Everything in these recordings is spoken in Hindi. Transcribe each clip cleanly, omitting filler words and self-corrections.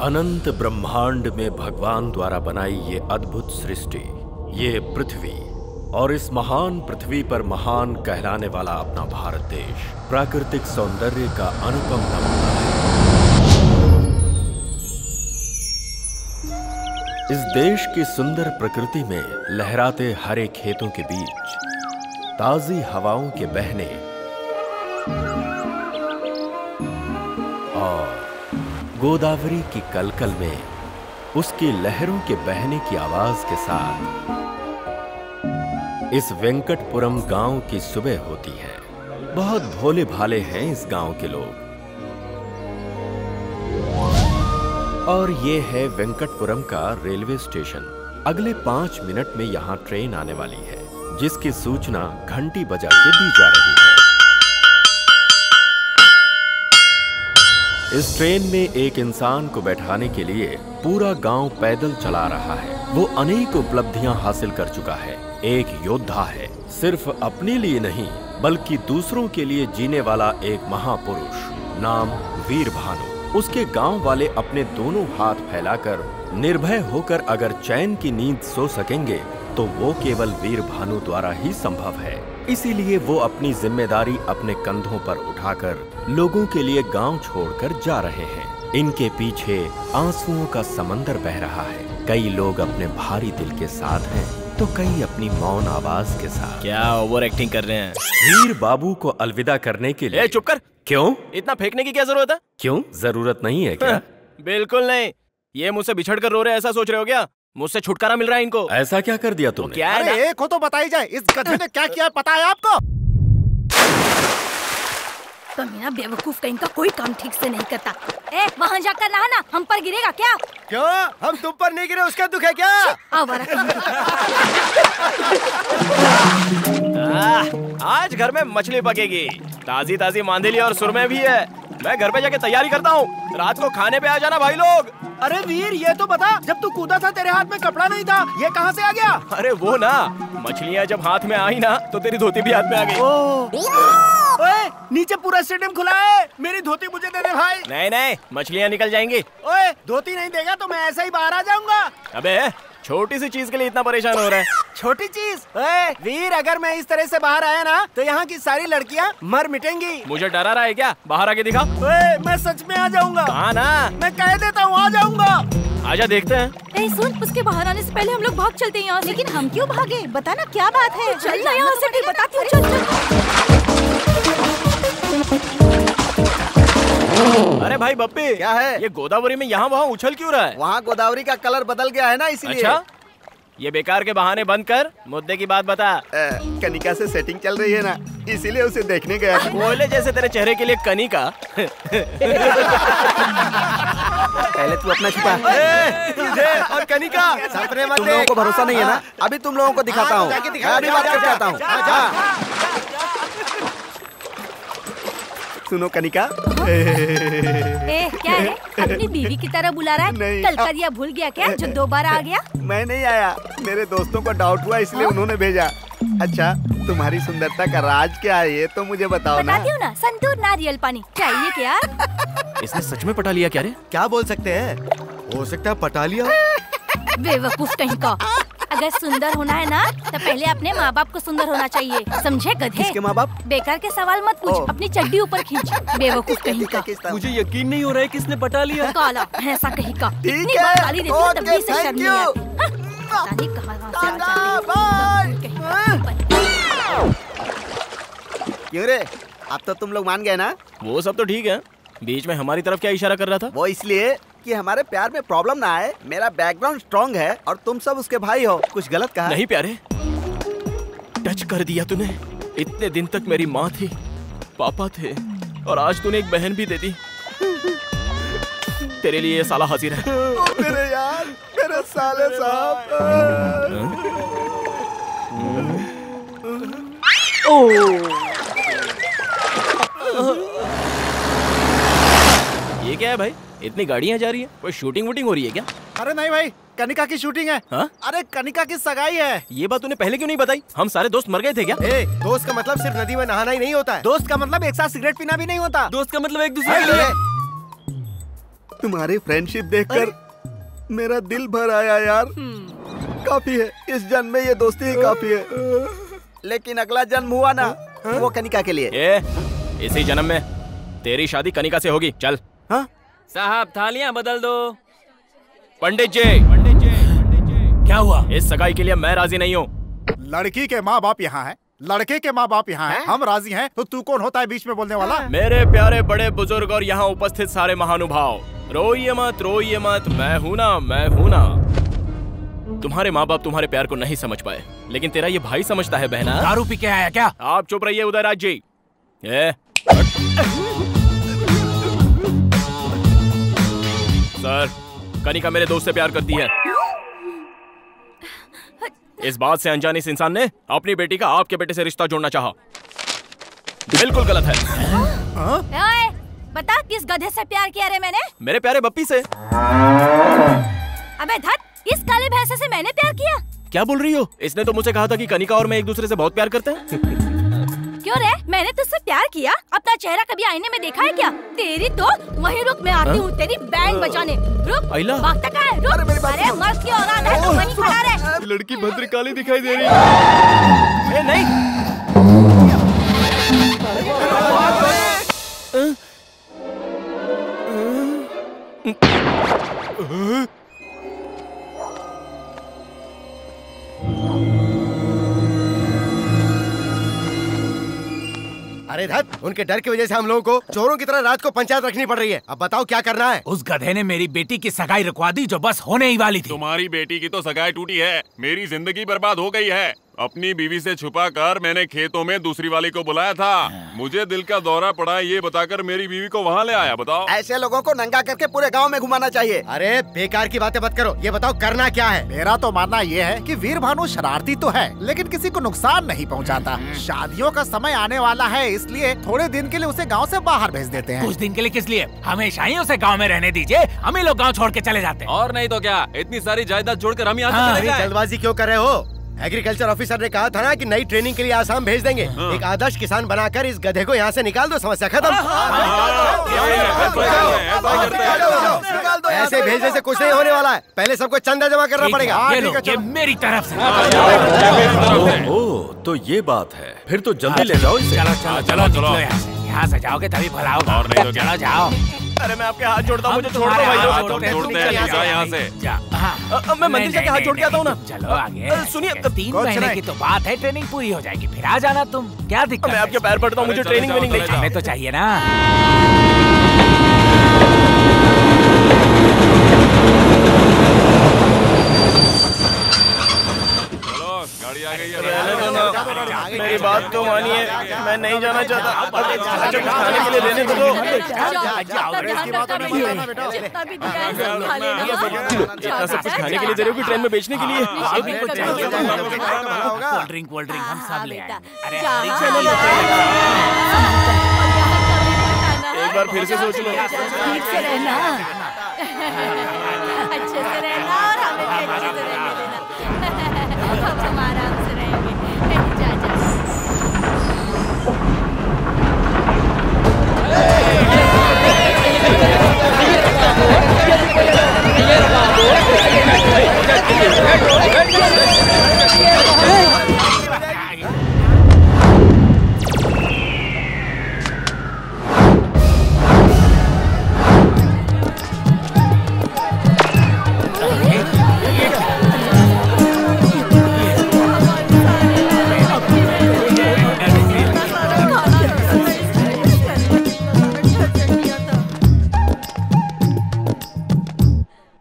अनंत ब्रह्मांड में भगवान द्वारा बनाई ये अद्भुत सृष्टि, ये पृथ्वी और इस महान पृथ्वी पर महान कहलाने वाला अपना भारत देश प्राकृतिक सौंदर्य का अनुपम नमूना है। इस देश की सुंदर प्रकृति में लहराते हरे खेतों के बीच ताजी हवाओं के बहने और गोदावरी की कलकल में उसकी लहरों के बहने की आवाज के साथ इस वेंकटपुरम गांव की सुबह होती है। बहुत भोले भाले हैं इस गांव के लोग। और ये है वेंकटपुरम का रेलवे स्टेशन। अगले 5 मिनट में यहाँ ट्रेन आने वाली है, जिसकी सूचना घंटी बजा के दी जा रही है। इस ट्रेन में एक इंसान को बैठाने के लिए पूरा गांव पैदल चला रहा है। वो अनेक उपलब्धियां हासिल कर चुका है। एक योद्धा है, सिर्फ अपने लिए नहीं बल्कि दूसरों के लिए जीने वाला एक महापुरुष, नाम वीर भानु। उसके गांव वाले अपने दोनों हाथ फैलाकर निर्भय होकर अगर चैन की नींद सो सकेंगे तो वो केवल वीर भानु द्वारा ही संभव है। इसीलिए वो अपनी जिम्मेदारी अपने कंधों पर उठाकर लोगों के लिए गांव छोड़कर जा रहे हैं। इनके पीछे आंसुओं का समंदर बह रहा है। कई लोग अपने भारी दिल के साथ हैं तो कई अपनी मौन आवाज के साथ। क्या ओवर एक्टिंग कर रहे हैं? वीर बाबू को अलविदा करने के लिए। चुप कर। क्यों? इतना फेंकने की क्या जरूरत है? क्यों, जरूरत नहीं है क्या? बिल्कुल नहीं। ये मुझसे बिछड़ कर रो रहे, ऐसा सोच रहे हो क्या? मुझसे छुटकारा मिल रहा है इनको। ऐसा क्या कर दिया तुमने? क्या अरे एक हो तो बताई जाए, इस गधे ने क्या किया पता है आपको? कमीना बेवकूफ कहीं का कोई काम ठीक से नहीं करता। वहाँ जाकर नहाना, हम पर गिरेगा क्या? क्यों, हम तुम पर नहीं गिरे उसका दुख है क्या? आज घर में मछली पकेगी, ताजी ताजी मांदेली और सुरमे भी है। मैं घर पे जाके तैयारी करता हूँ, रात को खाने पे आ जाना भाई लोग। अरे वीर ये तो बता, जब तू कूदा था तेरे हाथ में कपड़ा नहीं था, ये कहाँ से आ गया? अरे वो ना, मछलियाँ जब हाथ में आई ना तो तेरी धोती भी हाथ में आ गई। ओए, नीचे पूरा स्टेडियम खुला है, मेरी धोती मुझे दे दे भाई। नहीं नहीं, मछलियाँ निकल जाएंगी। ओए, धोती नहीं देगा तो मैं ऐसे ही बाहर आ जाऊंगा। अबे छोटी सी चीज के लिए इतना परेशान हो रहा है? छोटी चीज? ओए वीर, अगर मैं इस तरह से बाहर आया ना तो यहाँ की सारी लड़कियाँ मर मिटेंगी। मुझे डरा रहा है क्या? बाहर आके दिखा। ओए, मैं सच में आ जाऊंगा। कहा ना, मैं कह देता हूँ आ जाऊंगा। आजा देखते हैं। सुन, उसके बाहर आने से पहले हम लोग भाग चलते हैं यहाँ से। लेकिन हम क्यों भागे? बताना क्या बात है? चल ना यहाँ से, बताती हूँ। चल। अरे भाई बप्पी, क्या है? ये गोदावरी में यहाँ वहाँ उछल क्यों रहा है? वहाँ गोदावरी का कलर बदल गया है ना, इसीलिए। अच्छा, ये बेकार के बहाने बंद कर, मुद्दे की बात बता। कनिका से सेटिंग चल रही है ना, इसीलिए उसे देखने गया। कोयले जैसे तेरे चेहरे के लिए कनिका। पहले तू अपना छुपा। और कनिका तुम लोगों को भरोसा नहीं है ना? अभी तुम लोगों को दिखाता हूँ। अभी बात करके आता हूँ। सुनो कनिका। क्या है? अपनी बीवी की तरह बुला रहा है? नहीं। कल का दिया भूल गया क्या, जो दोबारा आ गया? मैं नहीं आया, मेरे दोस्तों को डाउट हुआ इसलिए उन्होंने भेजा। अच्छा, तुम्हारी सुंदरता का राज क्या है ये तो मुझे बताओ ना। बताती हूँ ना, संतूर नारियल पानी चाहिए क्या? इसने सच में पटा लिया क्या रे? क्या बोल सकते हैं? हो सकता है पटा लिया। बेवकूफ कहीं का। अगर सुंदर होना है ना तो पहले अपने माँ बाप को सुंदर होना चाहिए, समझे गधे? किसके माँ बाप? बेकार के सवाल मत पूछ, अपनी चड्डी ऊपर खींच। बेवकूफ कहीं का। मुझे यकीन नहीं हो रहा है किसने पटा लिया। काला भैंसा कहीं का। ठीक इतनी है, बार गाली देती हूँ तब भी इसे ओके, शर्म नहीं आती। पता नहीं कहाँ से आ जाते हैं। क्यों रे, अब तो तुम लोग मान गए ना? वो सब तो ठीक है, बीच में हमारी तरफ क्या इशारा कर रहा था? वो इसलिए कि हमारे प्यार में प्रॉब्लम ना आए। मेरा बैकग्राउंड स्ट्रॉन्ग है और तुम सब उसके भाई हो। कुछ गलत कहा? नहीं प्यारे, टच कर दिया तूने। इतने दिन तक मेरी माँ थी, पापा थे और आज तूने एक बहन भी दे दी। तेरे लिए ये साला हाजिर है। मेरे यार, मेरे साले साहब। ये क्या है भाई? इतनी गाड़ियाँ जा रही है, कोई शूटिंग वूटिंग हो रही है क्या? अरे नहीं भाई, कनिका की शूटिंग है। हाँ? अरे कनिका की सगाई है। ये बात तूने पहले क्यों नहीं बताई? हम सारे दोस्त मर गए थे क्या? दोस्त का मतलब सिर्फ नदी में नहाना ही नहीं होता है। दोस्त का मतलब एक साथ सिगरेट पीना भी नहीं होता। दोस्त का मतलब एक दूसरे के लिए। तुम्हारी फ्रेंडशिप देखकर मेरा दिल भर आया यार। काफी है, इस जन्म में ये दोस्ती ही काफी है। लेकिन अगला जन्म हुआ ना, वो कनिका के लिए। इसी जन्म में तेरी शादी कनिका से होगी। चल। हाँ साहब थालियां बदल दो। पंडित जी, क्या हुआ? इस सगाई के लिए मैं राजी नहीं हूँ। लड़की के माँ बाप यहाँ हैं, लड़के के माँ बाप यहाँ हैं, हम राजी हैं, तो तू कौन होता है बीच में बोलने वाला? मेरे प्यारे बड़े बुजुर्ग और यहाँ उपस्थित सारे महानुभाव, रोइए मत, मैं हूँ ना। तुम्हारे माँ बाप तुम्हारे प्यार को नहीं समझ पाए, लेकिन तेरा ये भाई समझता है बहना। दारू पी के आया क्या? आप चुप रहिए उदयराज जी। सर, कनिका मेरे दोस्त से प्यार करती है। इस बात से अनजाने इस इंसान ने अपनी बेटी का आपके बेटे से रिश्ता जोड़ना चाहा। बिल्कुल गलत है। ओए, बता किस गधे से प्यार किया रे मैंने? मेरे प्यारे बप्पी से। अबे धत, इस काले भैंसे से मैंने प्यार किया? क्या बोल रही हो? इसने तो मुझसे कहा था कि कनिका और मैं एक दूसरे से बहुत प्यार करते हैं। क्यों रे, मैंने तुझसे प्यार किया? अपना चेहरा कभी आईने में देखा है क्या? तेरी तो वहीं रुक, मैं आती हूँ तेरी बैंड बजाने। रुक, आइला। भागता कहाँ है? रुक। अरे मर्द की औलाद है तो वहीं खड़ा रहे। लड़की भद्रकाली दिखाई दे रही है। नहीं। अरे धत, उनके डर की वजह से हम लोगों को चोरों की तरह रात को पंचायत रखनी पड़ रही है। अब बताओ क्या करना है? उस गधे ने मेरी बेटी की सगाई रुकवा दी जो बस होने ही वाली थी। तुम्हारी बेटी की तो सगाई टूटी है, मेरी जिंदगी बर्बाद हो गई है। अपनी बीवी से छुपा कर मैंने खेतों में दूसरी वाली को बुलाया था। मुझे दिल का दौरा पड़ा ये बताकर मेरी बीवी को वहाँ ले आया। बताओ, ऐसे लोगों को नंगा करके पूरे गांव में घुमाना चाहिए। अरे बेकार की बातें मत करो, ये बताओ करना क्या है? मेरा तो मानना ये है कि वीर भानु शरारती तो है, लेकिन किसी को नुकसान नहीं पहुंचाता। शादियों का समय आने वाला है, इसलिए थोड़े दिन के लिए उसे गांव से बाहर भेज देते हैं। कुछ दिन के लिए किस लिए? हमेशा ही उसे गांव में रहने दीजिए, हम ही लोग गांव छोड़ के चले जाते हैं। और नहीं तो क्या, इतनी सारी जायदाद जोड़कर हम यहाँ से चले जाएं। जल्दबाजी क्यों कर रहे हो? एग्रीकल्चर ऑफिसर ने कहा था ना कि नई ट्रेनिंग के लिए आसाम भेज देंगे। एक आदर्श किसान बनाकर इस गधे को यहाँ से निकाल दो, समस्या खत्म। ऐसे भेजने से कुछ नहीं होने वाला है, पहले सबको चंदा जमा करना पड़ेगा। ये मेरी तरफ से। ओह, तो ये बात है। फिर तो जल्दी ले जाओ इसे। चलो यहाँ से जाओगे तभी भला होगा। और नहीं तो क्या? चलो जाओ। अरे मैं आपके हाथ जोड़ता हूँ, मुझे छोड़ दो भाई। यहाँ से मैं मंदिर जाके हाथ जोड़ के आता हूँ ना। चलो आगे। सुनिए, 3 महीने की तो बात है, ट्रेनिंग पूरी हो जाएगी, फिर आ जाना तुम। क्या दिक्कत? मैं आपके पैर पड़ता हूँ, मुझे ट्रेनिंग वेनिंग नहीं चाहिए। हमें तो चाहिए ना। गाड़ी आ गई है। मेरी बात तो मानिए, मैं नहीं जाना चाहता। अच्छा कुछ खाने के लिए देने तो दो। इतना सब कुछ खाने के लिए दे रहे हो कि ट्रेन में बेचने के लिए? कोल्ड ड्रिंक हम सब ले आए। एक बार फिर से सोच लो। ठीक से रहना, अच्छे से रहना और हमें भी अच्छे से रहने देना। हम आराम से रहेंगे। जा जा।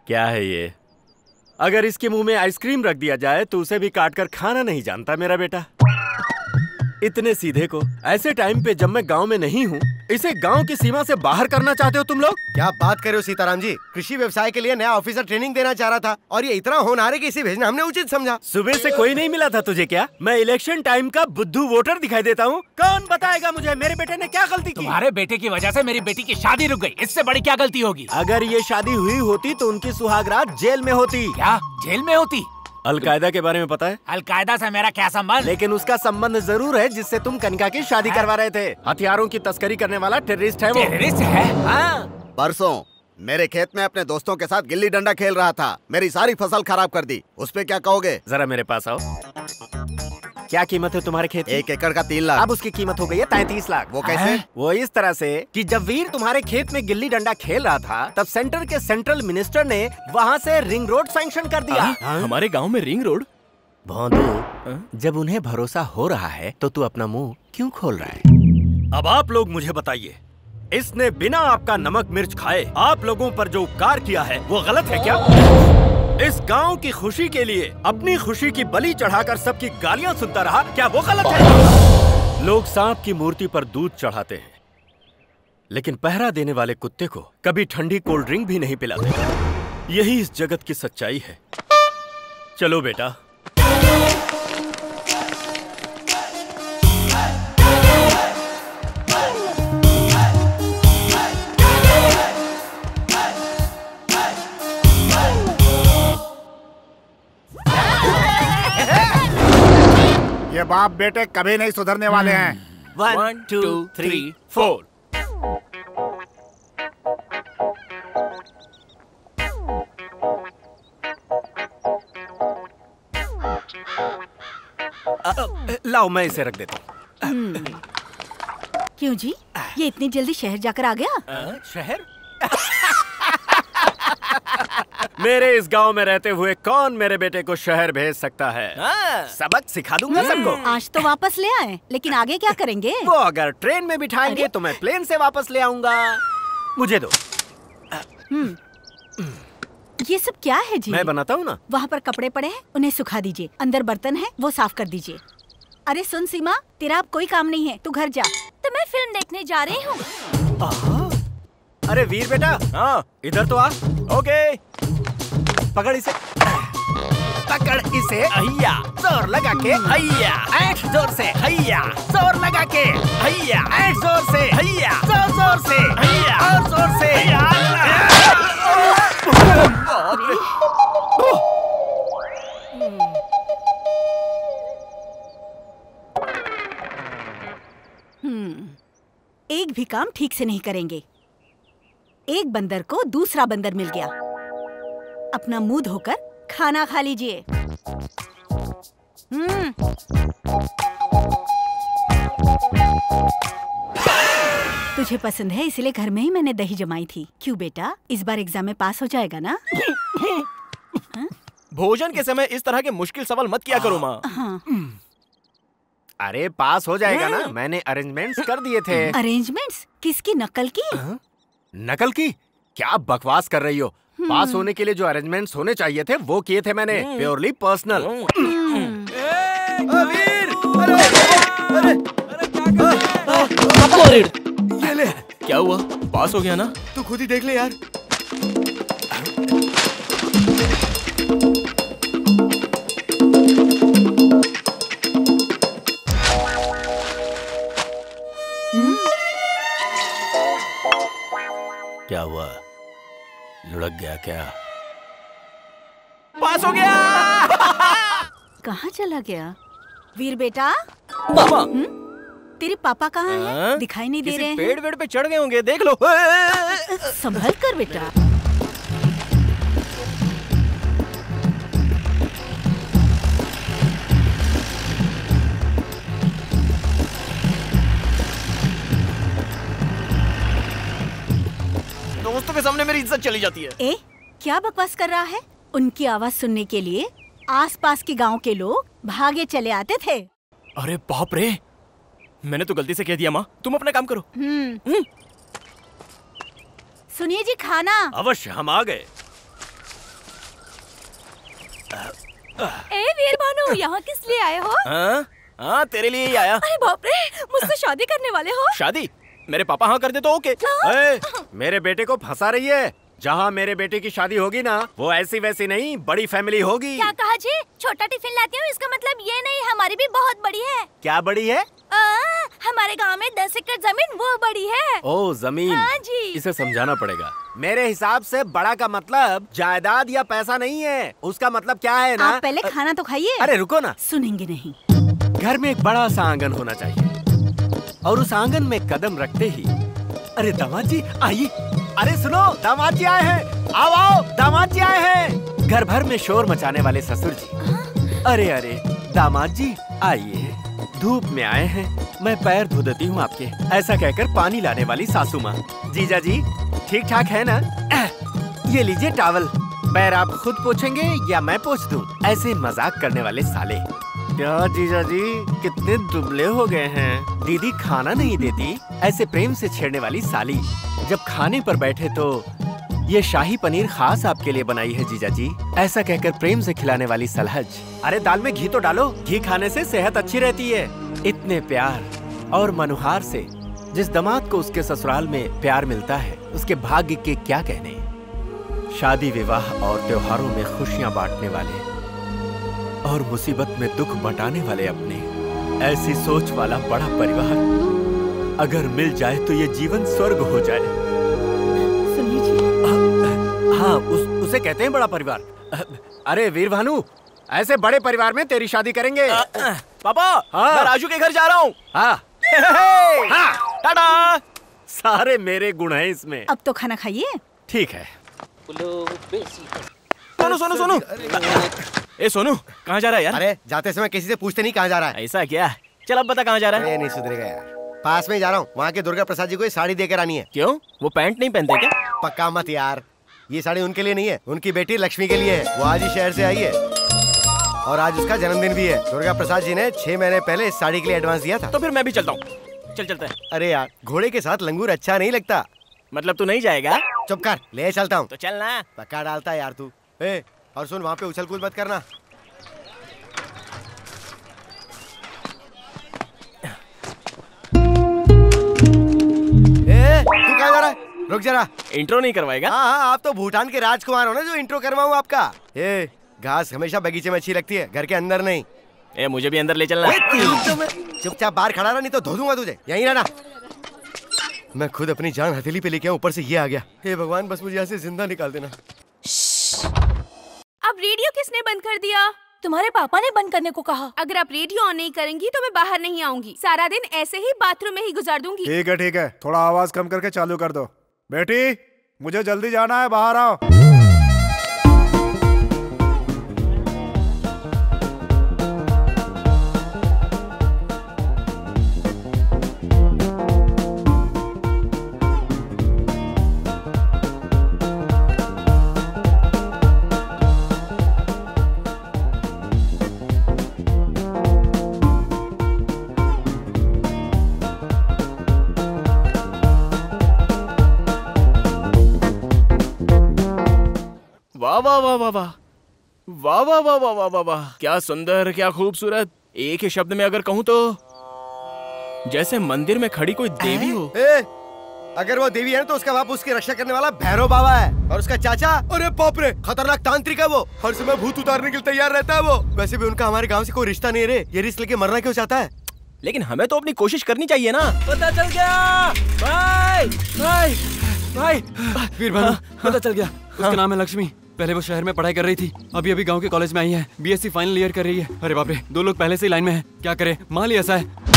क्या है ये? अगर इसके मुंह में आइसक्रीम रख दिया जाए तो उसे भी काट कर खाना नहीं जानता मेरा बेटा। इतने सीधे को ऐसे टाइम पे जब मैं गांव में नहीं हूँ, इसे गांव की सीमा से बाहर करना चाहते हो तुम लोग? क्या बात कर रहे हो सीताराम जी? कृषि व्यवसाय के लिए नया ऑफिसर ट्रेनिंग देना चाह रहा था और ये इतना होनहार है कि इसे भेजना हमने उचित समझा। सुबह से कोई नहीं मिला था तुझे क्या? मैं इलेक्शन टाइम का बुद्धू वोटर दिखाई देता हूँ? कौन बताएगा मुझे मेरे बेटे ने क्या गलती की? तुम्हारे बेटे की वजह से मेरी बेटी की शादी रुक गई, इससे बड़ी क्या गलती होगी? अगर ये शादी हुई होती तो उनकी सुहागरात जेल में होती। क्या जेल में होती? अलकायदा के बारे में पता है? अलकायदा से मेरा क्या संबंध? लेकिन उसका संबंध जरूर है जिससे तुम कनिका की शादी करवा रहे थे। हथियारों की तस्करी करने वाला टेररिस्ट है वो। टेररिस्ट है? हाँ। परसों मेरे खेत में अपने दोस्तों के साथ गिल्ली डंडा खेल रहा था, मेरी सारी फसल खराब कर दी। उस पे क्या कहोगे? जरा मेरे पास आओ। क्या कीमत है तुम्हारे खेत की? 1 एकड़ का 3 लाख। अब उसकी कीमत हो गई है 33 लाख। वो कैसे? वो इस तरह से कि जब वीर तुम्हारे खेत में गिल्ली डंडा खेल रहा था, तब सेंटर के सेंट्रल मिनिस्टर ने वहाँ से रिंग रोड सैंक्शन कर दिया। हमारे गांव में रिंग रोड? भोंदू, जब उन्हें भरोसा हो रहा है तो तू अपना मुंह क्यों खोल रहा है? अब आप लोग मुझे बताइए, इसने बिना आपका नमक मिर्च खाए आप लोगों पर जो उपकार किया है वो गलत है क्या? इस गांव की खुशी के लिए अपनी खुशी की बलि चढ़ाकर सबकी गालियां सुनता रहा, क्या वो गलत है? लोग सांप की मूर्ति पर दूध चढ़ाते हैं, लेकिन पहरा देने वाले कुत्ते को कभी ठंडी कोल्ड ड्रिंक भी नहीं पिलाते। यही इस जगत की सच्चाई है। चलो बेटा। ये बाप बेटे कभी नहीं सुधरने वाले हैं। 1 2 3 4। लाओ मैं इसे रख देता हूँ। क्यों जी, ये इतनी जल्दी शहर जाकर आ गया? शहर? मेरे इस गांव में रहते हुए कौन मेरे बेटे को शहर भेज सकता है? सबक सिखा दूंगा सबको। आज तो वापस ले आए, लेकिन आगे क्या करेंगे? वो अगर ट्रेन में बिठाएंगे तो मैं प्लेन से वापस ले आऊंगा। मुझे दो। ये सब क्या है जी? मैं बनाता हूँ ना। वहाँ पर कपड़े पड़े हैं, उन्हें सुखा दीजिए। अंदर बर्तन है, वो साफ कर दीजिए। अरे सुन सीमा, तेरा अब कोई काम नहीं है, तू घर जा। तो मैं फिल्म देखने जा रही हूँ। अरे वीर बेटा, हाँ इधर तो आ। ओके, पकड़ इसे। पकड़ इसे। हैया, जोर लगा के। हैया, ऐश जोर से। हैया, जोर लगा के। हैया, ऐश जोर से। हैया, जोर जोर से। हैया, और जोर से। एक भी काम ठीक से नहीं करेंगे। एक बंदर को दूसरा बंदर मिल गया। अपना मुंह धोकर खाना खा लीजिए। तुझे पसंद है इसलिए घर में ही मैंने दही जमाई थी। क्यों बेटा, इस बार एग्जाम में पास हो जाएगा ना? भोजन के समय इस तरह के मुश्किल सवाल मत किया करो माँ। अरे पास हो जाएगा ना, मैंने अरेंजमेंट्स कर दिए थे। अरेंजमेंट्स? किसकी नकल की? नकल की? क्या बकवास कर रही हो? पास होने के लिए जो अरेंजमेंट्स होने चाहिए थे वो किए थे मैंने, प्योरली पर्सनल। क्या हुआ? पास हो गया ना? तू खुद ही देख ले यार। क्या हुआ? लुढ़क गया क्या? पास हो गया। कहाँ चला गया? वीर बेटा, पापा। तेरे पापा कहाँ हैं? दिखाई नहीं दे रहे हैं। पेड़ वेड़ पे चढ़ गए होंगे, देख लो। संभल कर बेटा। दोस्तों के सामने मेरी इज्जत चली जाती है। ए, क्या बकवास कर रहा है? उनकी आवाज सुनने के लिए आसपास के गांव के लोग भागे चले आते थे। अरे बाप रे, मैंने तो गलती से कह दिया माँ, तुम अपना काम करो। सुनिए जी, खाना। अवश्य, हम आ गए। ए वीर भानु, यहाँ किस लिए आए हो? हाँ, तेरे लिए ही आया। अरे बाप रे, मुझसे शादी करने वाले हो? शादी? मेरे पापा हाँ कर दे तो ओके। मेरे बेटे को फंसा रही है। जहाँ मेरे बेटे की शादी होगी ना, वो ऐसी वैसी नहीं, बड़ी फैमिली होगी। क्या कहा जी? छोटा टिफिन लाती हूँ, इसका मतलब ये नहीं, हमारी भी बहुत बड़ी है। क्या बड़ी है? हमारे गांव में 10 एकड़ जमीन, वो बड़ी है। ओ जमीन। हाँ जी। इसे समझाना पड़ेगा। मेरे हिसाब से बड़ा का मतलब जायदाद या पैसा नहीं है, उसका मतलब क्या है ना? आप पहले खाना तो खाइए। अरे रुको ना। सुनेंगे नहीं। घर में एक बड़ा सा आंगन होना चाहिए, और उस आंगन में कदम रखते ही, अरे दामाद जी आइए अरे सुनो, दामाद जी आए हैं। आओ आओ, दामाद जी आए हैं। घर भर में शोर मचाने वाले ससुर जी। अरे अरे दामाद जी आइए, धूप में आए हैं, मैं पैर धो देती हूँ आपके। ऐसा कहकर पानी लाने वाली सासू माँ। जीजा जी ठीक ठाक है ना? ये लीजिए टॉवल। पैर आप खुद पोछेंगे या मैं पोछ दूं? ऐसे मजाक करने वाले साले। क्या जीजा जी कितने दुबले हो गए हैं। दीदी खाना नहीं देती, ऐसे प्रेम से छेड़ने वाली साली। जब खाने पर बैठे तो ये शाही पनीर खास आपके लिए बनाई है जीजा जी, ऐसा कहकर प्रेम से खिलाने वाली सलहज। अरे दाल में घी तो डालो, घी खाने से सेहत अच्छी रहती है। इतने प्यार और मनुहार से जिस दामाद को उसके ससुराल में प्यार मिलता है, उसके भाग्य के क्या कहने। शादी विवाह और त्योहारों में खुशियां बांटने वाले और मुसीबत में दुख बंटाने वाले अपने, ऐसी सोच वाला बड़ा परिवार अगर मिल जाए तो ये जीवन स्वर्ग हो जाए। सुनिए जी। हाँ, उसे कहते हैं बड़ा परिवार। अरे वीर भानु, ऐसे बड़े परिवार में तेरी शादी करेंगे। पापा, हाँ। मैं राजू के घर जा रहा हूँ। हाँ। हाँ। टाटा। सारे मेरे गुण हैं इसमें। अब तो खाना खाइए। ठीक है। सोनू सोनू सोनू, ए सोनू कहाँ जा रहा है यार? अरे जाते समय किसी से पूछते नहीं कहाँ जा रहा है। ऐसा क्या? चल अब बता कहाँ जा रहा है? ये नहीं सुधरेगा यार। पास में ही जा रहा हूँ, वहाँ के दुर्गा प्रसाद जी को साड़ी देकर आनी है। क्यों, वो पैंट नहीं पहनते क्या? पक्का मत यार, ये साड़ी उनके लिए नहीं है, उनकी बेटी लक्ष्मी के लिए है। वो आज ही शहर से आई है और आज उसका जन्मदिन भी है। दुर्गा प्रसाद जी ने 6 महीने पहले इस साड़ी के लिए एडवांस दिया था। तो फिर मैं भी चलता हूँ। चल चलते हैं। अरे यार, घोड़े के साथ लंगूर अच्छा नहीं लगता। मतलब तू नहीं जाएगा? चुप कर, ले चलता हूँ। तो चल ना। पक्का डालता है यार तू। ए, और सुन, वहाँ पे उछल कूद मत करना। तू कहाँ जा रहा है? रुक जरा। इंट्रो नहीं करवाएगा? हाँ हाँ, आप तो भूटान के राजकुमार हो ना, जो इंट्रो करवाऊँ आपका। ए, घास हमेशा बगीचे में अच्छी लगती है, घर के अंदर नहीं। ए, मुझे भी अंदर ले चलना। चुपचाप बाहर खड़ा रहा, नहीं तो धो दूंगा तुझे। यहीं रहना। मैं खुद अपनी जान हथेली पे लेके आऊं, ऊपर से ये आ गया। हे भगवान, बस मुझे यहाँ से जिंदा निकाल देना। अब रेडियो किसने बंद कर दिया? तुम्हारे पापा ने बंद करने को कहा। अगर आप रेडियो ऑन नहीं करेंगी तो मैं बाहर नहीं आऊंगी। सारा दिन ऐसे ही बाथरूम में ही गुजार दूंगी। ठीक है, थोड़ा आवाज कम करके चालू कर दो। बेटी, मुझे जल्दी जाना है, बाहर आओ। वाह वाह वाह वाह वाह वाह वाह वाह वाह वाह वाह वाह, क्या सुंदर, क्या खूबसूरत। एक ही शब्द में अगर कहूँ तो जैसे मंदिर में खड़ी कोई देवी हो। ए, अगर वो देवी है तो उसका बाप उसकी रक्षा करने वाला भैरव बाबा है, और उसका चाचा, अरे बाप रे, खतरनाक तांत्रिक है वो। हर समय भूत उतारने के लिए तैयार रहता है वो। वैसे भी उनका हमारे गांव से कोई रिश्ता नहीं रे, ये रिस्क लेके मरना क्यों चाहता है? लेकिन हमें तो अपनी कोशिश करनी चाहिए ना। पता चल गया भाई, भाई भाई। वीर भानु, पता चल गया। उसका नाम है लक्ष्मी। पहले वो शहर में पढ़ाई कर रही थी, अभी अभी गांव के कॉलेज में आई है। बीएससी फाइनल ईयर कर रही है। अरे बाप रे, 2 लोग पहले से ही लाइन में हैं। क्या करे, माल ही ऐसा है।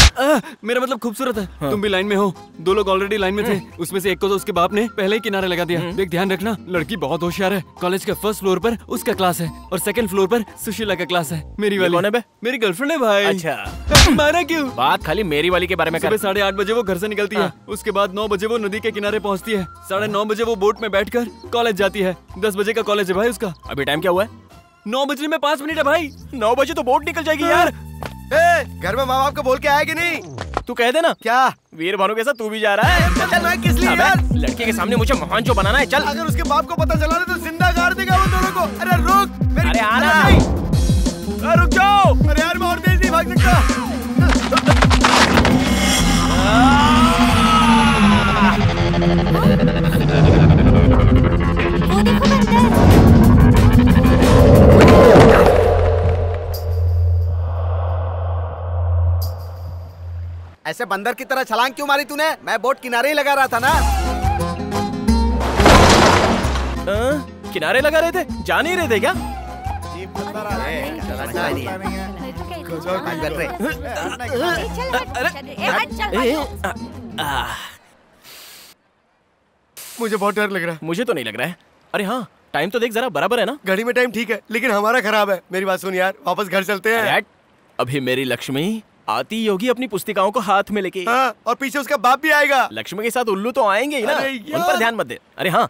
मेरा मतलब खूबसूरत है। हाँ। तुम भी लाइन में हो। 2 लोग ऑलरेडी लाइन में थे, उसमें से एक को तो उसके बाप ने पहले ही किनारे लगा दिया। देख, ध्यान रखना, लड़की बहुत होशियार है। कॉलेज के फर्स्ट फ्लोर पर उसका क्लास है और सेकंड फ्लोर पर सुशीला का क्लास है। मेरी वाली कौन है बे? मेरी गर्लफ्रेंड है भाई। अच्छा, मारा क्यों? बात खाली मेरी वाली के बारे में कर। 8:30 बजे वो घर से निकलती है, उसके बाद 9 बजे वो नदी के किनारे पहुंचती है। 9:30 बजे वो बोट में बैठकर कॉलेज जाती है। 10 बजे का कॉलेज है भाई उसका। अभी टाइम क्या हुआ है? 9 बजने में 5 मिनट है भाई। 9 बजे तो बोट निकल जाएगी यार। घर में माँ बाप को बोल के आया कि नहीं? तू कह देना। क्या वीर भानु के साथ तू भी जा रहा है? चल, मैं किस लिए यार? लड़के के सामने मुझे महान जो बनाना है। चल, अगर उसके बाप को पता चला तो जिंदा गाड़ देगा वो दोनों को। अरे रुक, अरे आना, रुक जाओ। अरे यार, मैं और तेज नहीं भाग सकता। वो देखो बंदर। ऐसे बंदर की तरह छलांग क्यों मारी तूने? मैं बोट किनारे ही लगा रहा था ना। किनारे लगा रहे थे, जा नहीं रहे थे क्या? मुझे बहुत डर लग रहा है। मुझे तो नहीं लग रहा है। अरे हाँ, टाइम तो देख जरा, बराबर है ना? घड़ी में टाइम ठीक है, लेकिन हमारा खराब है। मेरी बात सुन यार, वापस घर चलते हैं। अभी मेरी लक्ष्मी आती होगी अपनी पुस्तिकाओं को हाथ में लेके। हाँ, और पीछे उसका बाप भी आएगा। लक्ष्मी के साथ उल्लू तो आएंगे ही ना, उन पर ध्यान मत दे। अरे हाँ,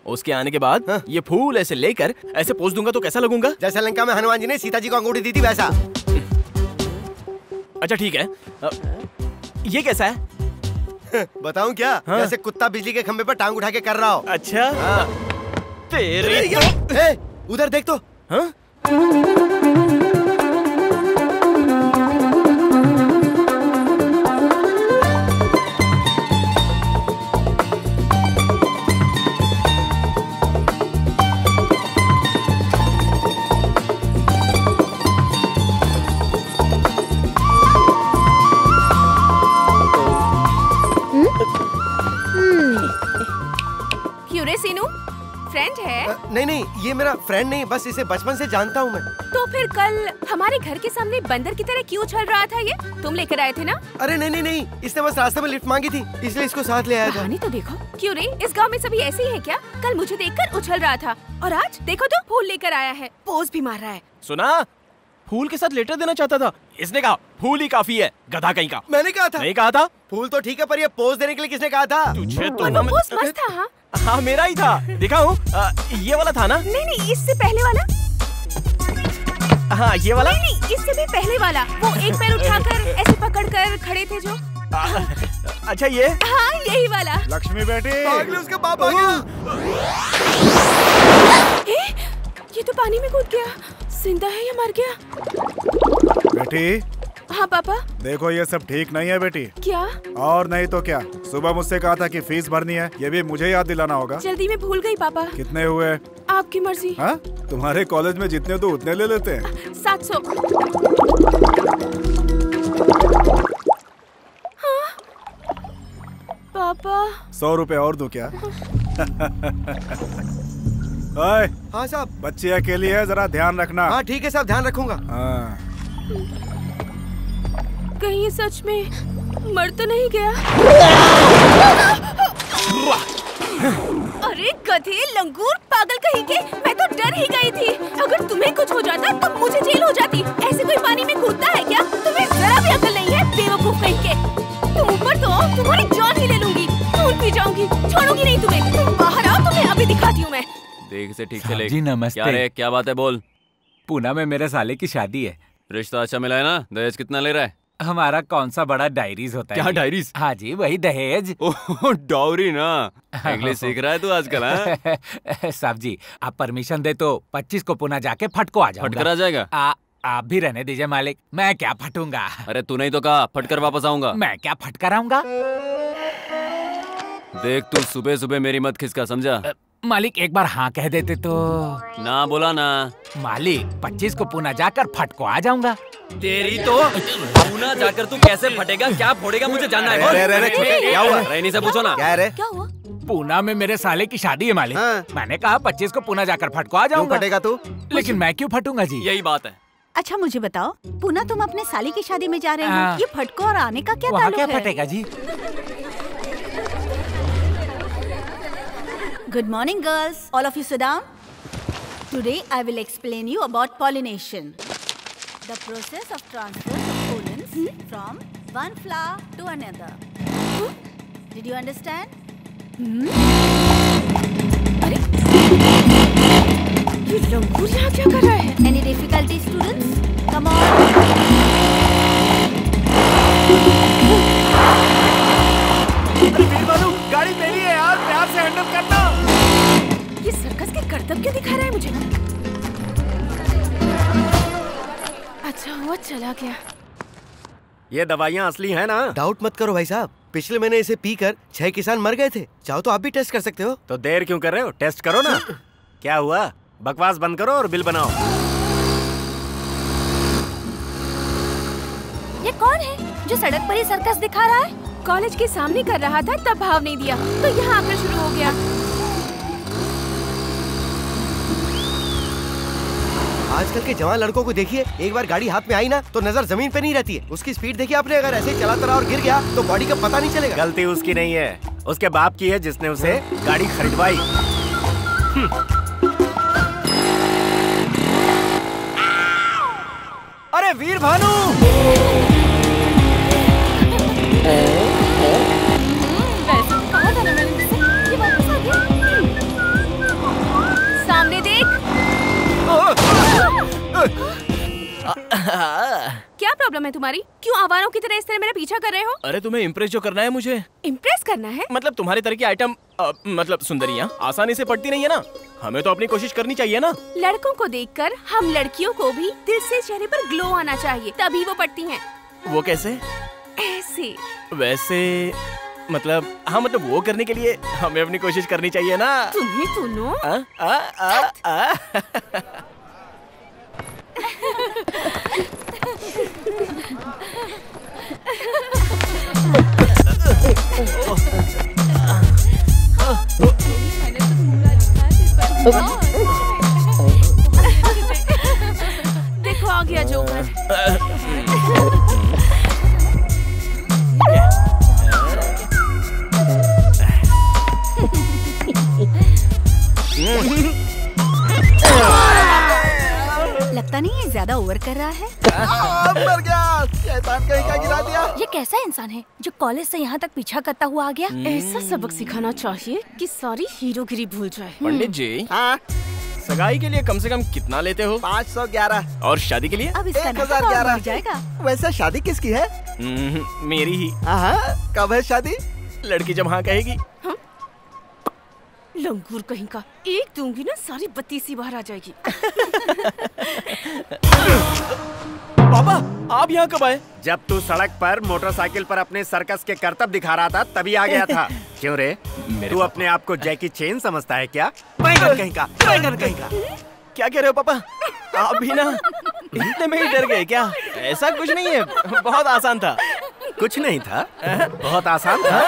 उसके आने के बाद ये फूल ऐसे लेकर ऐसे पोज दूंगा तो कैसा लगूंगा? जैसे लंका में हनुमान जी ने सीता जी को अंगूठी दी थी वैसा। अच्छा ठीक है, ये कैसा है? बताऊं क्या? हाँ? जैसे कुत्ता बिजली के खंबे पर टांग उठा के कर रहा हो। अच्छा हाँ। तेरे उधर देख तो। हाँ? सीनू फ्रेंड है? नहीं, ये मेरा फ्रेंड नहीं, बस इसे बचपन से जानता हूँ मैं। तो फिर कल हमारे घर के सामने बंदर की तरह क्यों उछल रहा था? ये तुम लेकर आए थे ना? अरे नहीं, इसने बस रास्ते में लिफ्ट मांगी थी, इसलिए इसको साथ ले आया था। कहानी तो देखो। क्यों रे, इस गांव में सभी ऐसे ही है क्या? कल मुझे देखकर उछल रहा था और आज देखो तो फूल लेकर आया है, पोज भी मार रहा है। सुना, फूल के साथ लेटर देना चाहता था, इसने कहा फूल ही काफी है, गधा कहीं का। मैंने कहा था। नहीं कहा था? फूल तो ठीक है, पर ये पोज देने के लिए किसने कहा था? तुझे तो पोज मस्त था। हाँ हाँ, मेरा ही था, दिखाऊं? ये वाला था ना? नहीं, इससे पहले वाला। हाँ, ये वाला? नहीं, इससे भी पहले वाला। वो एक पैर उठाकर ऐसे पकड़कर खड़े थे जो। अच्छा ये? हाँ, यही वाला। लक्ष्मी बेटी, उसका बाप आ गया। ये तो पानी में कूद गया। जिंदा है या मर गया? बेटी। हाँ पापा। देखो ये सब ठीक नहीं है बेटी। क्या? और नहीं तो क्या, सुबह मुझसे कहा था कि फीस भरनी है, ये भी मुझे याद दिलाना होगा। जल्दी में भूल गई पापा। कितने हुए? आपकी मर्जी। हाँ, तुम्हारे कॉलेज में जितने तो उतने ले लेते हैं। 700। हाँ? पापा 100 रुपए और दूं क्या? ओए, हाँ साहब। बच्ची अकेली है, जरा ध्यान रखना। हाँ ठीक है साहब, ध्यान रखूंगा। हाँ। कहीं ये सच में मर तो नहीं गया? अरे गधे, लंगूर, पागल कहीं के, मैं तो डर ही गई थी। अगर तुम्हें कुछ हो जाता तो मुझे जेल हो जाती। ऐसे कोई पानी में कूदता है क्या? तुम्हें जरा भी अकल नहीं है, बेवकूफ कहीं के। तुम ऊपर तो आओ, तुम्हारी जान ही ले लूंगी, दूध पी जाऊंगी, छोड़ूंगी नहीं तुम्हें। तुम बाहर आओ, तुम्हें अभी दिखाती हूँ मैं। देख से ठीक से ले। जी नमस्ते। क्या रे, क्या बात है, बोल। पूना में मेरे साले की शादी है। रिश्ता अच्छा मिला है ना? दहेज कितना ले रहा है? हमारा कौन सा बड़ा डायरीज होता है? क्या डायरीज? हाँ जी, वही दहेज। ओह, डायरी ना। इंग्लिश सीख रहा है तू आजकल? हाँ? साहब जी, आप परमिशन दे तो 25 को पुणे जाके फटको आ जाऊंगा। फटकर आ जाएगा? आप भी रहने दीजिए मालिक, मैं क्या फटूंगा। अरे तू नहीं तो कहा फटकर वापस आऊंगा। मैं क्या फटकर आऊंगा? देख, तू सुबह सुबह मेरी मत खिसका, समझा? मालिक एक बार हाँ कह देते तो। ना बोला ना। मालिक 25 को पुणे जाकर फटको आ जाऊंगा। तेरी तो पुणे जाकर तू कैसे फटेगा, क्या फोड़ेगा, मुझे जानना है। क्या हुआ? रैनी से पूछो ना। क्या हुआ? पूना में मेरे साले की शादी है मालिक। मैंने कहा 25 को पुणे जाकर फटको आ जाऊंगा। फटेगा तू? लेकिन मैं क्यों फटूंगा जी? यही बात है। अच्छा मुझे बताओ, पुना तुम अपने साली की शादी में जा रहे हो, ये फटको और आने का क्या वहाँ ताल्लुक क्या है? फटेगा जी? Good morning, girls. All of you sit down. Today, I will explain you about pollination. The process of transfer of pollens from one flower to another. Did you understand? अरे, ये लंगूर यहाँ क्या कर रहा है? Any difficulty, students? Come on. गाड़ी मेरी है यार, प्यार से हैंडल करना। ये सर्कस के करतब क्यों दिखा रहा है मुझे? अच्छा हुआ चला गया। ये दवाइयाँ असली हैं ना? डाउट मत करो भाई साहब, पिछले महीने इसे पीकर 6 किसान मर गए थे। चाहो तो आप भी टेस्ट कर सकते हो। तो देर क्यों कर रहे हो, टेस्ट करो ना। क्या हुआ, बकवास बंद करो और बिल बनाओ। ये कौन है जो सड़क पर ही सर्कस दिखा रहा है? कॉलेज के सामने कर रहा था तब भाव नहीं दिया, तो यहाँ आकर शुरू हो गया। आजकल के जवान लड़कों को देखिए, एक बार गाड़ी हाथ में आई ना तो नजर जमीन पे नहीं रहती है। उसकी स्पीड देखिए आपने, अगर ऐसे चलाता रहा और गिर गया तो बॉडी का पता नहीं चलेगा। गलती उसकी नहीं है, उसके बाप की है जिसने उसे गाड़ी खरीदवाई। अरे वीर भानु! सामने देख। क्या प्रॉब्लम है तुम्हारी? क्यों आवारों की तरह इस तरह मेरा पीछा कर रहे हो? अरे तुम्हें इम्प्रेस जो करना है मुझे। इम्प्रेस करना है? मतलब तुम्हारे तरह की आइटम मतलब सुंदरियाँ आसानी से पड़ती नहीं है ना। हमें तो अपनी कोशिश करनी चाहिए ना। लड़कों को देखकर हम लड़कियों को भी दिल से चेहरे पर ग्लो आना चाहिए, तभी वो पड़ती हैं। वो कैसे? ऐसे। वैसे मतलब हाँ, मतलब वो करने के लिए हमें अपनी कोशिश करनी चाहिए ना। तुम्हें सुनो। देखो आ गया जोकर। लगता नहीं ये ज्यादा ओवर कर रहा है। मर गया, शैतान कहीं का गिरा दिया। ये कैसा इंसान है जो कॉलेज से यहाँ तक पीछा करता हुआ आ गया? ऐसा सबक सिखाना चाहिए कि सारी हीरोगिरी भूल जाए। पंडित जी, हाँ? सगाई के लिए कम से कम कितना लेते हो? 511। और शादी के लिए? अब इसका 1011 जाएगा। वैसे शादी किसकी है? मेरी ही। कब है शादी? लड़की जब हाँ कहेगी। लंगूर कहीं का, एक दूंगी ना सारी बत्ती सी बाहर आ जाएगी। पापा आप यहाँ कब आए? जब तू सड़क पर मोटरसाइकिल पर अपने सर्कस के करतब दिखा रहा था तभी आ गया था। क्यों रे, तू अपने आप को जैकी चेन समझता है क्या? बैंगन कहीं का, बैंगन कहीं का। क्या कह रहे हो पापा? आप भी ना इतने में ही डर गए क्या? ऐसा कुछ नहीं है, बहुत आसान था। कुछ नहीं था, बहुत आसान था।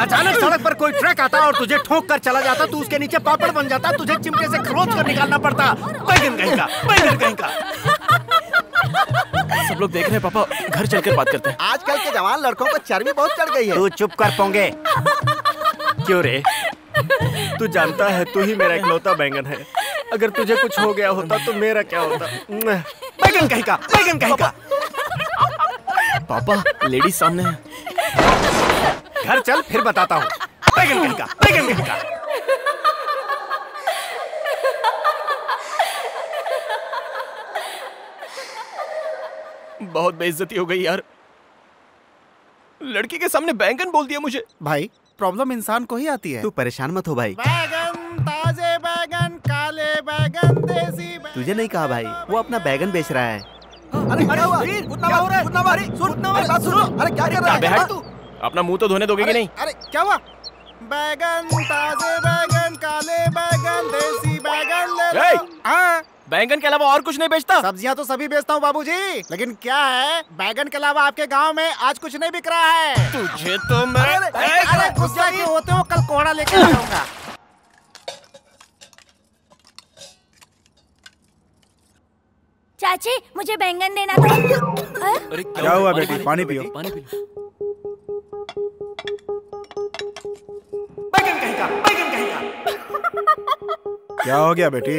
अचानक सड़क पर कोई ट्रक आता और तुझे ठोक कर चला जाता, तू उसके नीचे पापड़ बन जाता, तुझे चिमटे से खरोच कर निकालना पड़ता। बैंगन कहीं का, बैंगन कहीं का। सब लोग देख रहे हैं पापा, घर चलकर बात करते हैं। आजकल के जवान लड़कों को चर्बी बहुत चढ़ गई है। तू चुप कर पोंगे। क्यों रे, तू जानता है तू ही मेरा इकलौता बैंगन है। अगर तुझे कुछ हो गया होता तो मेरा क्या होता? बैंगन कहीं का, बैंगन कहीं का। पापा लेडीज सामने है। घर चल फिर बताता हूँ। बैंगन कहीं का, बैंगन कहीं का। बहुत बेइज्जती हो गई यार, लड़की के सामने बैंगन बोल दिया मुझे। भाई प्रॉब्लम इंसान को ही आती है। तू परेशान मत हो भाई। बैगन, ताजे बैगन, काले बैगन, देसी बैगन। तुझे नहीं कहा भाई, वो अपना बैगन बेच रहा है। अरे क्या हुआ? क्या हो रहा है? बात सुनो। अरे क्या कर रहा है तू? अपना मुंह तो धोने दोगे कि नहीं? अरे क्या हुआ? बैगन, ताजे बैगन, काले बैगन, देसी बैगन ले लो। हाँ, बैंगन के अलावा और कुछ नहीं बेचता? सब्जियां तो सभी बेचता हूँ बाबूजी, लेकिन क्या है, बैगन के अलावा आपके गांव में आज कुछ नहीं बिक रहा है। तुझे तो मैं अरे गुस्सा क्यों होते हो? कल कोहड़ा लेके आऊंगा। चाची मुझे बैंगन देना था। अरे क्या हुआ बेटी? पानी पियो। पानी पी लो। बैंगन कहीं का, बैंगन कहीं का। क्या हो गया बेटी?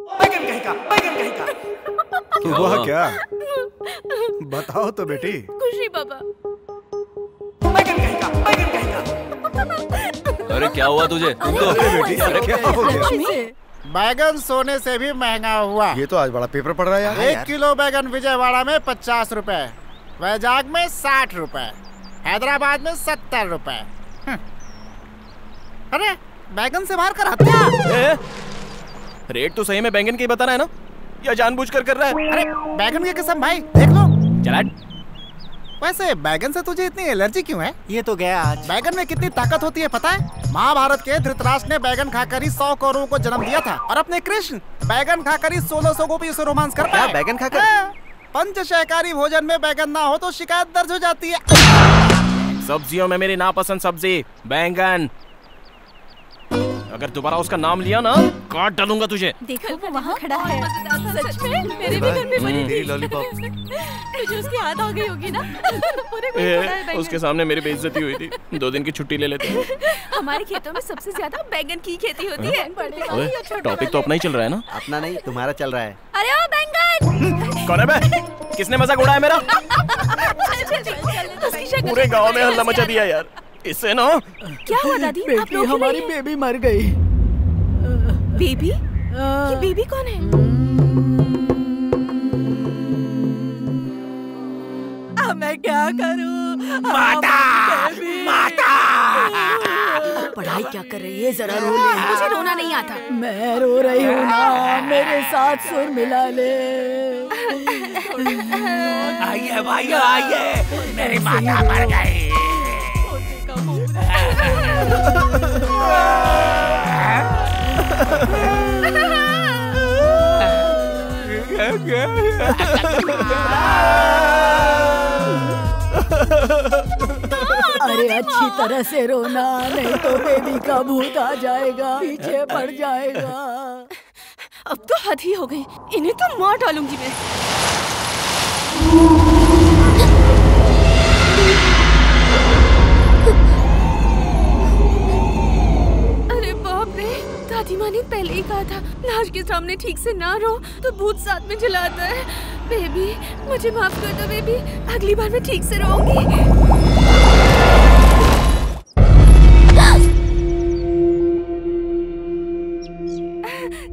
बैंगन कहीं का, बैंगन कहीं का। हुआ क्या? बताओ तो बेटी। खुशी बाबा। बैंगन कहीं का, बैंगन कहीं का। अरे क्या हुआ तुझे? बेटी क्या हो गया? बैगन सोने से भी महंगा हुआ। ये तो आज बड़ा पेपर पड़ रहा है यार। 1 किलो बैगन विजयवाड़ा में 50 रुपए, वैजाग में 60 रुपए, हैदराबाद में 70 रुपए। अरे बैगन से बाहर कर हत्या। रेट तो सही में बैंगन के ही बता रहा है ना, या जानबूझकर कर रहा है? अरे बैगन की कसम भाई, देख लो। चला। वैसे बैगन से तुझे इतनी एलर्जी क्यों है? ये तो गया आज। बैगन में कितनी ताकत होती है पता है? महाभारत के धृतराष्ट्र ने बैगन खाकर ही 100 कौरवों को जन्म दिया था, और अपने कृष्ण बैगन खाकर ही 1600 गोपियों से रोमांस कर पाए। बैगन खाकर? पंचशाकाहारी भोजन में बैगन ना हो तो शिकायत दर्ज हो जाती है। सब्जियों में मेरी नापसंद सब्जी बैंगन। अगर दोबारा उसका नाम लिया ना काट डालूंगा तुझे। देखो वो वहाँ खड़ा है। सच में मेरे भी घर में बनी थी। लॉलीपॉप। तुझे उसकी याद आ गई होगी ना। पूरे घर में पड़ा है बैंगन। उसके सामने मेरी बेइज्जती हुई थी। 2 दिन की छुट्टी ले लेते हैं। हमारे खेतों में सबसे ज्यादा बैंगन की खेती होती है। टॉपिक तो अपना ही चल रहा है ना? अपना नहीं, तुम्हारा चल रहा है। अरे ओ बैंगन! कौन है बे? किसने मजाक उड़ाया मेरा? उसकी शक्ल पूरे गांव में हल्ला मचा दिया यार। इससे ना क्या हुआ दादी? आप लोग हमारी बेबी मर गई। बेबी? ये बेबी कौन है? अब मैं क्या करूं? माता! माता! पढ़ाई क्या कर रही है? जरा रो ले। मुझे रोना नहीं आता। मैं रो रही हूँ ना, मेरे साथ सुर मिला ले। आइए भाइयों आइए, मेरी माता मर गई। अरे अच्छी तरह से रोना, नहीं तो बेबी का भूत आ जाएगा, पीछे पड़ जाएगा। अब तो हद ही हो गई। इन्हें तो मार डालूंगी मैं। अरे बाप रे, दादी माँ ने पहले ही कहा था लाश के सामने ठीक से ना रो तो भूत साथ में जलाता है। बेबी मुझे माफ कर दो बेबी, अगली बार मैं ठीक से रोऊंगी।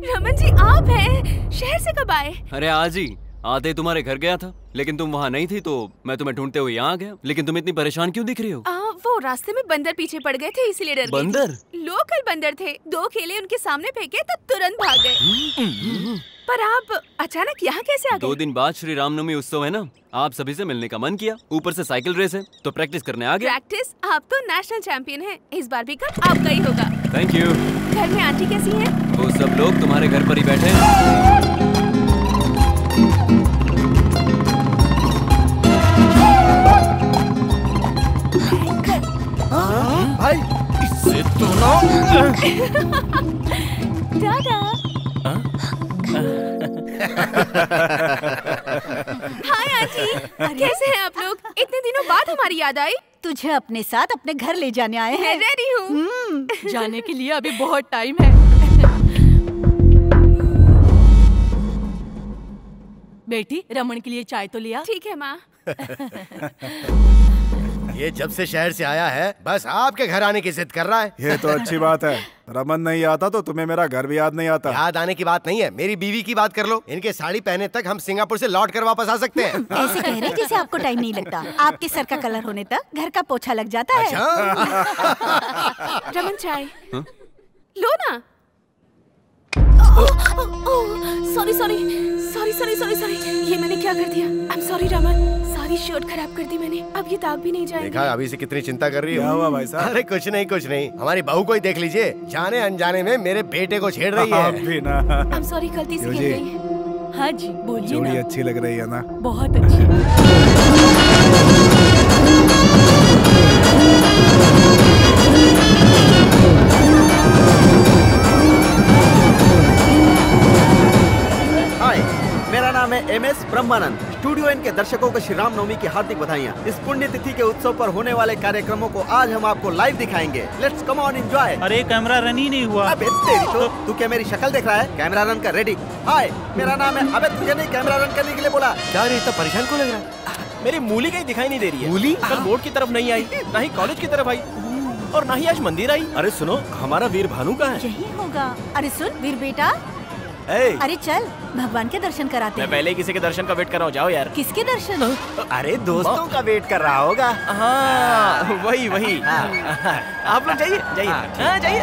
रमन जी आप हैं? शहर से कब आए? अरे आज ही आते तुम्हारे घर गया था, लेकिन तुम वहाँ नहीं थी तो मैं तुम्हें ढूंढते हुए यहाँ आ गया। लेकिन तुम इतनी परेशान क्यों दिख रही हो? वो रास्ते में बंदर पीछे पड़ गए थे इसीलिए डर गई थी। बंदर? लोकल बंदर थे। 2 केले उनके सामने फेंके तो तुरंत भाग गए। पर आप अचानक यहाँ कैसे आ गए? 2 दिन बाद श्री रामनवमी उत्सव है ना, आप सभी से मिलने का मन किया। ऊपर से साइकिल रेस है तो प्रैक्टिस करने आ गया। प्रैक्टिस? आप तो नेशनल चैंपियन हैं। इस बार भी कप आपका ही होगा। Thank you. घर में आंटी कैसी हैं? वो सब लोग तुम्हारे घर पर ही बैठे हैं। भाई इससे तो ना दादा। हाय आंटी, कैसे हैं आप लोग? इतने दिनों बाद हमारी याद आई। तुझे अपने साथ अपने घर ले जाने आए मैं हैं। रेडी हूँ। जाने के लिए अभी बहुत टाइम है। बेटी रमन के लिए चाय तो लिया? ठीक है माँ। ये जब से शहर से आया है बस आपके घर आने की जिद कर रहा है। ये तो अच्छी बात है। रमन नहीं आता तो तुम्हें मेरा घर भी याद नहीं आता। याद आने की बात नहीं है, मेरी बीवी की बात कर लो। इनके साड़ी पहने तक हम सिंगापुर से लौट कर वापस आ सकते हैं। ऐसे कह रहे हैं जैसे आपको टाइम नहीं लगता। आपके सर का कलर होने तक घर का पोछा लग जाता है। रमन चाय लो ना। Sorry sorry sorry sorry sorry sorry, ये मैंने क्या कर दिया? आई एम सॉरी रमन, सारी शर्ट खराब कर दी मैंने। अब ये दाग भी नहीं जाएंगे। देखा अभी से कितनी चिंता कर रही हो। क्या हुआ भाई साहब? अरे कुछ नहीं कुछ नहीं, हमारी बहू को ही देख लीजिए, जाने अनजाने में मेरे बेटे को छेड़ रही है। आप भी ना। आई एम सॉरी, गलती से गिर गई। हाँ जी बोलिए जोड़ी ना। अच्छी लग रही है ना? बहुत अच्छी। हाय, मेरा नाम है MS ब्रह्मानंद। स्टूडियो एन के दर्शकों को श्री रामनवमी की हार्दिक बधाइयाँ। इस पुण्य तिथि के उत्सव पर होने वाले कार्यक्रमों को आज हम आपको लाइव दिखाएंगे। Let's come on enjoy. अरे कैमरा रन ही नहीं हुआ। अबे तेरी तो, तू क्या मेरी शक्ल देख रहा है? कैमरा रन कर, रेडी। हाय, मेरा नाम है। अबे तुझे नहीं कैमरा रन करने के लिए बोला? क्या रे इतना परेशान क्यों लग रहा है? मेरी मूली कहीं दिखाई नहीं दे रही है। मूली? कल बोर्ड की तरफ नहीं आई, ना ही कॉलेज की तरफ आई, और ना ही आज मंदिर आई। अरे सुनो, हमारा वीर भानु कहाँ है? यही होगा। अरे सुन वीर बेटा, ए, अरे चल भगवान के दर्शन कराते मैं हैं। पहले ही किसी के दर्शन का वेट कर रहा हूँ, जाओ यार। किसके दर्शन? अरे दोस्तों का वेट कर रहा होगा। हाँ वही वही। आप लोग जाइए जाइए। हाँ जाइए।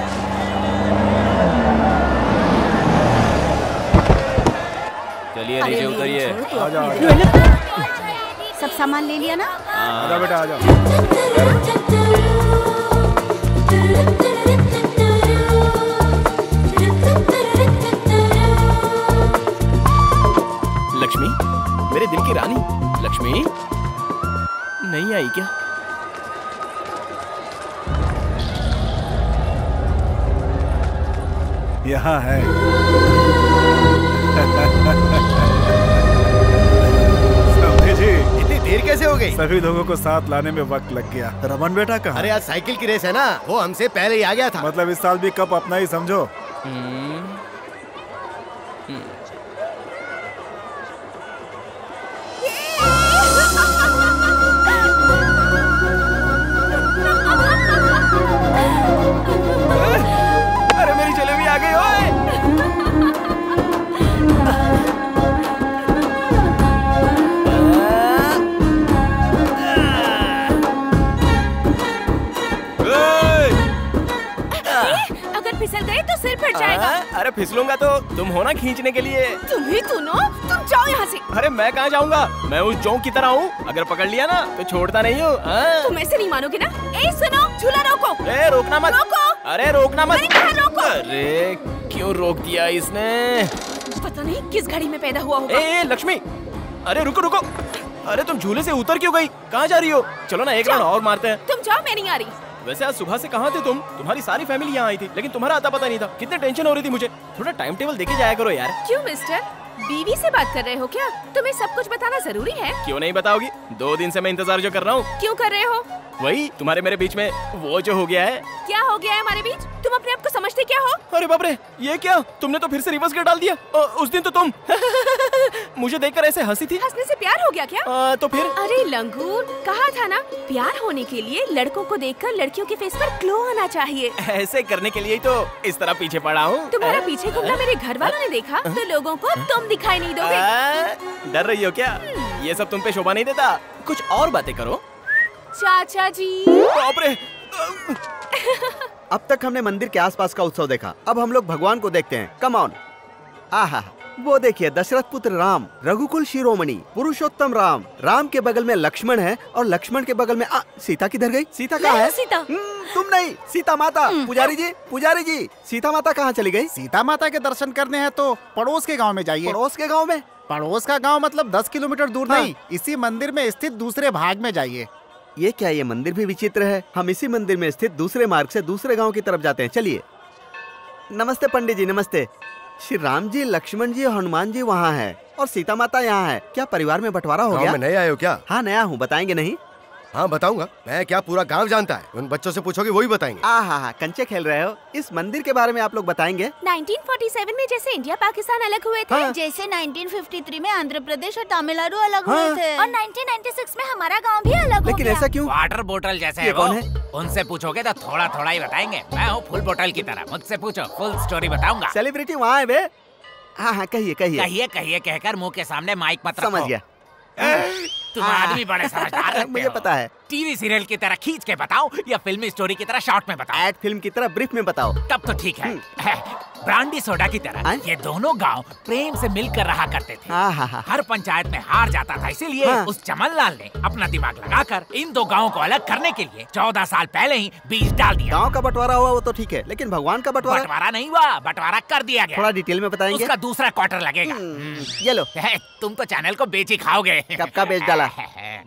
चलिए अरे नीचे मेरी उतरिए। छोड़ तो आ जाओ, अपनी। सब सामान ले लिया ना? आजा बेटा आजा। लक्ष्मी, मेरे दिल की रानी लक्ष्मी नहीं आई क्या? यहाँ है। समझे जी? इतनी देर कैसे हो गई? सभी लोगों को साथ लाने में वक्त लग गया। रमन बेटा कहाँ? अरे आज साइकिल की रेस है ना, वो हमसे पहले ही आ गया था। मतलब इस साल भी कप अपना ही समझो। अरे मेरी जलेबी आ गई ओए। अगर फिसल गए तो सिर फट जाएगा। अरे फिसलूंगा तो तुम हो ना खींचने के लिए। तुम ही सुनो, तुम जाओ यहाँ से। अरे मैं कहाँ जाऊंगा, मैं उस जोंक की तरह हूँ, अगर पकड़ लिया ना तो छोड़ता नहीं हूँ। तुम ऐसे नहीं मानोगे ना। ए सुनो, झूला रोको। ए रोकना मत। रोको। अरे रोकना मत। मैंने कहा रोको। अरे क्यों रोक दिया इसने? पता नहीं किस घड़ी में पैदा हुआ होगा। ए लक्ष्मी, अरे रुको रुको। अरे तुम झूले से उतर क्यों गई? कहाँ जा रही हो? चलो ना एक राउंड और मारते हैं। तुम जाओ, मैं नहीं आ रही। वैसे आज सुबह से कहाँ थे तुम? तुम्हारी सारी फैमिली यहाँ आई थी, लेकिन तुम्हारा आता पता नहीं था। कितने टेंशन हो रही थी मुझे। थोड़ा टाइम टेबल देके जाया करो यार। क्यों मिस्टर, बीवी से बात कर रहे हो क्या? तुम्हें सब कुछ बताना जरूरी है। क्यों नहीं बताओगी? 2 दिन से मैं इंतजार जो कर रहा हूँ। क्यों कर रहे हो? वही तुम्हारे मेरे बीच में वो जो हो गया है। क्या हो गया है हमारे बीच? तुम अपने आप को समझते क्या हो? अरे बाप रे, ये क्या? तुमने तो फिर से रिवर्स गियर डाल दिया। उस दिन तो तुम मुझे देखकर ऐसे हंसी थी। हंसने से प्यार हो गया क्या? तो फिर? अरे लंगूर, कहा था ना, प्यार होने के लिए लड़कों को देखकर लड़कियों के फेस पर ग्लो आना चाहिए। ऐसे करने के लिए ही तो इस तरह पीछे पड़ा हूँ। तुम्हारा पीछे घूमना मेरे घर वालों ने देखा तो लोगों को तुम दिखाई नहीं दोगे। डर रही हो क्या? ये सब तुम पे शोभा नहीं देता। कुछ और बातें करो। चाचा जी। बाप रे। अब तक हमने मंदिर के आसपास का उत्सव देखा, अब हम लोग भगवान को देखते हैं। Come on. आहा, वो देखिए, दशरथ पुत्र राम, रघुकुल शिरोमणि, पुरुषोत्तम राम। राम के बगल में लक्ष्मण है और लक्ष्मण के बगल में सीता किधर गई? सीता कहाँ है? सीता। तुम नहीं, सीता माता। पुजारी जी, पुजारी जी, सीता माता कहाँ चली गई? सीता माता के दर्शन करने हैं तो पड़ोस के गांव में जाइए। पड़ोस के गांव में? पड़ोस का गांव मतलब 10 किलोमीटर दूर नहीं, इसी मंदिर में स्थित दूसरे भाग में जाइए। ये क्या, ये मंदिर भी विचित्र है। हम इसी मंदिर में स्थित दूसरे मार्ग से दूसरे गांव की तरफ जाते हैं। चलिए। नमस्ते पंडित जी, नमस्ते। श्री राम जी, लक्ष्मण जी और हनुमान जी वहाँ है और सीता माता यहाँ है। क्या परिवार में बंटवारा हो गया? में नए आए हो क्या? हाँ नया हूँ, बताएंगे नहीं? हाँ बताऊंगा। मैं क्या, पूरा गांव जानता है। उन बच्चों से पूछोगे वही बताएंगे। हाँ, कंचे खेल रहे हो। इस मंदिर के बारे में आप लोग बताएंगे? 1947 में जैसे इंडिया पाकिस्तान अलग हुए थे, जैसे 1953 में आंध्र प्रदेश और तमिलनाडु अलग हुए थे, और 1996 में हमारा गांव भी अलग हो लेकिन गया। ऐसा क्यों? वाटर बोतल जैसे है वो। उनसे पूछोगे तो थोड़ा थोड़ा ही बताएंगे। मैं हूँ फुल बोतल की तरह, मुझसे पूछो, फुल स्टोरी बताऊंगा। सेलिब्रिटी वहाँ है बे? हाँ, कहिए कहिए। कहिए कहिए कहकर मुंह के सामने माइक मत रखो। समझ गया। तुम आदमी बड़े समझदार लगते हो। मुझे पता है। टीवी सीरियल की तरह खींच के बताओ या फिल्मी स्टोरी की तरह शॉर्ट में बताओ? एड फिल्म की तरह ब्रीफ में बताओ। तब तो ठीक है। ब्रांडी सोडा की तरह ये दोनों गांव प्रेम से मिलकर रहा करते थे। हर पंचायत में हार जाता था, इसीलिए उस चमन लाल ने अपना दिमाग लगाकर इन दो गांवों को अलग करने के लिए 14 साल पहले ही बीज डाल दिया। गांव का बंटवारा हुआ वो तो ठीक है, लेकिन भगवान का बंटवारा? बंटवारा नहीं हुआ, बंटवारा कर दिया गया। थोड़ा डिटेल में बताएंगे? उसका दूसरा क्वार्टर लगेगा। ये लो। तुम तो चैनल को बेच ही खाओगे। कब का बेच डाला?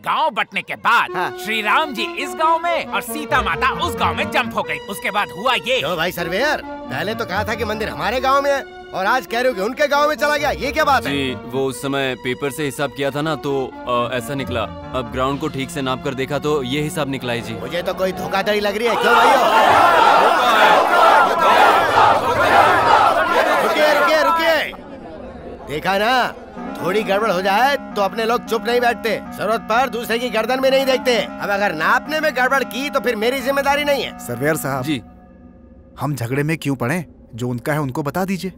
गांव बंटने के बाद श्री राम जी इस गांव में और सीता माता उस गांव में जंप हो गई। उसके बाद हुआ ये। क्यों भाई सर्वेयर, पहले तो कहा था कि मंदिर हमारे गांव में है और आज कह रहे हो कि उनके गांव में चला गया। ये क्या बात है? जी, वो उस समय पेपर से हिसाब किया था ना, तो ऐसा निकला। अब ग्राउंड को ठीक से नाप कर देखा तो ये हिसाब निकला है जी। मुझे तो कोई धोखाधड़ी लग रही है। क्यों भाई? रुकिए रुकिए रुकिए। देखा ना, थोड़ी गड़बड़ हो जाए तो अपने लोग चुप नहीं बैठते, जरूरत पर दूसरे की गर्दन में नहीं देखते। अब अगर नापने में गड़बड़ की तो फिर मेरी जिम्मेदारी नहीं है। सर्वेयर साहब जी, हम झगड़े में क्यों पड़े? जो उनका है उनको बता दीजिए।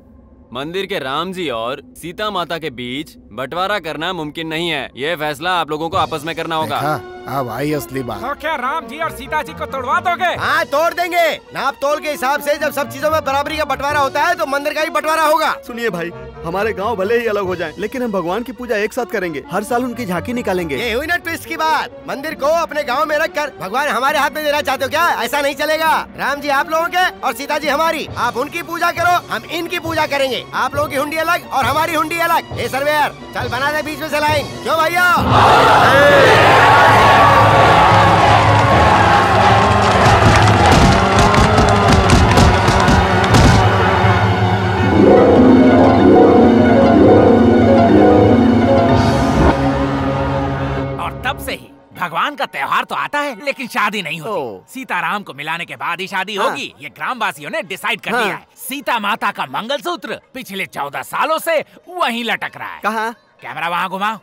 मंदिर के राम जी और सीता माता के बीच बंटवारा करना मुमकिन नहीं है। ये फैसला आप लोगों को आपस में करना होगा। अब आई असली बात। तो क्या राम जी और सीता जी को तोड़वा दोगे? हाँ तोड़ देंगे। नाप तोल के हिसाब से जब सब चीजों में बराबरी का बंटवारा होता है तो मंदिर का ही बंटवारा होगा। सुनिए भाई, हमारे गांव भले ही अलग हो जाएं, लेकिन हम भगवान की पूजा एक साथ करेंगे। हर साल उनकी झांकी निकालेंगे। ये हुई ना ट्विस्ट की बात। मंदिर को अपने गांव में रखकर भगवान हमारे हाथ में देना चाहते हो क्या? ऐसा नहीं चलेगा। राम जी आप लोगों के और सीता जी हमारी। आप उनकी पूजा करो, हम इनकी पूजा करेंगे। आप लोगों की हुंडी अलग और हमारी हुंडी अलग। ए सर्वेयर, चल बना दे बीच में से लाइन। क्यों भैया? है, लेकिन शादी नहीं होती। सीताराम को मिलाने के बाद ही शादी होगी, ये ग्रामवासियों ने डिसाइड कर दिया है। सीता माता का मंगलसूत्र पिछले 14 सालों से वहीं लटक रहा है। कहाँ? कैमरा वहाँ घुमाओ,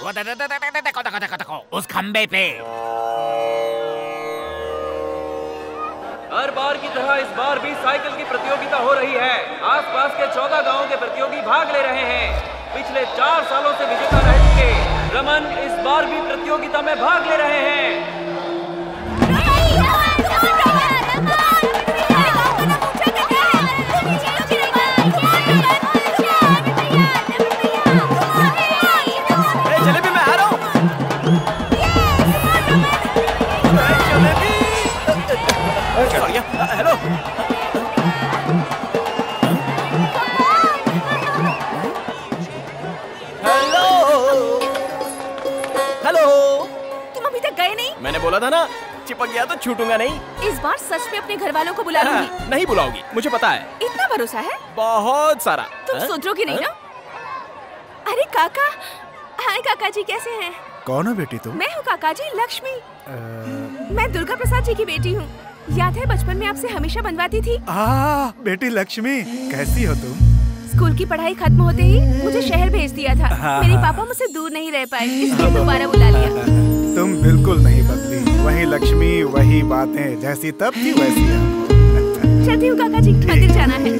वो देखो उस खंबे पे। हर बार की तरह इस बार भी साइकिल की प्रतियोगिता हो रही है। आसपास के 14 गांवों के प्रतियोगी भाग ले रहे हैं। पिछले 4 सालों से विजेता रह चुके रमन इस बार भी प्रतियोगिता में भाग ले रहे हैं। जलेबी मैं आ रहा हूँ। हेलो। हेलो। तुम अभी तक गए नहीं? मैंने बोला था ना, चिपक गया तो छूटूंगा नहीं। इस बार सच में अपने घर वालों को बुला लूंगी। नहीं बुलाओगी, मुझे पता है। इतना भरोसा है? बहुत सारा। तुम सुधरोगी नहीं ना? अरे काका। हाय काका जी, कैसे हैं? कौन है बेटी तुम? मैं हूँ काका जी, लक्ष्मी। मैं दुर्गा प्रसाद जी की बेटी हूँ। याद है बचपन में आपसे हमेशा बनवाती थी? बेटी लक्ष्मी, कैसी हो तुम? स्कूल की पढ़ाई खत्म होते ही मुझे शहर भेज दिया था। मेरे पापा मुझसे दूर नहीं रह पाए, इसलिए दोबारा बुला लिया। तुम बिल्कुल नहीं बदली, वही लक्ष्मी, वही बातें, जैसी तब थी वैसी है। चलती हूँ काका जी, मंदिर जाना है।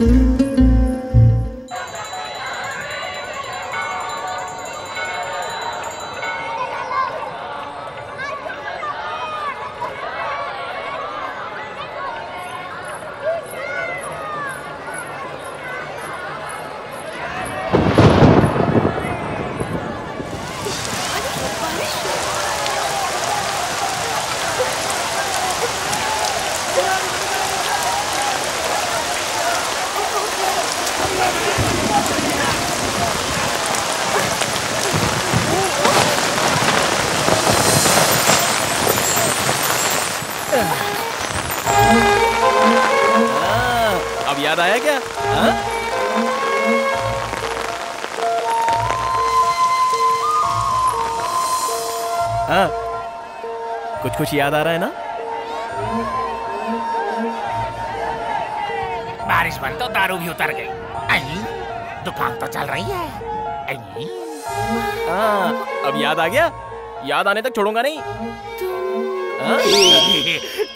अब याद आया क्या? हाँ, कुछ कुछ याद आ रहा है ना? बारिश बंद तो दारू भी उतर गई। दुकान तो चल रही है। हाँ, अब याद आ गया? याद आने तक छोड़ूंगा नहीं।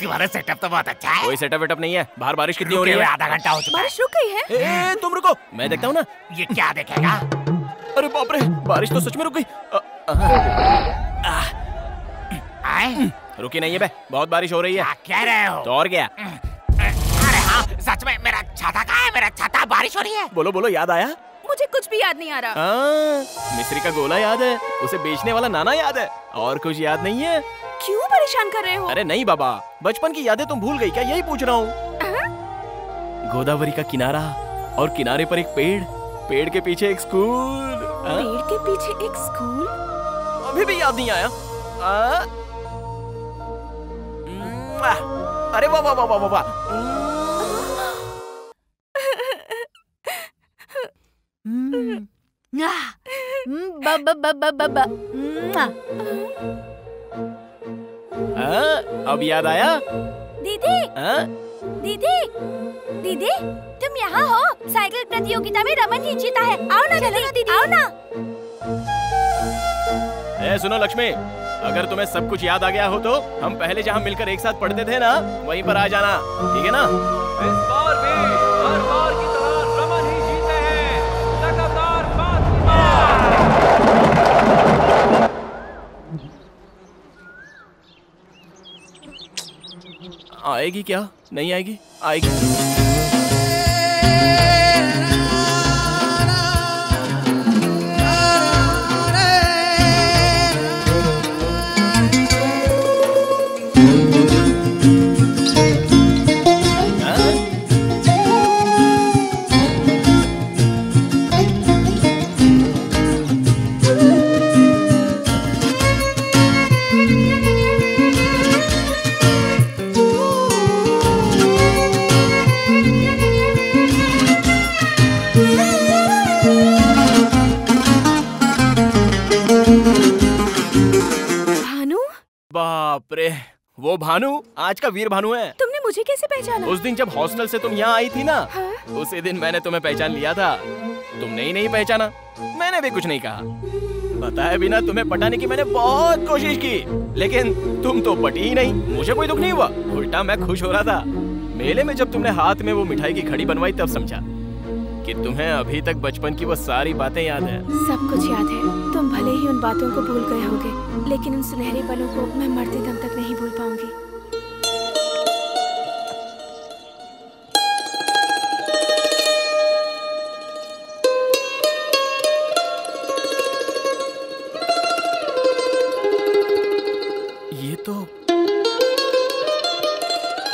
तुम्हारा सेटअप तो बहुत अच्छा है। कोई सेटअप वेटअप नहीं है। बाहर बारिश कितनी हो रही है? आधा घंटा हो चुका है। बारिश रुक गई है? तुम रुको, मैं देखता हूँ ना। ये क्या देखेगा? अरे बाप रे, बारिश तो सच में रुक गई। रुकी नहीं है बे, बहुत बारिश हो रही है। क्या कह रहे हो? तो और क्या? अरे हाँ, सच में मेरा छाता कहाँ है? मेरा छाता, बारिश हो रही है। बोलो बोलो, याद आया? मुझे कुछ भी याद नहीं आ रहा। मिस्री का गोला याद है, उसे बेचने वाला नाना याद है, और कुछ याद नहीं है? क्यों परेशान कर रहे हो? अरे नहीं बाबा, बचपन की यादें तुम भूल गई क्या, यही पूछ रहा हूँ। गोदावरी का किनारा और किनारे पर एक पेड़, पेड़ के पीछे एक स्कूल। पेड़ के पीछे एक स्कूल? अभी भी याद नहीं आया? अरे वाह वाह वाह वाह वाह। अब याद आया? दीदी, दीदी, दीदी, तुम यहाँ हो? साइकिल प्रतियोगिता में रमन ही जीता है। आओ ना दीदी, आओ ना। सुनो लक्ष्मी, अगर तुम्हें सब कुछ याद आ गया हो तो हम पहले जहाँ मिलकर एक साथ पढ़ते थे ना, वहीं पर आ जाना, ठीक है ना? इस बार भी हर बार की तरह रमन ही जीते हैं, लगातार 5 बार। आएगी क्या? नहीं आएगी? आएगी। वो भानु आज का वीर भानु है। तुमने मुझे कैसे पहचाना? उस दिन जब हॉस्टल से तुम यहाँ आई थी ना, उसी दिन मैंने तुम्हें पहचान लिया था। तुमने ही नहीं पहचाना, मैंने भी कुछ नहीं कहा। बताए बिना तुम्हें पटाने की मैंने बहुत कोशिश की, लेकिन तुम तो पटी ही नहीं। मुझे कोई दुख नहीं हुआ, उल्टा मैं खुश हो रहा था। मेले में जब तुमने हाथ में वो मिठाई की घड़ी बनवाई तब समझा कि तुम्हें अभी तक बचपन की वो सारी बातें याद है। सब कुछ याद है। तुम भले ही उन बातों को भूल गए होगे, लेकिन उन सुनहरे पलों को मैं मरते दम तक नहीं भूल पाऊंगी।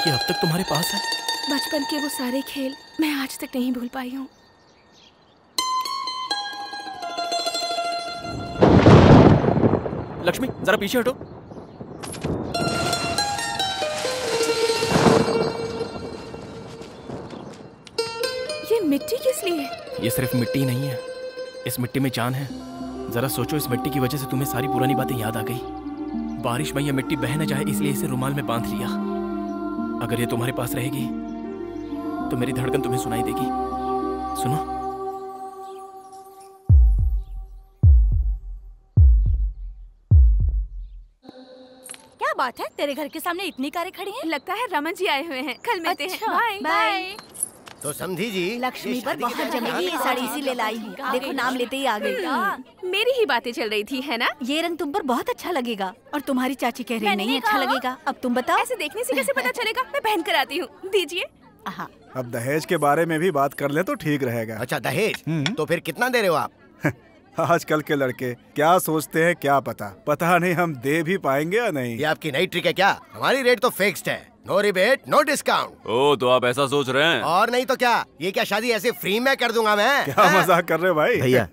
ये अब तक तुम्हारे पास है? बचपन के वो सारे खेल मैं आज तक नहीं भूल पाई हूँ। लक्ष्मी जरा पीछे हटो। ये मिट्टी किस लिए? ये सिर्फ मिट्टी नहीं है, इस मिट्टी में जान है। जरा सोचो, इस मिट्टी की वजह से तुम्हें सारी पुरानी बातें याद आ गई। बारिश में ये मिट्टी बह न जाए इसलिए इसे रुमाल में बांध लिया। अगर ये तुम्हारे पास रहेगी तो मेरी धड़कन तुम्हें सुनाई देगी। सुनो। क्या बात है, तेरे घर के सामने इतनी कारें खड़ी हैं? लगता है रमन जी आए हुए हैं। कल मिलते हैं। Bye bye. तो समझी जी, लक्ष्मी पर बहुत जमेगी ये साड़ी, इसीलिए लाई हूँ। देखो नाम लेते ही आ गई। मेरी ही बातें चल रही थी, है ना? ये रंग तुम पर बहुत अच्छा लगेगा। और तुम्हारी चाची कह रही नहीं अच्छा लगेगा। अब तुम बताओ। ऐसे देखने से कैसे पता चलेगा? मैं पहन कर आती हूँ, दीजिए। अब दहेज के बारे में भी बात कर ले तो ठीक रहेगा। अच्छा दहेज, तो फिर कितना दे रहे हो आप? आजकल के लड़के क्या सोचते हैं क्या पता नहीं हम दे भी पाएंगे या नहीं। ये आपकी नई ट्रिक है क्या? हमारी रेट तो फिक्स्ड है, नो रिबेट नो डिस्काउंट। ओ तो आप ऐसा सोच रहे हैं? और नहीं तो क्या, ये क्या शादी ऐसे फ्री में कर दूंगा मैं? क्या मजाक कर रहे भाई? भैया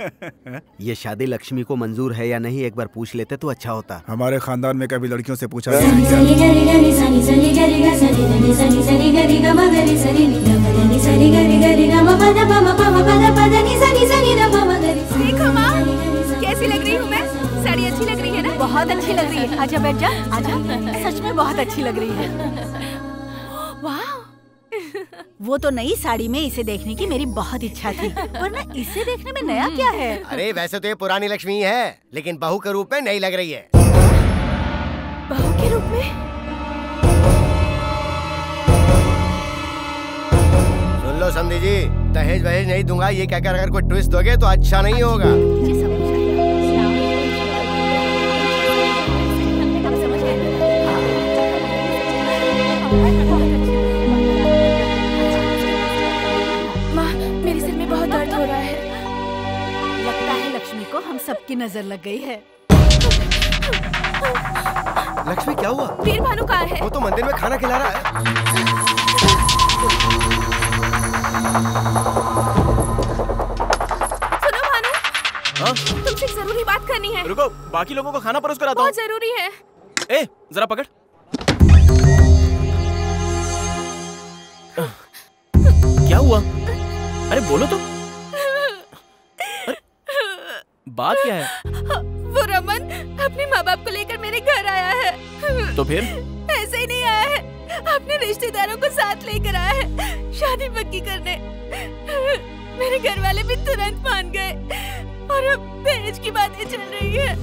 ये शादी लक्ष्मी को मंजूर है या नहीं, एक बार पूछ लेते तो अच्छा होता। हमारे खानदान में कभी लड़कियों से पूछा देखो माँ, कैसी लग रही हूँ मैं? साड़ी अच्छी लग रही है ना? बहुत अच्छी लग रही है। आजा बैठ जा, आजा। सच में बहुत अच्छी लग रही है। वाह। वो तो नई साड़ी में इसे देखने की मेरी बहुत इच्छा थी, वरना इसे देखने में नया क्या है? अरे वैसे तो ये पुरानी लक्ष्मी है, लेकिन बहू के रूप में नई लग रही है। बहू के रूप में? सुन लो समधी जी, दहेज वहेज नहीं दूंगा ये कहकर अगर कोई ट्विस्ट दोगे तो अच्छा नहीं होगा। माँ, मेरे सिर में बहुत दर्द हो रहा है। लगता है लक्ष्मी को हम सबकी नजर लग गई है। लक्ष्मी क्या हुआ? वीर भानु कहाँ है? वो तो मंदिर में खाना खिला रहा है। सुनो भानु, तुमसे एक जरूरी बात करनी है। रुको, बाकी लोगों को खाना परोस कर आता हूँ। बहुत जरूरी है। ए, जरा पकड़। क्या हुआ? अरे बोलो तो। अरे, बात क्या है? वो रमन अपने माँ बाप को लेकर मेरे घर आया है। तो फिर? ऐसे ही नहीं आया है, अपने रिश्तेदारों को साथ लेकर आया है शादी पक्की करने। मेरे घर वाले भी तुरंत मान गए और अब दहेज की बातें चल रही है।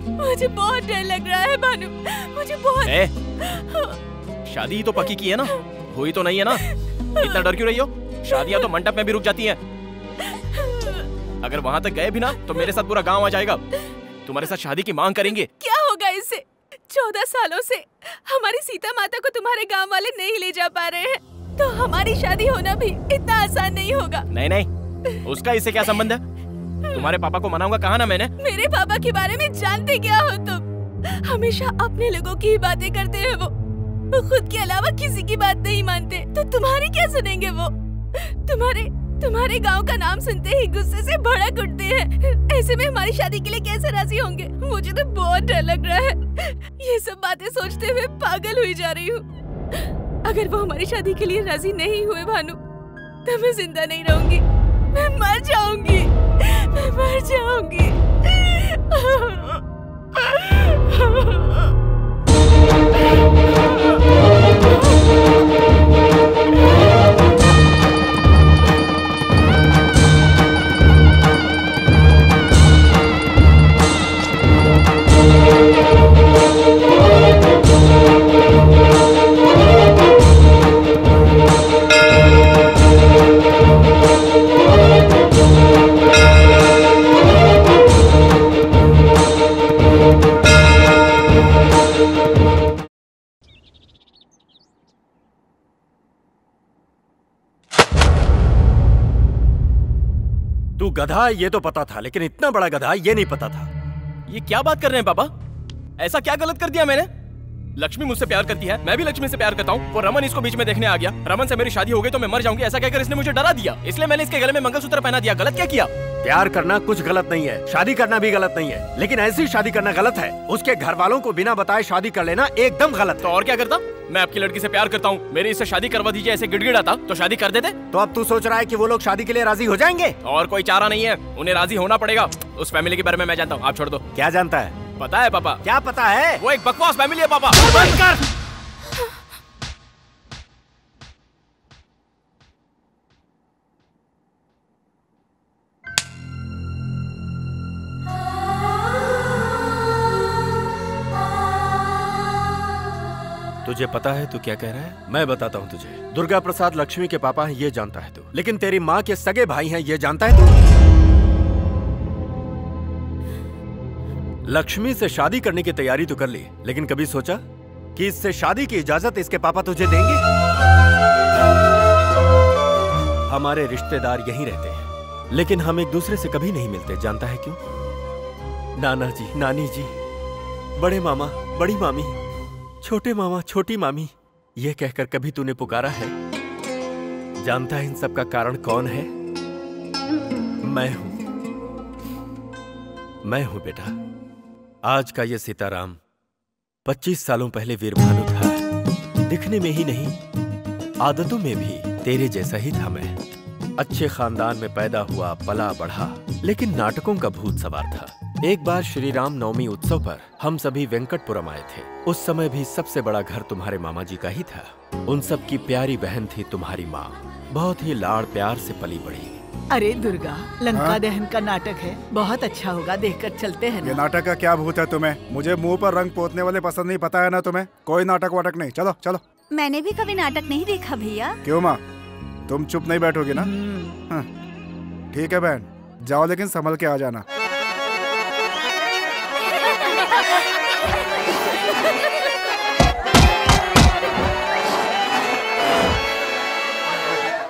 मुझे बहुत डर लग रहा है भानु, मुझे बहुत। शादी ही तो पक्की की है ना, हुई तो नहीं है ना? इतना डर क्यों रही हो? शादियां तो मंडप में भी रुक जाती हैं। अगर वहां तक गए भी ना तो मेरे साथ पूरा गांव आ जाएगा, तुम्हारे साथ शादी की मांग करेंगे। क्या होगा इससे? 14 सालों से हमारी सीता माता को तुम्हारे गांव वाले नहीं ले जा पा रहे हैं, तो हमारी शादी होना भी इतना आसान नहीं होगा। नहीं नहीं, उसका इससे क्या संबंध है? तुम्हारे पापा को मनाऊंगा कहा ना मैंने। मेरे पापा के बारे में जानते क्या हो तुम? हमेशा अपने लोगों की ही बातें करते हैं वो खुद के अलावा किसी की बात नहीं मानते, तो तुम्हारी क्या सुनेंगे वो? तुम्हारे गांव का नाम सुनते ही गुस्से से भड़क उठते हैं। ऐसे में हमारी शादी के लिए कैसे राजी होंगे? मुझे तो बहुत डर लग रहा है। ये सब बातें सोचते हुए पागल हुई जा रही हूँ। अगर वो हमारी शादी के लिए राजी नहीं हुए भानु, तो मैं जिंदा नहीं रहूंगी, मैं मर जाऊंगी, मैं मर जाऊंगी। तू गधा है ये तो पता था, लेकिन इतना बड़ा गधा ये नहीं पता था। ये क्या बात कर रहे हैं पापा? ऐसा क्या गलत कर दिया मैंने? लक्ष्मी मुझसे प्यार करती है, मैं भी लक्ष्मी से प्यार करता हूँ। वो रमन इसको बीच में देखने आ गया। रमन से मेरी शादी हो गई तो मैं मर जाऊंगी ऐसा कहकर इसने मुझे डरा दिया, इसलिए मैंने इसके गले में मंगलसूत्र पहना दिया। गलत क्या किया? प्यार करना कुछ गलत नहीं है, शादी करना भी गलत नहीं है, लेकिन ऐसी शादी करना गलत है। उसके घर वालों को बिना बताए शादी कर लेना एकदम गलत। तो और क्या करता? मैं आपकी लड़की से प्यार करता हूँ, मेरी इससे शादी करवा दीजिए ऐसे गिड़गिड़ाता तो शादी कर देते। तो अब तू सोच रहा है कि वो लोग शादी के लिए राजी हो जाएंगे? और कोई चारा नहीं है, उन्हें राजी होना पड़ेगा। उस फैमिली के बारे में मैं जानता हूँ, आप छोड़ दो। क्या जानता है? पता है पापा। क्या पता है? वो एक बकवास फैमिली है पापा। बंद कर। तुझे पता है तू क्या कह रहा है? मैं बताता हूँ तुझे। दुर्गा प्रसाद लक्ष्मी के पापा हैं ये जानता है तू, लेकिन तेरी माँ के सगे भाई हैं ये जानता है तू? लक्ष्मी से शादी करने की तैयारी तो कर ली, लेकिन कभी सोचा कि इससे शादी की इजाजत इसके पापा तुझे देंगे? हमारे रिश्तेदार यहीं रहते हैं, लेकिन हम एक दूसरे से कभी नहीं मिलते। जानता है क्यों? नाना जी, नानी जी, बड़े मामा, बड़ी मामी, छोटे मामा, छोटी मामी, ये कहकर कभी तूने पुकारा है? जानता है इन सब का कारण कौन है? मैं हूं। मैं हूं बेटा। आज का ये सीताराम 25 सालों पहले वीरभानु था। दिखने में ही नहीं, आदतों में भी तेरे जैसा ही था मैं। अच्छे खानदान में पैदा हुआ, पला बढ़ा, लेकिन नाटकों का भूत सवार था। एक बार श्री राम नवमी उत्सव पर हम सभी वेंकटपुरम आए थे। उस समय भी सबसे बड़ा घर तुम्हारे मामा जी का ही था। उन सब की प्यारी बहन थी तुम्हारी माँ, बहुत ही लाड़ प्यार से पली बड़ी। अरे दुर्गा, लंका दहन का नाटक है, बहुत अच्छा होगा, देखकर चलते हैं ना। ये नाटक का क्या भूत है तुम्हें? मुझे मुंह पर रंग पोतने वाले पसंद नहीं, पता है ना तुम्हें? कोई नाटक वाटक नहीं, चलो चलो। मैंने भी कभी नाटक नहीं देखा भैया। क्यों माँ, तुम चुप नहीं बैठोगी ना? हाँ। ठीक है बहन, जाओ लेकिन संभल के आ जाना।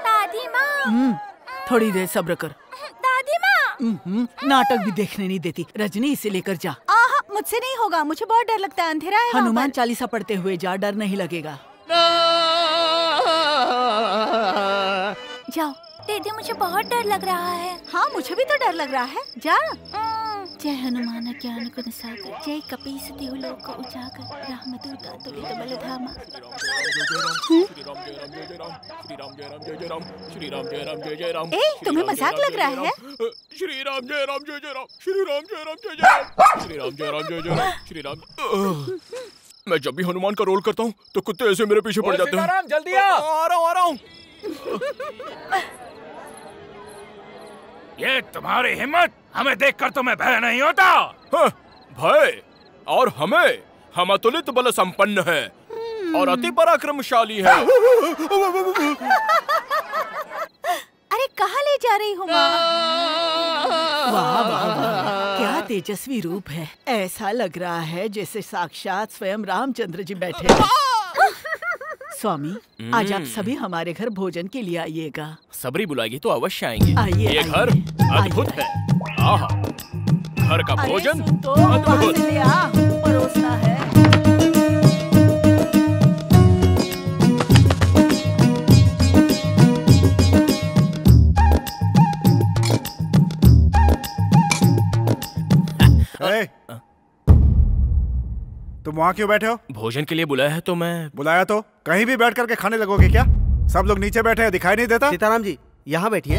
दादी माँ, थोड़ी देर सब्र कर। दादी माँ, नाटक भी देखने नहीं देती। रजनी, इसे लेकर जा। मुझसे नहीं होगा, मुझे बहुत डर लगता है, अंधेरा है। हनुमान चालीसा पढ़ते हुए जा, डर नहीं लगेगा। जाओ। दीदी मुझे बहुत डर लग रहा है। हाँ मुझे भी तो डर लग रहा है, जा। जय हनुमान ज्ञान गुण सागर, जय कपीस तिहु लोक उजागर, रामदूत अतुलित बलधामा। ए, तुम्हें मजाक लग रहा है? श्री राम जय राम जय जय राम, श्री राम जय राम जय जय राम, श्री राम जय राम जय जय राम, श्री राम। मैं जब भी हनुमान का रोल करता हूँ तो कुत्ते ऐसे मेरे पीछे पड़ जाते हैं। सीताराम जल्दी आ रहा हूँ। ये तुम्हारी हिम्मत, हमें देखकर तुम्हें भय नहीं होता? भय? और हमें? हम अतुलित बल संपन्न हैं और अति पराक्रमशाली हैं। अरे कहाँ ले जा रही हूँ माँ? वाह वाह वाह, क्या तेजस्वी रूप है। ऐसा लग रहा है जैसे साक्षात स्वयं रामचंद्र जी बैठे हैं। स्वामी, आज आप सभी हमारे घर भोजन के लिए आइएगा। सबरी बुलाएगी तो अवश्य आएंगे। आइए, ये घर अद्भुत है। आहा, घर का भोजन तो अद्भुत। ले आ, परोसना है। तुम वहाँ क्यों बैठे हो? भोजन के लिए बुलाया है तो मैं। बुलाया तो कहीं भी बैठ करके खाने लगोगे क्या? सब लोग नीचे बैठे हैं, दिखाई नहीं देता? सीताराम जी यहाँ बैठिए।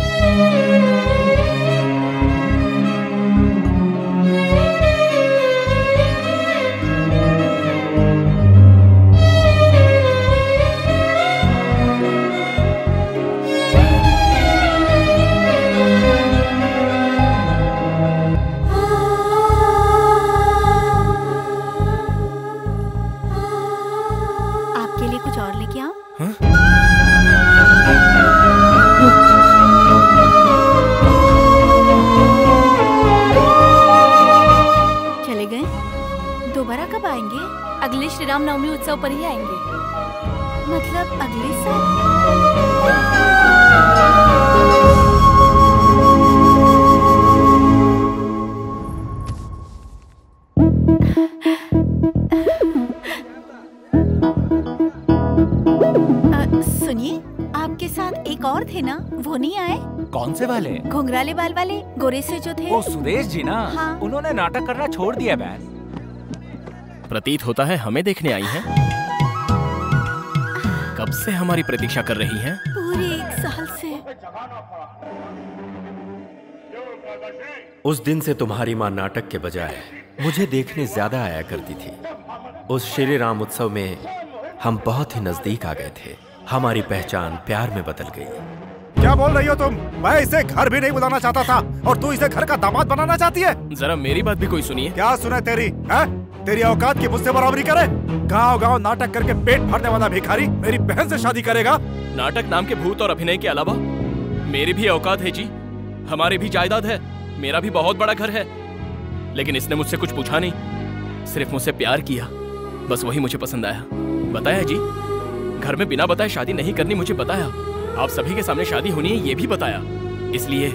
अगले श्री राम नवमी उत्सव पर ही आएंगे। मतलब अगले साल? सुनिए, आपके साथ एक और थे ना, वो नहीं आए? कौन से वाले? घुंघराले बाल वाले, गोरे से जो थे। वो सुदेश जी ना? हाँ। उन्होंने नाटक करना छोड़ दिया बहन। प्रतीत होता है हमें देखने आई हैं। कब से हमारी प्रतीक्षा कर रही हैं? पूरे 1 साल से। उस दिन से तुम्हारी माँ नाटक के बजाय मुझे देखने ज्यादा आया करती थी। उस श्री राम उत्सव में हम बहुत ही नजदीक आ गए थे। हमारी पहचान प्यार में बदल गई। क्या बोल रही हो तुम? मैं इसे घर भी नहीं बुलाना चाहता था और तू इसे घर का दामाद बनाना चाहती है? जरा मेरी बात भी कोई सुनिए। क्या सुने तेरी? है? तेरी औकात की मुझसे बराबरी करे? गांव-गांव नाटक करके पेट भरने वाला भिखारी मेरी बहन से शादी करेगा? नाटक नाम के भूत और अभिनय के अलावा मेरी भी औकात है जी। हमारी भी जायदाद है, मेरा भी बहुत बड़ा घर है। लेकिन इसने मुझसे कुछ पूछा नहीं, सिर्फ मुझसे प्यार किया, बस वही मुझे पसंद आया। बताया जी, घर में बिना बताए शादी नहीं करनी मुझे बताया। आप सभी के सामने शादी होनी है ये भी बताया। इसलिए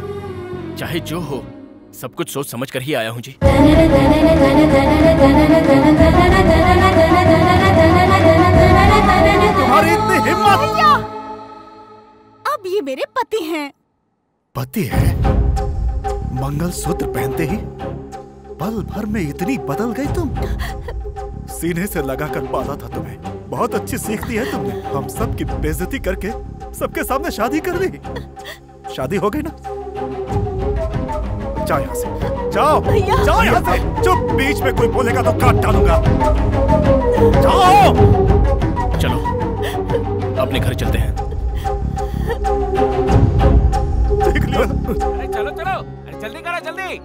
चाहे जो हो सब कुछ सोच समझ कर ही आया हूँ जी। तुम्हारी इतनी हिम्मत! अब ये मेरे पति हैं। पति है? मंगलसूत्र पहनते ही पल भर में इतनी बदल गई तुम। सीने से लगाकर पाला था तुम्हें। बहुत अच्छी सीख दी है तुमने। हम सब की बेइज्जती करके सबके सामने शादी कर ली। शादी हो गई ना? जाओ यहाँ से, जाओ, जाओ यहाँ से। चुप, बीच में कोई बोलेगा तो काट डालूंगा। जाओ। चलो अपने घर चलते हैं। देख लिया? अरे चलो चलो, अरे जल्दी करो जल्दी।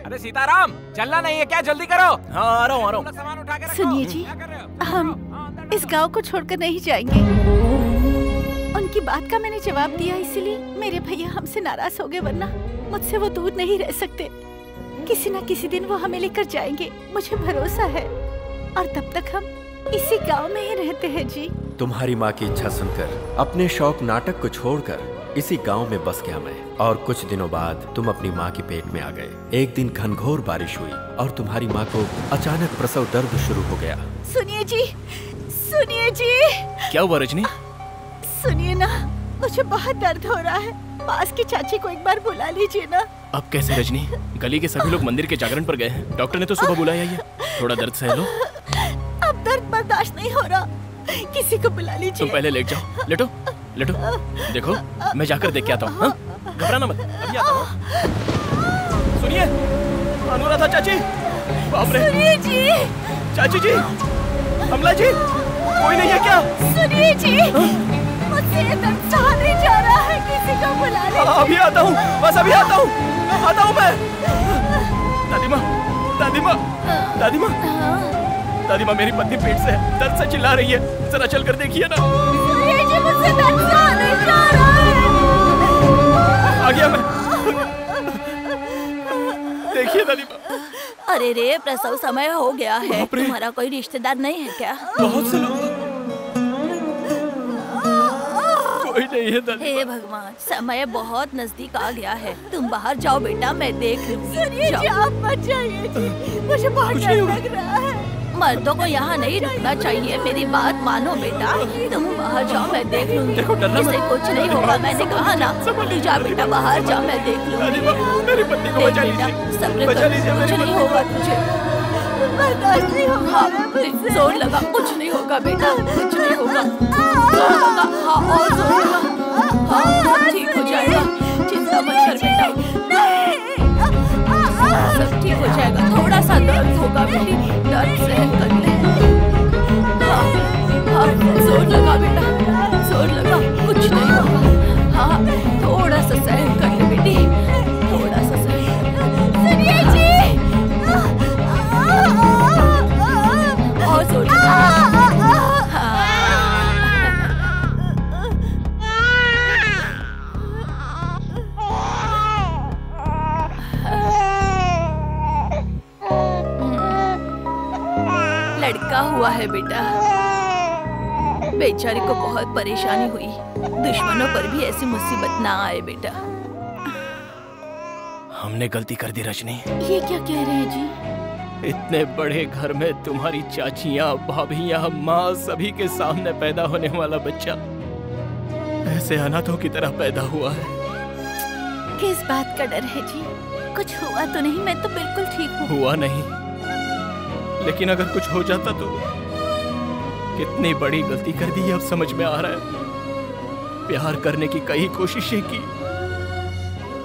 अरे सीताराम, चलना नहीं है क्या? जल्दी करो। हाँ आ रहा हूँ। सामान उठा के रखो। सुनिए जी, हम इस गांव को छोड़कर नहीं जाएंगे। उनकी बात का मैंने जवाब दिया, इसीलिए मेरे भैया हमसे नाराज हो गए, वरना मुझसे वो दूर नहीं रह सकते। किसी न किसी दिन वो हमें लेकर जाएंगे, मुझे भरोसा है। और तब तक हम इसी गांव में ही रहते हैं जी। तुम्हारी माँ की इच्छा सुनकर अपने शौक नाटक को छोड़कर इसी गांव में बस गया मैं। और कुछ दिनों बाद तुम अपनी माँ के पेट में आ गए। एक दिन घनघोर बारिश हुई और तुम्हारी माँ को अचानक प्रसव दर्द शुरू हो गया। सुनिए जी, सुनिए जी। क्या हुआ रजनी? सुनिए ना, मुझे बहुत दर्द हो रहा है। पास की चाची को एक बार बुला लीजिए ना। अब कैसे रजनी? गली के सभी लोग मंदिर के जागरण पर गए हैं। डॉक्टर ने तो सुबह बुलाया ही है। थोड़ा दर्द सह लो। अब दर्द बर्दाश्त नहीं हो रहा, किसी को बुला लीजिए। तुम पहले लेट जाओ, लेटो लेटो। देखो मैं जाकर देख के आता हूँ। घबराना मत, अभी आता हूँ। सुनिए, अनुराधा चाची। बाप रे। सुनिए जी। चाची जी, कमला जी, कोई नहीं है क्या? सुनिए जी, मुझसे ये दर्द सहा नहीं जा रहा है, किसी को बुला लीजिए। अभी आता हूँ, बस अभी आता हूँ, आता हूँ मैं। दादी माँ, दादी माँ, दादी माँ, दादी माँ, मेरी पत्नी पेट से है, दर्द से चिल्ला रही है, जरा चल कर देखिए ना। सुनिए जी, मुझसे दर्द सहा नहीं जा रहा है। आ गया मैं। देखिए दादी माँ। अरे रे, प्रसव समय हो गया है। तुम्हारा कोई रिश्तेदार नहीं है क्या? बहुत से लोग। कोई नहीं है दादी। हे भगवान, समय बहुत नजदीक आ गया है। तुम बाहर जाओ बेटा, मैं देख लूंगी। सुनिए जी, आप मत जाइए जी, मुझे बहुत डर लग रहा है। मर्दों को यहाँ नहीं रुकना चाहिए, मेरी बात मानो बेटा। तुम बाहर जाओ, मैं देख लूंगी। इसे कुछ नहीं होगा, मैंने कहा ना। तू जा बेटा, बाहर जा, मैं देख लूंगी। मेरी पत्नी को बचा लीजिए, सब्र बचा कर, लीजिए। कुछ नहीं होगा तुझे। बर्दाश्त नहीं होगा। हाँ, जोर लगा, कुछ नहीं होगा बेटा, कुछ नहीं होगा। जोर लगा, हाँ और जोर लगा। हाँ, ठीक हो जाएगा, चिंता मत कर बेटा, सब ठीक हो जाएगा। थोड़ा सा दर्द होगा बेटी, दर्द सहन कर ले। हाँ, हाँ, जोर लगा बेटा, जोर लगा, कुछ नहीं होगा। हाँ, थोड़ा सा सहन कर ले बेटी, थोड़ा सा सहन। सुनिए जी, और जोर लगा। लड़का हुआ है बेटा। बेचारी को बहुत परेशानी हुई। दुश्मनों पर भी ऐसी मुसीबत ना आए बेटा। हमने गलती कर दी रजनी। ये क्या कह रहे हैं जी? इतने बड़े घर में तुम्हारी चाचियां, भाभियां, माँ सभी के सामने पैदा होने वाला बच्चा ऐसे अनाथों की तरह पैदा हुआ है। किस बात का डर है जी? कुछ हुआ तो नहीं? मैं तो बिल्कुल ठीक हूँ। हुआ नहीं, लेकिन अगर कुछ हो जाता तो कितनी बड़ी गलती कर दी अब समझ में आ रहा है। प्यार करने की कई कोशिशें की,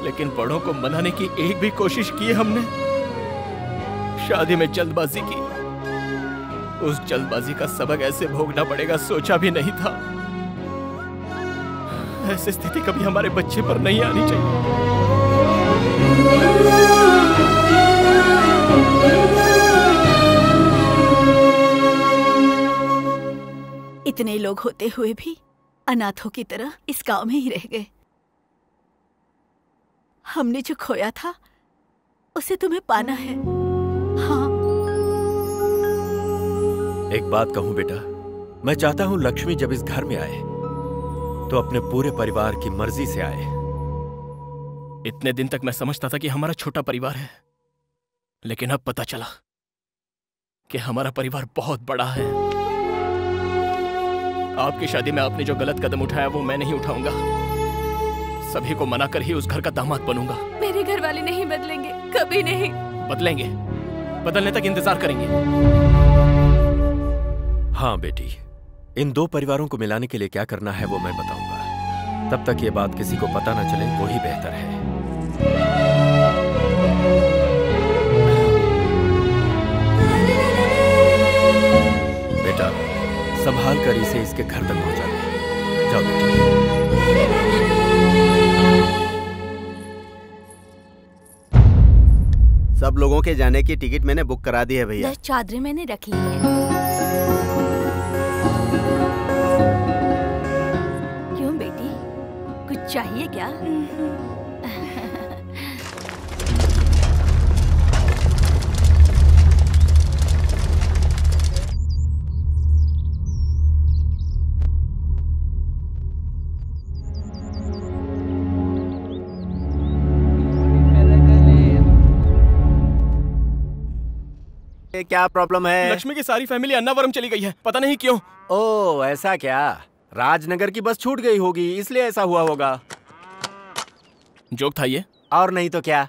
लेकिन बड़ों को मनाने की एक भी कोशिश की हमने। शादी में जल्दबाजी की, उस जल्दबाजी का सबक ऐसे भोगना पड़ेगा सोचा भी नहीं था। ऐसी स्थिति कभी हमारे बच्चे पर नहीं आनी चाहिए। इतने लोग होते हुए भी अनाथों की तरह इस गांव में ही रह गए। हमने जो खोया था उसे तुम्हें पाना है। हाँ। एक बात कहूं बेटा, मैं चाहता हूं लक्ष्मी जब इस घर में आए तो अपने पूरे परिवार की मर्जी से आए। इतने दिन तक मैं समझता था कि हमारा छोटा परिवार है, लेकिन अब पता चला कि हमारा परिवार बहुत बड़ा है। आपकी शादी में आपने जो गलत कदम उठाया वो मैं नहीं उठाऊंगा। सभी को मनाकर ही उस घर का दामाद बनूंगा। मेरे घर वाले नहीं बदलेंगे, कभी नहीं। बदलेंगे, बदलने तक इंतजार करेंगे। हाँ बेटी, इन दो परिवारों को मिलाने के लिए क्या करना है वो मैं बताऊंगा। तब तक ये बात किसी को पता ना चले, वो ही बेहतर है। बेटा, संभाल कर इसे इसके घर तक पहुंचा दे। जाओ बेटी। सब लोगों के जाने की टिकट मैंने बुक करा दी है भैया। 10 चादरें मैंने रख ली है। क्यों बेटी, कुछ चाहिए क्या? क्या प्रॉब्लम है? लक्ष्मी की सारी फैमिली अन्नावरम चली गई है, पता नहीं क्यों। ओह ऐसा क्या? राजनगर की बस छूट गई होगी, इसलिए ऐसा हुआ होगा। जोक था ये? और नहीं तो क्या।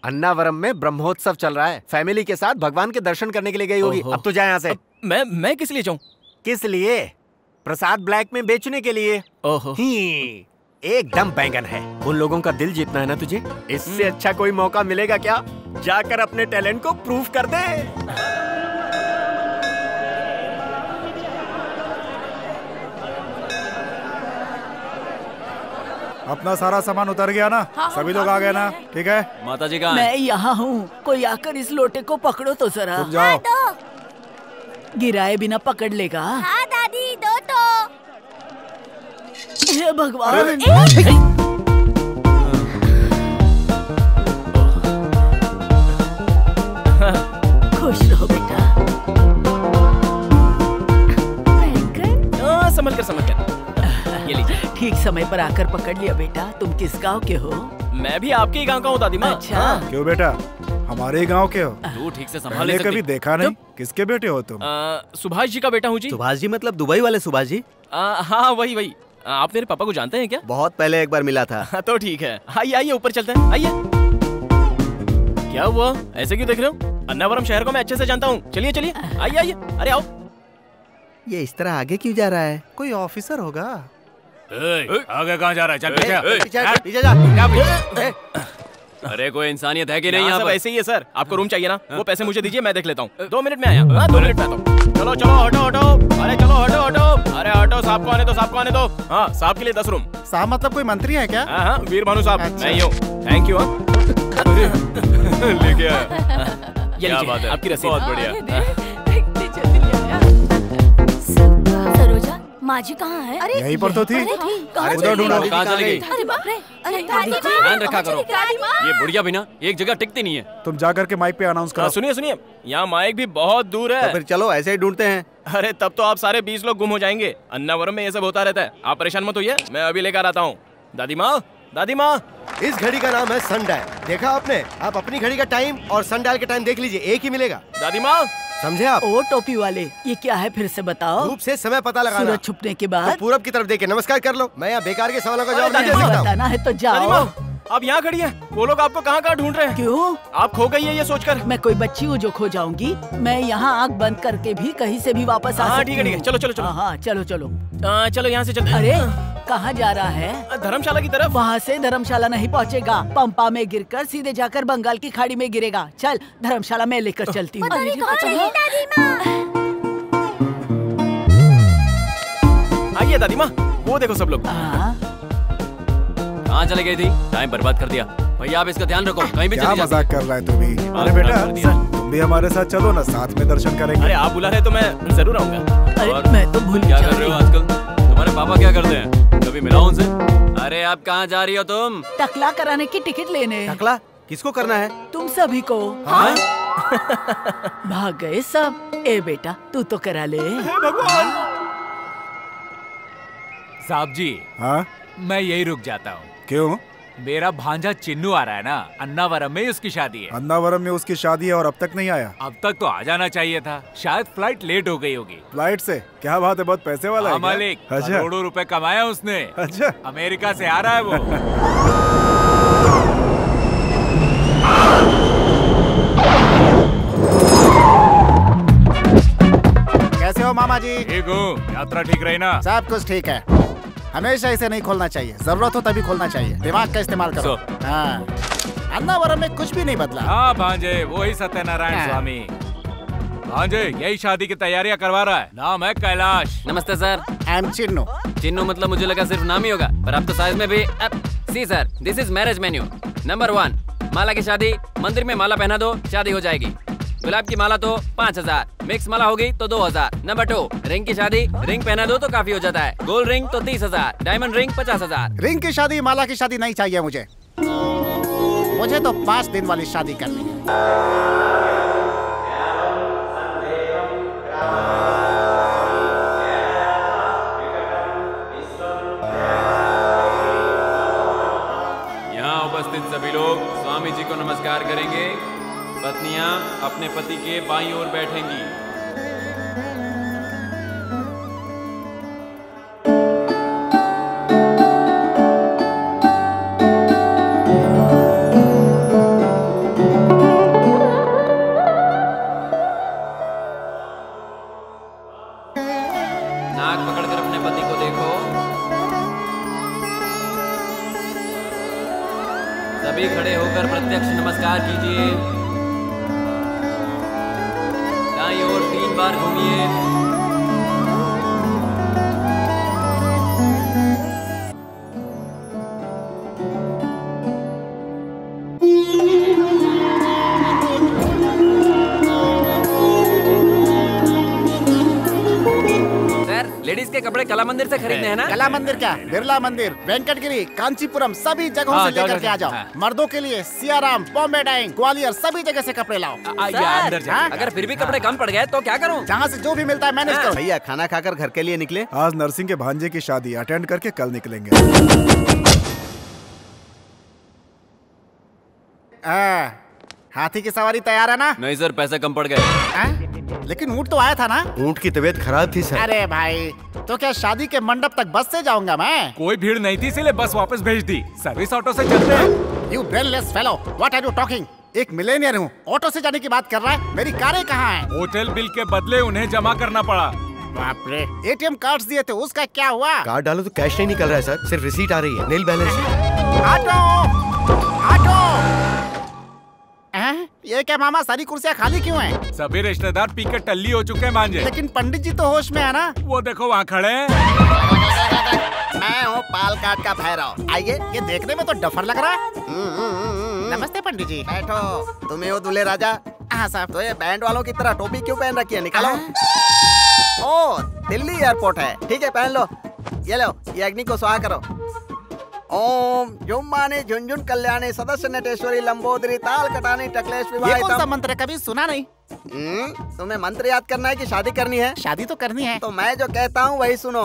अन्नावरम में ब्रह्मोत्सव चल रहा है, फैमिली के साथ भगवान के दर्शन करने के लिए गई होगी। अब तो जाए यहाँ से। मैं किस लिए जाऊँ? किस लिए? प्रसाद ब्लैक में बेचने के लिए। ओहो। एकदम बैंगन है। उन लोगों का दिल जीतना है ना तुझे, इससे अच्छा कोई मौका मिलेगा क्या? जाकर अपने टैलेंट को प्रूव कर दे। अपना सारा सामान उतर गया ना? सभी लोग आ गए ना? ठीक है। माता जी कहाँ हैं? मैं यहाँ हूँ, कोई आकर इस लोटे को पकड़ो तो जरा। तुम जाओ। गिराए बिना पकड़ लेगा। हाँ दादी, दो तो। हे भगवान। खुश रहो बेटा। संभल कर। ये लीजिए। ठीक समय पर आकर पकड़ लिया बेटा। तुम किस गांव के हो? मैं भी आपके ही गांव का हूँ दादी माँ। अच्छा। क्यों बेटा, हमारे ही गांव के हो? तू ठीक से संभाल ले सकती। कभी देखा नहीं। किसके बेटे हो तुम? सुभाष जी का बेटा हूँ जी। सुभाष जी मतलब दुबई वाले सुभाष जी? हाँ वही। आप मेरे पापा को जानते हैं क्या? बहुत पहले एक बार मिला था। तो ठीक है, आइए ऊपर चलते हैं। आइए। क्या हुआ, ऐसे क्यों देख रहे हो? अन्नावरम शहर को मैं अच्छे से जानता हूँ। चलिए आइए। अरे आओ। ये इस तरह आगे क्यों जा रहा है? कोई ऑफिसर होगा। आगे कहाँ जा रहा है? चल पीछे जा। अरे कोई इंसानियत है कि नहीं यहाँ पर? ऐसे ही है सर। आपको रूम चाहिए ना? वो पैसे मुझे दीजिए, मैं देख लेता हूँ। 2 मिनट में आया। 2 मिनट में आता हूँ। चलो हटो। अरे चलो हटो। अरे हटो, साहब को आने दो। हाँ, साहब के लिए 10 रूम। साहब मतलब कोई मंत्री है क्या? हाँ, वीर भानु साहब। मैं ही हूँ। Thank you. लेके आया। क्या बात है, आपकी रसीद। बहुत बढ़िया। सरोजा, माँ जी कहाँ है? अरे यहीं पर तो थी। उधर ढूंढो। कहाँ चली गई? अरे बाप रे। अरे ध्यान रखा करो, ये बुढ़िया भी ना एक जगह टिकती नहीं है। तुम जाकर के माइक पे अनाउंस करो। सुनिए, यहाँ माइक भी बहुत दूर है। तो फिर चलो ऐसे ही ढूंढते हैं। अरे तब तो आप सारे 20 लोग गुम हो जाएंगे। अन्नावरम में ये सब होता रहता है। आप परेशान मत होइए, मैं अभी लेकर आता हूँ। दादी माँ। इस घड़ी का नाम है सनडायल। देखा आपने? आप अपनी घड़ी का टाइम और सनडायल का टाइम देख लीजिए, एक ही मिलेगा। दादी माँ समझे आप? ओ टोपी वाले, ये क्या है फिर से बताओ। धूप से समय पता लगाना। सूरज छुपने के बाद तो पूरब की तरफ देख के नमस्कार कर लो। मैं यहाँ बेकार के सवालों का जवाब नहीं दे सकता। बताना है तो दादी जाओ। माँ आप यहाँ खड़ी हैं। वो लोग आपको कहाँ कहाँ ढूंढ रहे हैं। क्यों? आप खो गई है ये सोचकर। मैं कोई बच्ची हूँ जो खो जाऊंगी? मैं यहाँ आँख बंद करके भी कहीं से भी वापस आ हाँ सकती ठीक है ठीक है, हूँ। चलो चलो चलो। हाँ चलो चलो। चलो यहाँ से चलते हैं। अरे कहाँ जा रहा है? धर्मशाला की तरफ। वहाँ से धर्मशाला नहीं पहुँचेगा, पंपा में गिरकर सीधे जाकर बंगाल की खाड़ी में गिरेगा। चल धर्मशाला में लेकर चलती हूँ। आइए दादी माँ, वो देखो सब लोग। कहाँ चले गई थी? टाइम बर्बाद कर दिया। भैया आप इसका ध्यान रखो, कहीं भी क्या चली जा। मजाक कर रहा है तू भी? अरे बेटा तुम भी हमारे साथ चलो ना, साथ में दर्शन करेंगे। अरे आप बुला रहे तो मैं जरूर आऊंगा। अरे मैं तो भूल क्या कर रहे हो आजकल? तुम्हारे पापा क्या करते हैं? कभी मिला उनसे? अरे आप कहाँ जा रही हो तुम? टकला कराने की टिकट लेने। टकला किसको करना है? तुम सभी को। हाँ? भाग गए सब। ए बेटा तू तो करा ले। भगवान। साहब जी। हाँ मैं यही रुक जाता हूँ। क्यों? मेरा भांजा चिन्नू आ रहा है ना, अन्नावरम में उसकी शादी है। अन्नावरम में उसकी शादी है और अब तक नहीं आया? अब तक तो आ जाना चाहिए था, शायद फ्लाइट लेट हो गई होगी। फ्लाइट से? क्या बात है, बहुत पैसे वाला है क्या? मालिक, अच्छा। करोड़ों रुपए कमाया उसने। अच्छा। अमेरिका से आ रहा है वो। कैसे हो मामा जी? ठीक हूँ। यात्रा ठीक रही ना? सब कुछ ठीक है। हमेशा इसे नहीं खोलना चाहिए, जरूरत हो तभी खोलना चाहिए। दिमाग का इस्तेमाल करो। हाँ। अन्नावरम में कुछ भी नहीं बदला। हाँ भांजे, वही सत्यनारायण स्वामी। भांजे यही शादी की तैयारियां करवा रहा है। नाम है कैलाश। नमस्ते sir. I am Chinnu. Chinnu मतलब मुझे लगा सिर्फ नाम ही होगा, पर अब तो साइज में भी। See sir, this is marriage menu. Number 1, माला की शादी। मंदिर में माला पहना दो, शादी हो जाएगी। गुलाब की माला तो 5000, मिक्स माला होगी तो 2000। नंबर 2, रिंग की शादी। रिंग पहना दो तो काफी हो जाता है। गोल्ड रिंग तो 30000, डायमंड रिंग 50000। रिंग की शादी, माला की शादी नहीं चाहिए मुझे। मुझे तो 5 दिन वाली शादी करनी है। यहाँ उपस्थित सभी लोग स्वामी जी को नमस्कार करेंगे। पत्नियां अपने पति के बाईं ओर बैठेंगी। नाक पकड़कर अपने पति को देखो। सभी खड़े होकर प्रत्यक्ष नमस्कार कीजिए। दाईं ओर 3 बार घूमिए। सर, लेडीज के कपड़े कला मंदिर से खरीदने हैं ना? कला मंदिर क्या, बिरला मंदिर, वेंकटगिरी, कांचीपुरम, सभी जगहों से लेकर के आ जाओ। मर्दों के लिए सियाराम, बॉम्बे डाइंग, ग्वालियर, सभी जगह से कपड़े लाओ। अगर फिर भी कपड़े कम पड़ गए तो क्या करूं? जहाँ से जो भी मिलता है मैनेज करो। भैया खाना खाकर घर के लिए निकले। आज नरसिंह के भांजे की शादी अटेंड करके कल निकलेंगे। हाथी की सवारी तैयार है ना? नहीं सर, पैसे कम पड़ गए। लेकिन ऊँट तो आया था ना? ऊँट की तबीयत खराब थी सर। अरे भाई, तो क्या शादी के मंडप तक बस से जाऊंगा मैं? कोई भीड़ नहीं थी इसलिए बस वापस भेज दी। सर्विस ऑटो से चलते हैं। You brainless fellow, what are you talking? एक मिलेनियर हूँ, ऑटो से जाने की बात कर रहा है। मेरी कारें कहाँ हैं? होटल बिल के बदले उन्हें जमा करना पड़ा। बाप रे, एटीएम कार्ड्स दिए थे, उसका क्या हुआ? कार्ड डालो तो कैश नहीं निकल रहा है सर, सिर्फ रिसीट आ रही है, नील बैलेंस। Auto, auto. ये क्या मामा, सारी कुर्सियाँ खाली क्यों हैं? सभी रिश्तेदार पी के टल्ली हो चुके हैं मांझे। लेकिन पंडित जी तो होश में है ना? वो देखो वहाँ खड़े हैं। मैं हूँ पालकाट का भैरव। आइए, ये देखने में तो डफर लग रहा है। नमस्ते पंडित जी। बैठो। तुम्हें हो दूल्हे राजा? हाँ साहब। तो ये बैंड वालों की तरह टोपी क्यों पहन रखी है? निकालो। ओ, दिल्ली एयरपोर्ट है। ठीक है, पहन लो। ये लो, ये अग्नि को स्वाहा करो। ओम जुम्मानी झुंझुन कल्याणी सदस्य नटेश्वरी लंबोदरी ताल कटानी टकलेश ये कौन सा मंत्र है? कभी सुना नहीं। तुम्हें मंत्र याद करना है कि शादी करनी है? शादी तो करनी है। तो मैं जो कहता हूँ वही सुनो।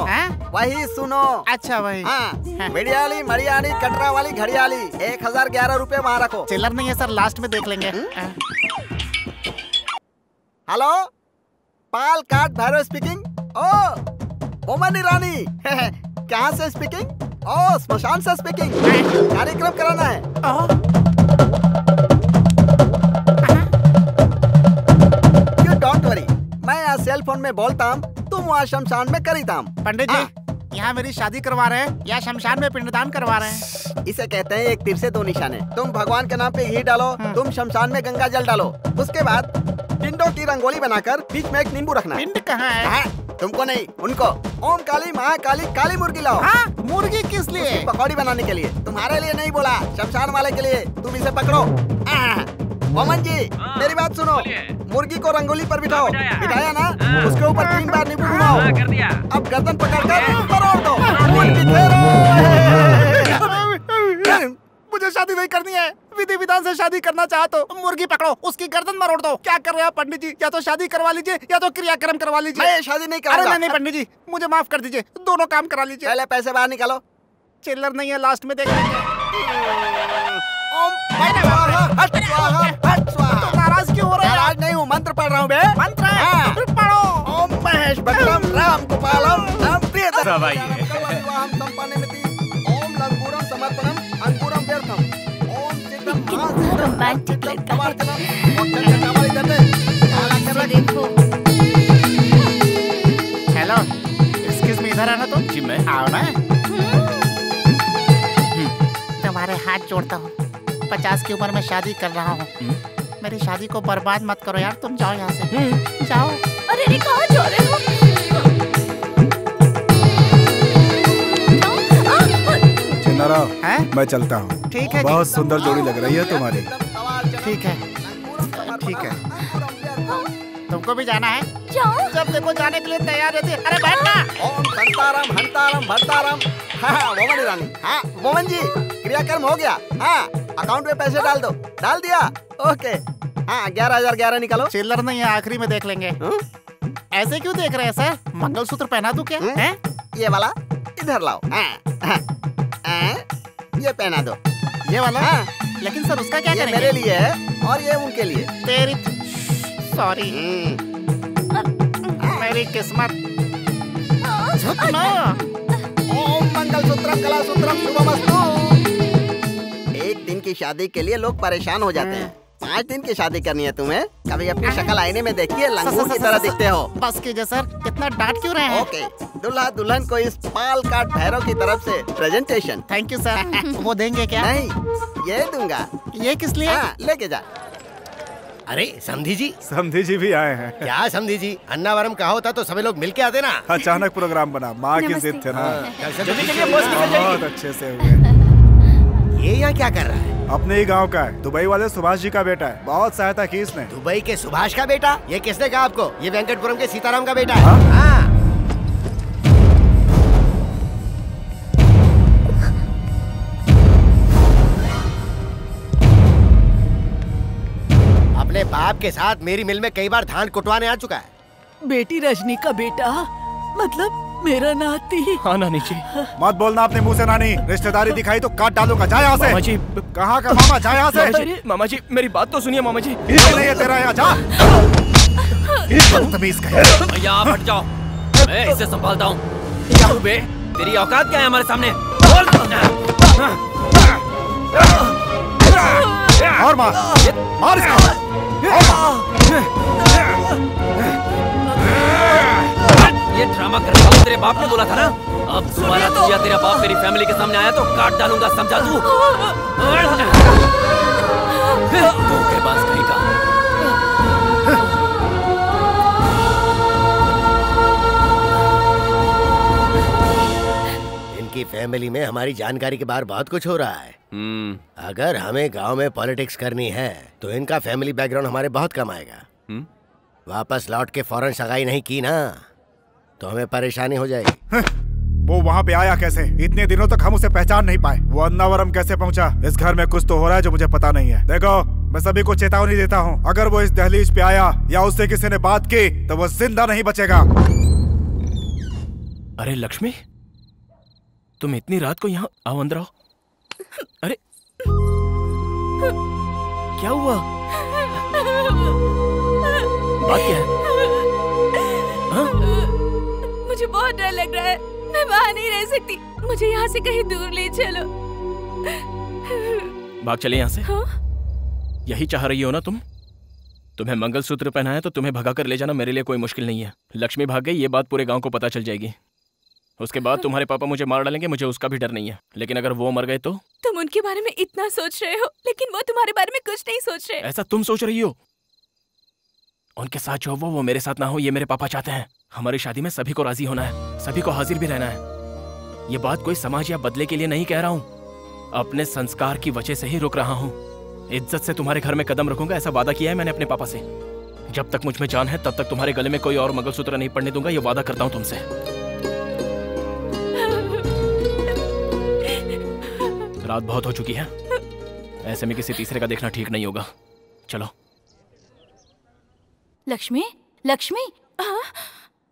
वही सुनो। अच्छा वही। हाँ। मिडियाली मरियाली कटरा वाली घड़ियाली 1011 रुपए वहाँ रखो। चिल्लर नहीं है सर, लास्ट में देख लेंगे। हेलो, पाल काट भैरव स्पीकिंग। ओ ओमनी रानी कहाँ से स्पीकिंग? ओ स्मशान से स्पीकिंग। कार्यक्रम कराना है। यू डोंट वरी, मैं यहाँ सेल फोन में बोलता हूँ, तुम वहाँ शमशान में करीता हूँ। पंडित जी, यहाँ मेरी शादी करवा रहे हैं या शमशान में पिंडदान करवा रहे हैं? इसे कहते हैं एक तीर से दो निशाने। तुम भगवान के नाम पे घी डालो, तुम शमशान में गंगा जल डालो, उसके बाद पिंडों की रंगोली बनाकर बीच में एक नींबू रखना। पिंड कहाँ है? तुमको नहीं, उनको। ओम काली महाकाली काली मुर्गी लाओ। मुर्गी किस लिए? पकौड़ी बनाने के लिए। तुम्हारे लिए नहीं बोला, शमशान वाले के लिए। तुम इसे पकड़ो। मोमन जी मेरी बात सुनो, मुर्गी को रंगोली पर बिठाओ। बिठाया ना? उसके ऊपर 3 बार नींबू घुमाओ। अब गर्दन पकड़कर मरोड़ दो। मुझे शादी नहीं करनी है, विधि विधान से शादी करना चाहते हो। मुर्गी पकड़ो, उसकी गर्दन मरोड़ दो। क्या कर रहे हैं पंडित जी? या तो शादी करवा लीजिए या तो क्रियाक्रम करवा लीजिए। मैं शादी नहीं करूंगा। नहीं पंडित जी, मुझे माफ कर दीजिए, दोनों काम करा लीजिए। पहले पैसे बाहर निकालो। चिल्लर नहीं है, लास्ट में देख लेंगे। तो नाराज क्यों हो रहे हैं? नाराज नहीं हूँ, मंत्र पढ़ रहा हूँ बे। मंत्र है? फिर पढ़ो। ओम महेश भद्रम राम गोपालम राम प्रियतम ओम लंगूरम समर्पणम अंकुरम व्यर्थम ओम सिद्धम रोमांटिक लड़का है। देखो। हेलो, एक्सक्यूज मी, इधर आना तुम। जी मैं। आओ ना। तुम्हारे हाथ जोड़ता हूँ, 50 की उम्र में शादी कर रहा हूँ। मेरी शादी को बर्बाद मत करो यार, तुम जाओ यहाँ से। जाओ। अरे कहाँ जा रहे हो? मैं चलता हूँ। ठीक है। बहुत सुंदर जोड़ी लग रही है तुम्हारी। ठीक है, ठीक है। तुमको भी जाना है? जाओ। जब देखो जाने के लिए तैयार रहती है। अरे बैठना। ओम संताराम हंताराम भरताराम। हाँ मोमन रानी। हाँ मोमन जी, क्रियाक्रम हो गया। हाँ अकाउंट में पैसे डाल दो। डाल दिया? ओके। हाँ 11,011 निकालो। चिल्लर नहीं है, आखिरी में देख लेंगे। ऐसे क्यों देख रहे हैं सर? मंगलसूत्र पहना दूं क्या? हैं? ये वाला इधर लाओ। ये पहना दो। ये वाला? हाँ। लेकिन सर उसका क्या करेंगे? मेरे लिए है और ये उनके लिए। तेरी सॉरी, मेरी किस्मत। ओम मंगलसूत्रम कलासूत्रम शुभमस्तु। एक दिन की शादी के लिए लोग परेशान हो जाते हैं। 5 दिन की शादी करनी है तुम्हें? कभी अपनी शक्ल आईने में देखिए, लंगूर की तरह दिखते हो। बस कीजिए सर, इतना डांट क्यों रहे हैं? ओके, दूल्हा दुल्हन को इस पाल काट भैरव की तरफ से प्रेजेंटेशन। Thank you sir. वो देंगे क्या? नहीं, ये दूंगा। ये किस लिए? हाँ, लेके जा। अरे समधी जी। समधी जी भी आए हैं। क्या समधी जी, अन्नावरम कहा होता तो सभी लोग मिलके आते ना। अचानक प्रोग्राम बना, माँ की जिद थे ना। बहुत अच्छे से हुए। ये यहाँ क्या कर रहा है? अपने ही गांव का है, दुबई वाले सुभाष जी का बेटा है। बहुत सहायता की इसने। दुबई के सुभाष का बेटा? ये किसने कहा आपको? ये वेंकटपुरम के सीताराम का बेटा है। हाँ। अपने बाप के साथ मेरी मिल में कई बार धान कुटवाने आ चुका है। बेटी रजनी का बेटा, मतलब मेरा नाती। हाँ नानी जी। मत बोलना अपने मुंह से नानी, रिश्तेदारी दिखाई तो काट डालूंगा। जा यहाँ से। मामा जी। कहाँ का मामा? जा यहाँ से। मामा जी मेरी बात तो सुनिए मामा जी। नहीं है तेरा यहाँ, जा। बदतमीज का। भैया आप हट जाओ, मैं इसे संभालता हूँ। क्या हुआ बे? तेरी औकात क्या है हमारे सामने? और मार, मार इसको। ये ड्रामा करने वाला तेरे बाप ने बोला था ना। अब दोबारा तू या तेरा बाप मेरी फैमिली के सामने आया तो काट डालूंगा, समझा तू? धोखेबाज कहीं का। इनकी फैमिली में हमारी जानकारी के बाहर बहुत कुछ हो रहा है। अगर हमें गांव में पॉलिटिक्स करनी है तो इनका फैमिली बैकग्राउंड हमारे बहुत कम आएगा। वापस लौट के फौरन सगाई नहीं की ना तो हमें परेशानी हो जाएगी। वो वहाँ यहाँ पे आया कैसे? इतने दिनों तक हम उसे पहचान नहीं पाए। वो अन्नावरम कैसे पहुँचा? इस घर में कुछ तो हो रहा है जो मुझे पता नहीं है। देखो, मैं सभी को चेतावनी देता हूँ, अगर वो इस दहलीज पे आया या उससे किसी ने बात की तो वो जिंदा नहीं बचेगा। अरे लक्ष्मी, तुम इतनी रात को यहाँ आओ, अंदर आओ। अरे क्या हुआ? बात क्या है? हाँ? मुझे बहुत डर लग रहा है, मैं वहाँ नहीं रह सकती, मुझे यहाँ से कहीं दूर ले चलो। भाग चले यहाँ से। हाँ? यही चाह रही हो ना तुम? तुम्हें मंगलसूत्र पहना है तो तुम्हें भगा कर ले जाना मेरे लिए कोई मुश्किल नहीं है। लक्ष्मी भाग गई, ये बात पूरे गांव को पता चल जाएगी। उसके बाद तुम्हारे पापा मुझे मार डालेंगे, मुझे उसका भी डर नहीं है। लेकिन अगर वो मर गए तो? तुम उनके बारे में इतना सोच रहे हो, लेकिन वो तुम्हारे बारे में कुछ नहीं सोच रहे। ऐसा तुम सोच रही हो? उनके साथ जो हो वो मेरे साथ ना हो, ये मेरे पापा चाहते हैं। हमारी शादी में सभी को राजी होना है, सभी को हाजिर भी रहना है। ये बात कोई समाज या बदले के लिए नहीं कह रहा हूँ, अपने संस्कार की वजह से ही रुक रहा हूँ। इज्जत से तुम्हारे घर में कदम रखूंगा, ऐसा वादा किया है मैंने अपने पापा से। जब तक मुझ में जान है तब तक तुम्हारे गले में कोई और मंगलसूत्र नहीं पड़ने दूंगा, ये वादा करता हूँ तुमसे। रात बहुत हो चुकी है, ऐसे में किसी तीसरे का देखना ठीक नहीं होगा। चलो। लक्ष्मी, लक्ष्मी,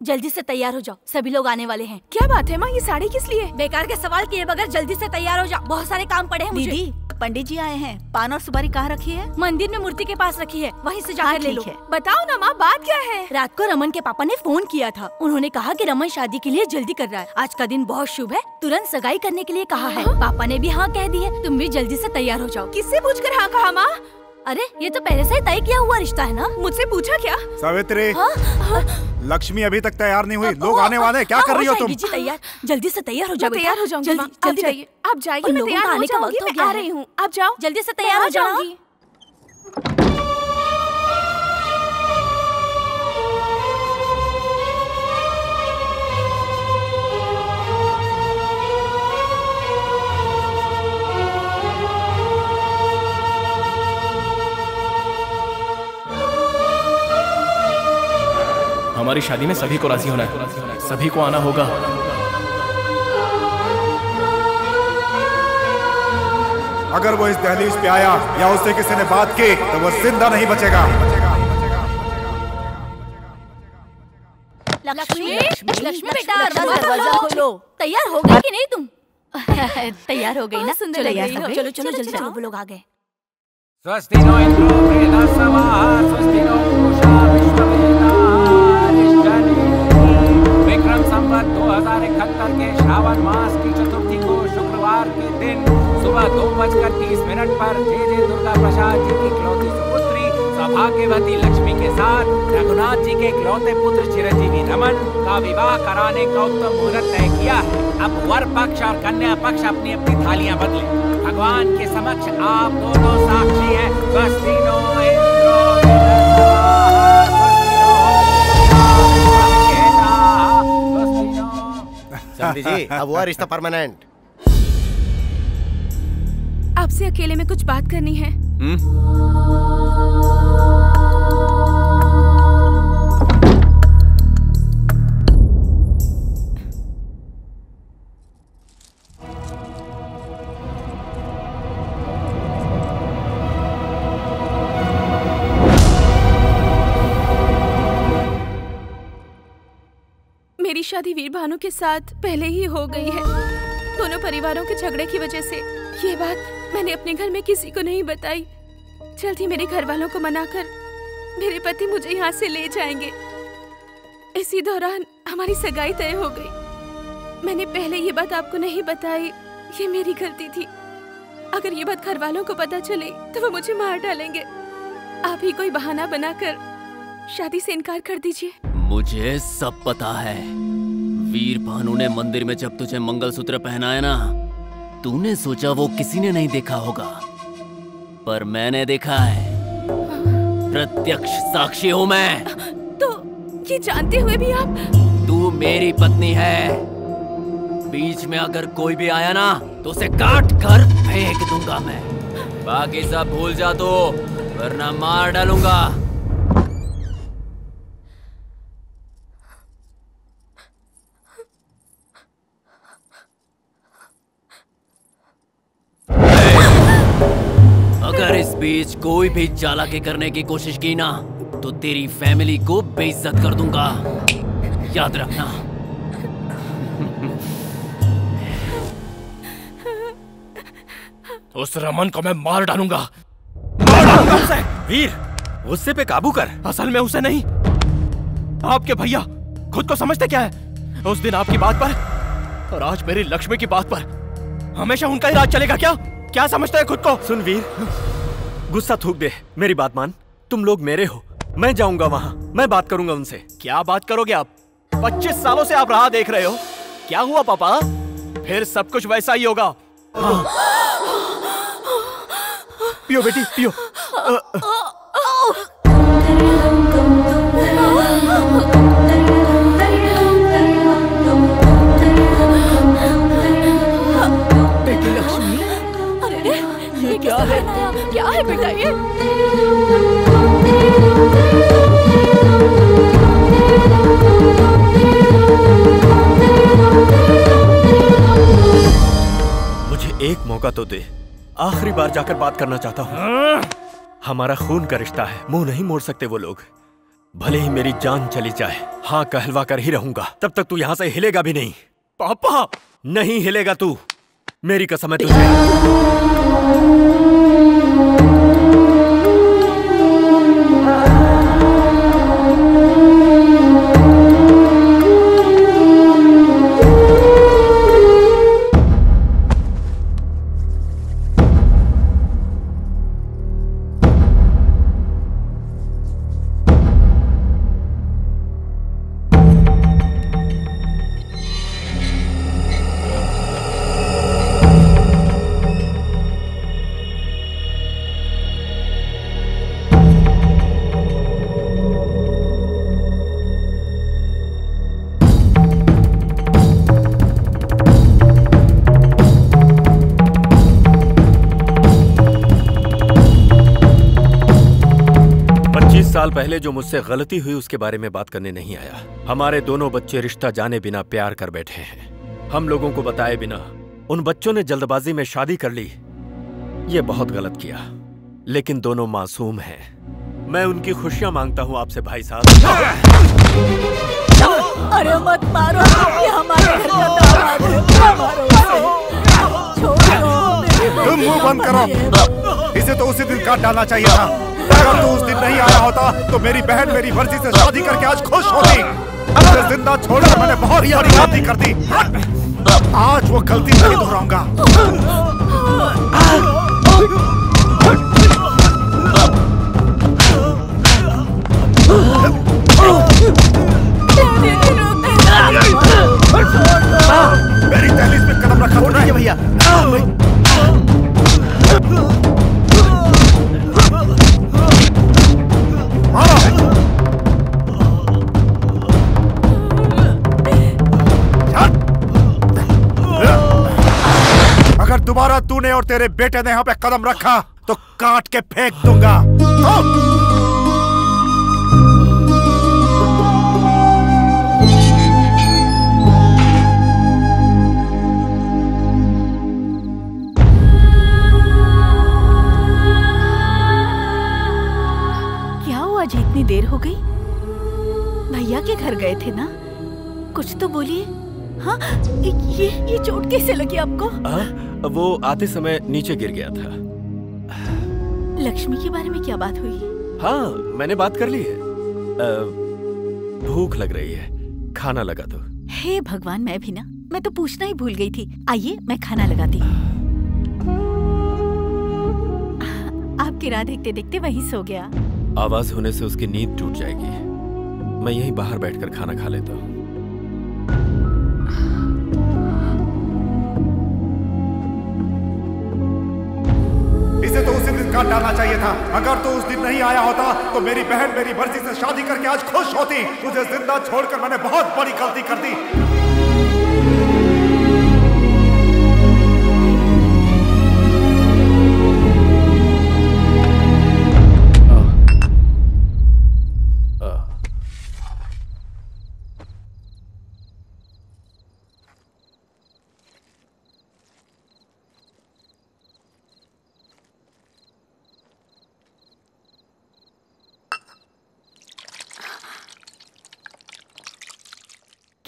जल्दी से तैयार हो जाओ, सभी लोग आने वाले हैं। क्या बात है माँ, ये साड़ी किस लिए? बेकार के सवाल किए बगैर जल्दी से तैयार हो जाओ, बहुत सारे काम पड़े हैं मुझे। दीदी, पंडित जी आए हैं। पान और सुपारी कहाँ रखी है? मंदिर में मूर्ति के पास रखी है, वहीं से जाकर ले लो। बताओ ना माँ, बात क्या है? रात को रमन के पापा ने फोन किया था, उन्होंने कहा कि रमन शादी के लिए जल्दी कर रहा है। आज का दिन बहुत शुभ है, तुरंत सगाई करने के लिए कहा है। पापा ने भी हाँ कह दी है, तुम भी जल्दी से तैयार हो जाओ। किससे पूछकर हाँ कहा माँ? अरे ये तो पहले से ही तय किया हुआ रिश्ता है ना। मुझसे पूछा क्या? सावित्री, लक्ष्मी अभी तक तैयार नहीं हुई, लोग आने वाले हैं, क्या कर रही हो तुम? तैयार, जल्दी से तैयार हो जाओ। तैयार हो जाऊंगी, जल्दी जाइए। आप जाइए, मैं तैयार हो जाऊंगी, मैं आ रही हूँ। आप जाओ, जल्दी से तैयार हो जाओ। हमारी शादी में सभी को राजी होना है, सभी को आना होगा। अगर वो इस दहलीज पे आया या उससे किसी ने बात की तो वो जिंदा नहीं बचेगा। लक्ष्मी, लक्ष्मी बेटा, दरवाजा खोलो। तैयार हो गई कि नहीं तुम? तैयार हो गई ना? सुंदर चलो लग रही हो। चलो चलो जल्दी चलो, वो लोग आ गए। स्वस्ति नो इंद्रो बृहस्पतिः, स्वस्ति नो पूषा विश्ववेदारिष्टनेमिः। विक्रम संवत 2071 के श्रावण मास की चतुर्थी को शुक्रवार के दिन सुबह 2:30 पर जे दुर्गा प्रसाद जी की इकलौती सुपुत्री सौभाग्यवती लक्ष्मी के साथ रघुनाथ जी के इकलौते पुत्र चिरंजीवी रमन का विवाह कराने का उत्तम मुहूर्त तय किया है। अब वर पक्ष और कन्या पक्ष अपनी अपनी थालियां बदलें। भगवान के समक्ष आप दोनों साक्षी हैं। स्वस्ति नो इंद्रो समधी जी, अब हुआ रिश्ता परमानेंट। आपसे अकेले में कुछ बात करनी है। मेरी शादी वीर भानु के साथ पहले ही हो गई है। दोनों परिवारों के झगड़े की वजह से ये बात मैंने अपने घर में किसी को नहीं बताई। जल्द ही मेरे घर वालों को मनाकर मेरे पति मुझे यहाँ से ले जाएंगे। इसी दौरान हमारी सगाई तय हो गई। मैंने पहले ये बात आपको नहीं बताई, ये मेरी गलती थी। अगर ये बात घर वालों को पता चले तो वो मुझे मार डालेंगे। आप ही कोई बहाना बनाकर शादी से इनकार कर दीजिए। मुझे सब पता है। वीर भानु ने मंदिर में जब तुझे मंगलसूत्र पहनाया ना, तूने सोचा वो किसी ने नहीं देखा होगा, पर मैंने देखा है। प्रत्यक्ष साक्षी हूँ मैं। तो ये जानते हुए भी आप? तू मेरी पत्नी है। बीच में अगर कोई भी आया ना तो उसे काट कर फेंक दूंगा मैं। बाकी सब भूल जा तो, वरना मार डालूंगा। बीच कोई भी चालाकी करने की कोशिश की ना तो तेरी फैमिली को बेइज्जत कर दूंगा, याद रखना। उस रमन को मैं मार डालूंगा, उसे। वीर, गुस्से पे काबू कर। असल में उसे नहीं, आपके भैया खुद को समझते क्या है? उस दिन आपकी बात पर और आज मेरी लक्ष्मी की बात पर हमेशा उनका ही राज चलेगा क्या? क्या समझते हैं खुद को? सुन वीर, गुस्सा थूक दे, मेरी बात मान। तुम लोग मेरे हो, मैं जाऊंगा वहां, मैं बात करूंगा उनसे। क्या बात करोगे आप? 25 सालों से आप राह देख रहे हो। क्या हुआ पापा? फिर सब कुछ वैसा ही होगा। हाँ। पियो बेटी, पियो। बेटी लक्ष्मी, अरे ये क्या है? क्या है बेटा ये? मुझे एक मौका तो दे, आखिरी बार जाकर बात करना चाहता हूँ। हमारा खून का रिश्ता है, मुंह नहीं मोड़ सकते वो लोग। भले ही मेरी जान चली जाए, हाँ कहलवा कर ही रहूंगा। तब तक तू यहाँ से हिलेगा भी नहीं। पापा, नहीं हिलेगा तू, मेरी कसम है तुझे। साल पहले जो मुझसे गलती हुई उसके बारे में बात करने नहीं आया। हमारे दोनों बच्चे रिश्ता जाने बिना प्यार कर बैठे हैं। हम लोगों को बताए बिना उन बच्चों ने जल्दबाजी में शादी कर ली। ये बहुत गलत किया, लेकिन दोनों मासूम हैं। मैं उनकी खुशियां मांगता हूं आपसे भाई साहब। अरे मत मारो, ये हमारे घर का दामाद है, मारो उसे। छोड़ो। तुम मुंह बंद करो, इसे तो उसी दिन काट डालना चाहिए था। अगर तू उस दिन नहीं आया होता तो मेरी बहन मेरी मर्जी से शादी करके आज खुश होती। उसे जिंदा छोड़कर मैंने बहुत बड़ी गलती कर दी। आज वो गलती नहीं दोहराऊंगा। मेरी दहलीज पे कदम रखा तूने भैया। अगर दोबारा तूने और तेरे बेटे ने यहाँ पे कदम रखा तो काट के फेंक दूंगा। क्या हुआ जी, इतनी देर हो गई? भैया के घर गए थे ना, कुछ तो बोलिए। हाँ, ये चोट कैसे लगी आपको? वो आते समय नीचे गिर गया था। लक्ष्मी के बारे में क्या बात हुई? हाँ, मैंने बात कर ली है। भूख लग रही है, खाना लगा दो। हे भगवान, मैं भी ना, मैं तो पूछना ही भूल गई थी। आइए मैं खाना लगाती हूँ। आपकी राह देखते देखते वहीं सो गया। आवाज होने से उसकी नींद टूट जाएगी। मैं यहीं बाहर बैठकर खाना खा लेता हूँ। इसे तो उसी दिन काट डालना चाहिए था। अगर तो उस दिन नहीं आया होता तो मेरी बहन मेरी मर्जी से शादी करके आज खुश होती। तुझे जिंदा छोड़कर मैंने बहुत बड़ी गलती कर दी।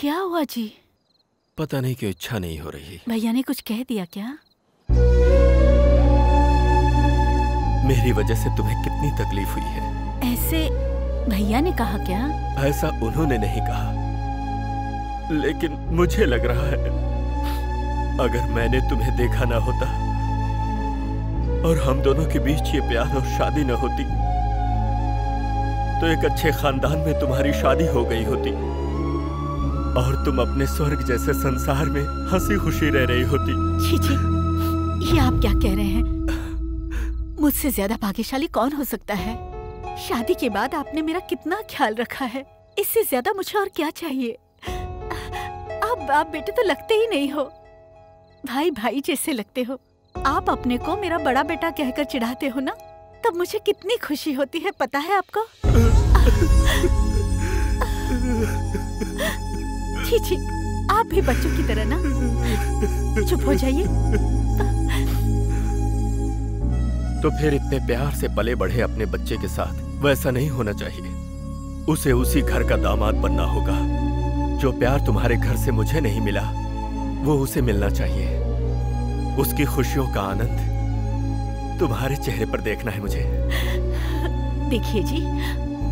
क्या हुआ जी? पता नहीं क्यों इच्छा नहीं हो रही। भैया ने कुछ कह दिया क्या? मेरी वजह से तुम्हें कितनी तकलीफ हुई है। ऐसे भैया ने कहा क्या? ऐसा उन्होंने नहीं कहा, लेकिन मुझे लग रहा है अगर मैंने तुम्हें देखा ना होता और हम दोनों के बीच ये प्यार और शादी न होती तो एक अच्छे खानदान में तुम्हारी शादी हो गई होती और तुम अपने स्वर्ग जैसे संसार में हंसी खुशी रह रही होती। छी छी, ये आप क्या कह रहे हैं? मुझसे ज्यादा भाग्यशाली कौन हो सकता है? शादी के बाद आपने मेरा कितना ख्याल रखा है, इससे ज्यादा मुझे और क्या चाहिए? आप बाप बेटे तो लगते ही नहीं हो, भाई भाई जैसे लगते हो। आप अपने को मेरा बड़ा बेटा कहकर चिढ़ाते हो ना, तब मुझे कितनी खुशी होती है पता है आपको? छी छी, आप भी बच्चों की तरह ना। चुप हो जाइए। तो फिर इतने प्यार से पले बढ़े अपने बच्चे के साथ वैसा नहीं होना चाहिए। उसे उसी घर का दामाद बनना होगा। जो प्यार तुम्हारे घर से मुझे नहीं मिला वो उसे मिलना चाहिए। उसकी खुशियों का आनंद तुम्हारे चेहरे पर देखना है मुझे। देखिए जी,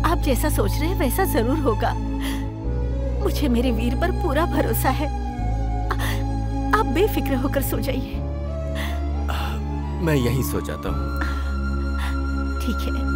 आप जैसा सोच रहे हैं वैसा जरूर होगा। मुझे मेरे वीर पर पूरा भरोसा है। आप बेफिक्र होकर सो जाइए। मैं यहीं सो जाता हूँ। ठीक है।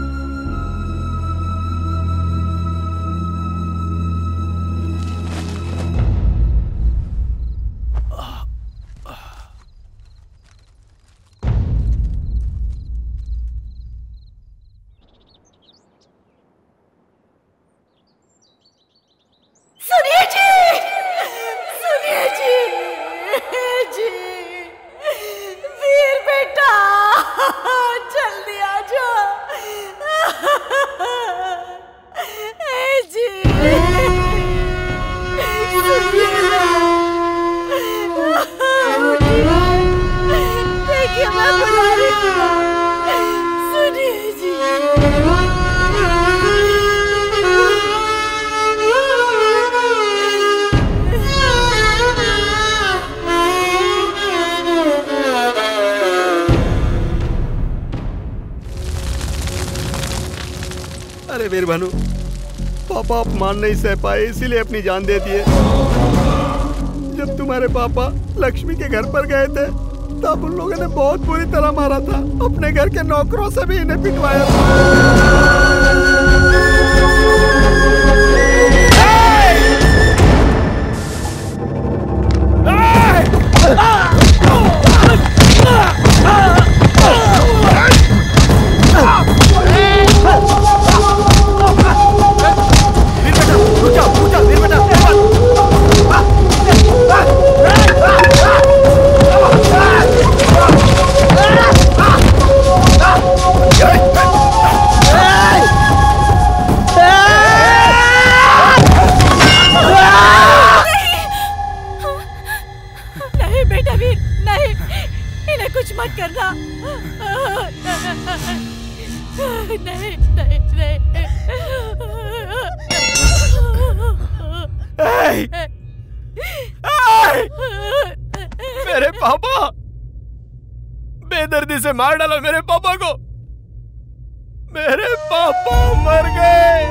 अरे वीर भानु, पापा अपमान नहीं सह पाए इसीलिए अपनी जान दे दिए। जब तुम्हारे पापा लक्ष्मी के घर पर गए थे तब उन लोगों ने बहुत बुरी तरह मारा था। अपने घर के नौकरों से भी इन्हें पिटवाया मेरे पापा बेदर्दी से मार डाला मेरे पापा को। मेरे पापा मर गए।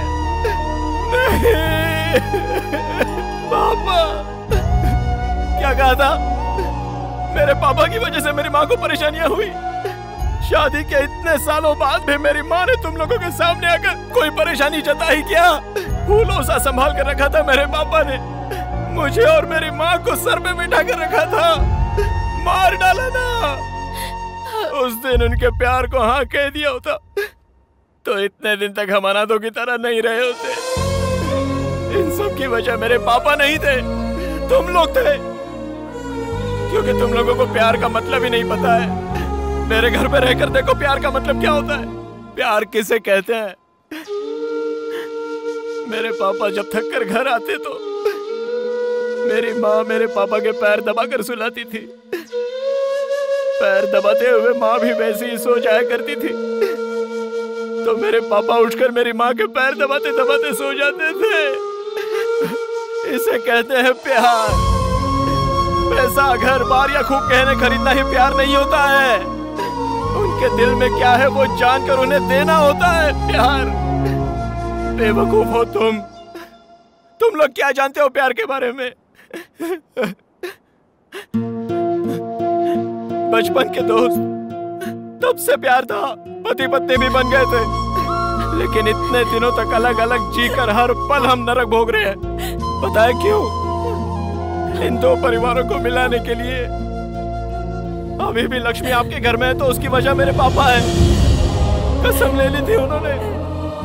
नहीं पापा, क्या कहा था? मेरे पापा की वजह से मेरी माँ को परेशानियां हुई। शादी के इतने सालों बाद भी मेरी माँ ने तुम लोगों के सामने आकर कोई परेशानी जताई क्या? फूलों सा संभाल कर रखा था मेरे पापा ने। मुझे और मेरी माँ को सर पे बिठा कर रखा था, मार डाला ना। उस दिन उनके प्यार को हाँ कह दिया होता तो इतने दिन तक हम अनाथों की तरह नहीं रहे होते। इन सब की वजह मेरे पापा नहीं थे, तुम लोग थे। क्योंकि तुम लोगों को प्यार का मतलब ही नहीं पता है। मेरे घर पे रहकर देखो प्यार का मतलब क्या होता है, प्यार किसे कहते हैं। मेरे पापा जब थक कर घर आते तो मेरी माँ मेरे पापा के पैर दबाकर सुलाती थी। पैर दबाते हुए माँ भी वैसे ही सो जाया करती थी। तो मेरे पापा उठकर मेरी माँ के पैर दबाते दबाते सो जाते थे। इसे कहते हैं प्यार। पैसा, घर बार या खूब गहने खरीदना ही प्यार नहीं होता है। उनके दिल में क्या है वो जानकर उन्हें देना होता है प्यार। बेवकूफ हो तुम लोग क्या जानते हो प्यार के बारे में? बचपन के दोस्त, तब से प्यार था, पति पत्नी भी बन गए थे, लेकिन इतने दिनों तक अलग अलग जीकर हर पल हम नरक भोग रहे हैं। पता है क्यों? इन दो परिवारों को मिलाने के लिए। अभी भी लक्ष्मी आपके घर में है तो उसकी वजह मेरे पापा है। कसम ले ली थी उन्होंने,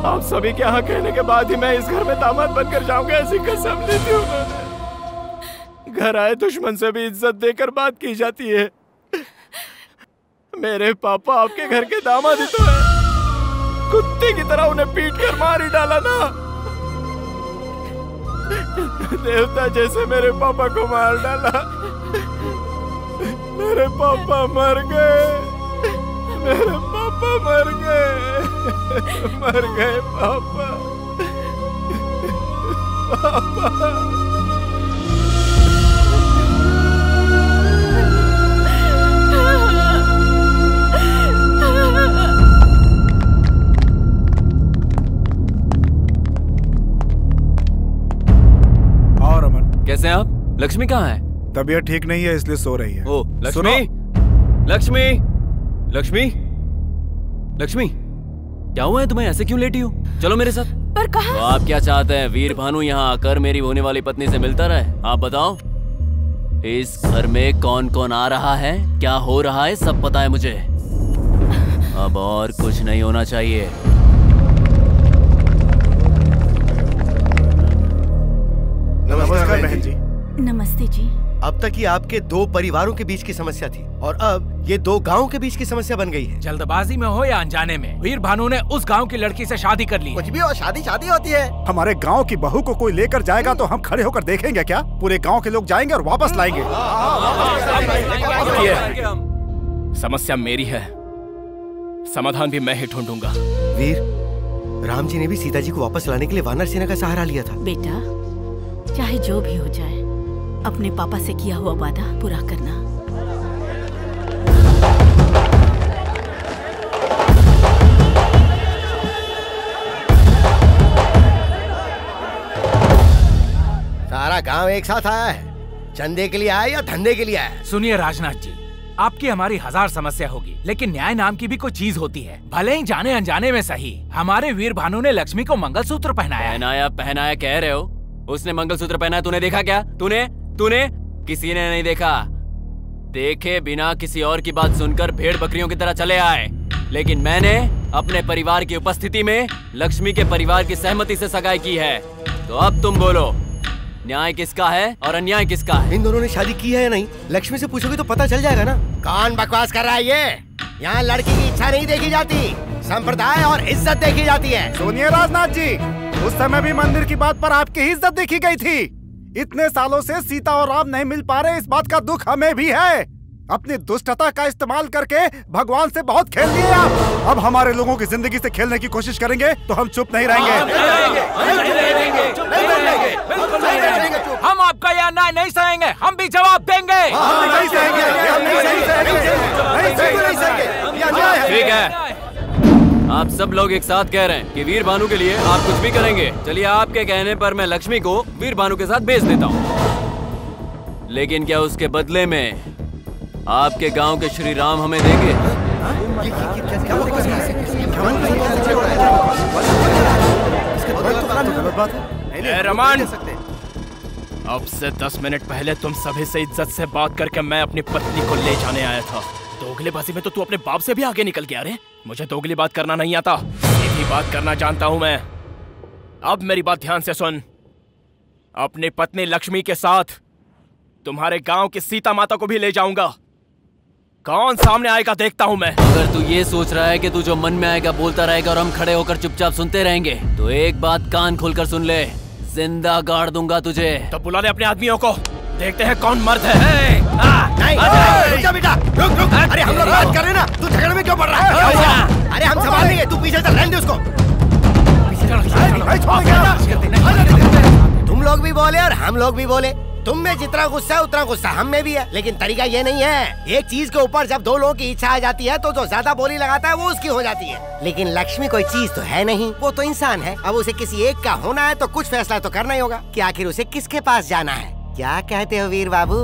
आप सभी के यहाँ कहने के बाद ही मैं इस घर में दामाद बनकर जाऊंगा, ऐसी कसम ली थी उन्होंने। घर आए दुश्मन से भी इज्जत देकर बात की जाती है। मेरे पापा आपके घर के दामाद ही तो है। कुत्ते की तरह उन्हें पीट कर मार ही डाला ना। देवता जैसे मेरे पापा को मार डाला। मेरे पापा मर गए, मेरे पापा मर गए, मर गए पापा, पापा। कैसे हैं आप? लक्ष्मी कहाँ है? तबीयत ठीक नहीं है इसलिए सो रही है। ओ लक्ष्मी, लक्ष्मी, लक्ष्मी, लक्ष्मी, क्या हुआ है तुम्हें? ऐसे क्यों लेटी हो? चलो मेरे साथ। पर कहाँ? तो आप क्या चाहते हैं? वीर भानु यहाँ आकर मेरी होने वाली पत्नी से मिलता रहे? आप बताओ, इस घर में कौन कौन आ रहा है, क्या हो रहा है, सब पता है मुझे। अब और कुछ नहीं होना चाहिए। नमस्कार बहन जी। नमस्ते जी। अब तक ये आपके दो परिवारों के बीच की समस्या थी और अब ये दो गांव के बीच की समस्या बन गई है। जल्दबाजी में हो या अनजाने में, वीर भानु ने उस गांव की लड़की से शादी कर ली। कुछ भी हो, शादी शादी होती है। हमारे गांव की बहू को कोई लेकर जाएगा तो हम खड़े होकर देखेंगे क्या? पूरे गांव के लोग जाएंगे और वापस लाएंगे। समस्या मेरी है, समाधान भी मैं ही ढूंढूंगा। वीर, राम जी ने भी सीता जी को वापस लाने के लिए वानर सेना का सहारा लिया था। बेटा, चाहे जो भी हो जाए, अपने पापा से किया हुआ वादा पूरा करना। सारा गांव एक साथ आया है। चंदे के लिए आया या धंधे के लिए आया? सुनिए राजनाथ जी, आपकी हमारी हजार समस्या होगी, लेकिन न्याय नाम की भी कोई चीज होती है। भले ही जाने अनजाने में सही, हमारे वीर भानु ने लक्ष्मी को मंगलसूत्र पहनाया। पहनाया कह रहे हो? उसने मंगलसूत्र पहना, तूने देखा क्या? तूने किसी ने नहीं देखा। देखे बिना किसी और की बात सुनकर भेड़ बकरियों की तरह चले आए, लेकिन मैंने अपने परिवार की उपस्थिति में लक्ष्मी के परिवार की सहमति से सगाई की है। तो अब तुम बोलो, न्याय किसका है और अन्याय किसका है? इन दोनों ने शादी की है या नहीं, लक्ष्मी से पूछोगे तो पता चल जाएगा ना। कौन बकवास कर रहा है ये? यहाँ लड़की की इच्छा नहीं देखी जाती, संप्रदाय और इज्जत देखी जाती है। सुनिए राजनाथ जी, उस समय भी मंदिर की बात पर आपकी ही इज्जत देखी गई थी। इतने सालों से सीता और राम नहीं मिल पा रहे, इस बात का दुख हमें भी है। अपनी दुष्टता का इस्तेमाल करके भगवान से बहुत खेल लिए आप। अब हमारे लोगों की जिंदगी से खेलने की कोशिश करेंगे तो हम चुप नहीं रहेंगे। हम आपका यह न्याय नहीं सहेंगे, हम भी जवाब देंगे। ठीक है, आप सब लोग एक साथ कह रहे हैं कि वीर भानु के लिए आप कुछ भी करेंगे। चलिए, आपके कहने पर मैं लक्ष्मी को वीर भानु के साथ भेज देता हूँ, लेकिन क्या उसके बदले में आपके गांव के श्री राम हमें देंगे? रमन, अब से 10 मिनट पहले तुम सभी से इज्जत से बात करके मैं अपनी पत्नी को ले जाने आया था। दोगलेबाजी में तो तू अपने बाप से भी आगे निकल गया रे। मुझे दोगली बात करना नहीं आता, सीधी बात करना जानता हूं मैं। अब मेरी बात ध्यान से सुन। अपनी पत्नी लक्ष्मी के साथ तुम्हारे गांव की सीता माता को भी ले जाऊंगा। कौन सामने आएगा देखता हूं मैं। अगर तू ये सोच रहा है कि तू जो मन में आएगा बोलता रहेगा और हम खड़े होकर चुपचाप सुनते रहेंगे, तो एक बात कान खोलकर सुन ले, जिंदा गाड़ दूंगा तुझे। तो बुला ले अपने आदमियों को, देखते हैं कौन मर्द है। नहीं, बेटा रुक रुक। अरे हम लोग बात कर रहे हैं ना, तू झगड़े में क्यों पड़ रहा है? अरे हम संभाल लेंगे, तू पीछे चल, रहने दे उसको। तुम लोग भी बोले और हम लोग भी बोले। तुम में जितना गुस्सा है उतना गुस्सा हम में भी है, लेकिन तरीका ये नहीं है। एक चीज के ऊपर जब दो लोगों की इच्छा आ जाती है तो जो ज्यादा बोली लगाता है वो उसकी हो जाती है। लेकिन लक्ष्मी कोई चीज तो है नहीं, वो तो इंसान है। अब उसे किसी एक का होना है तो कुछ फैसला तो करना ही होगा कि आखिर उसे किसके पास जाना है। क्या कहते हो वीर बाबू?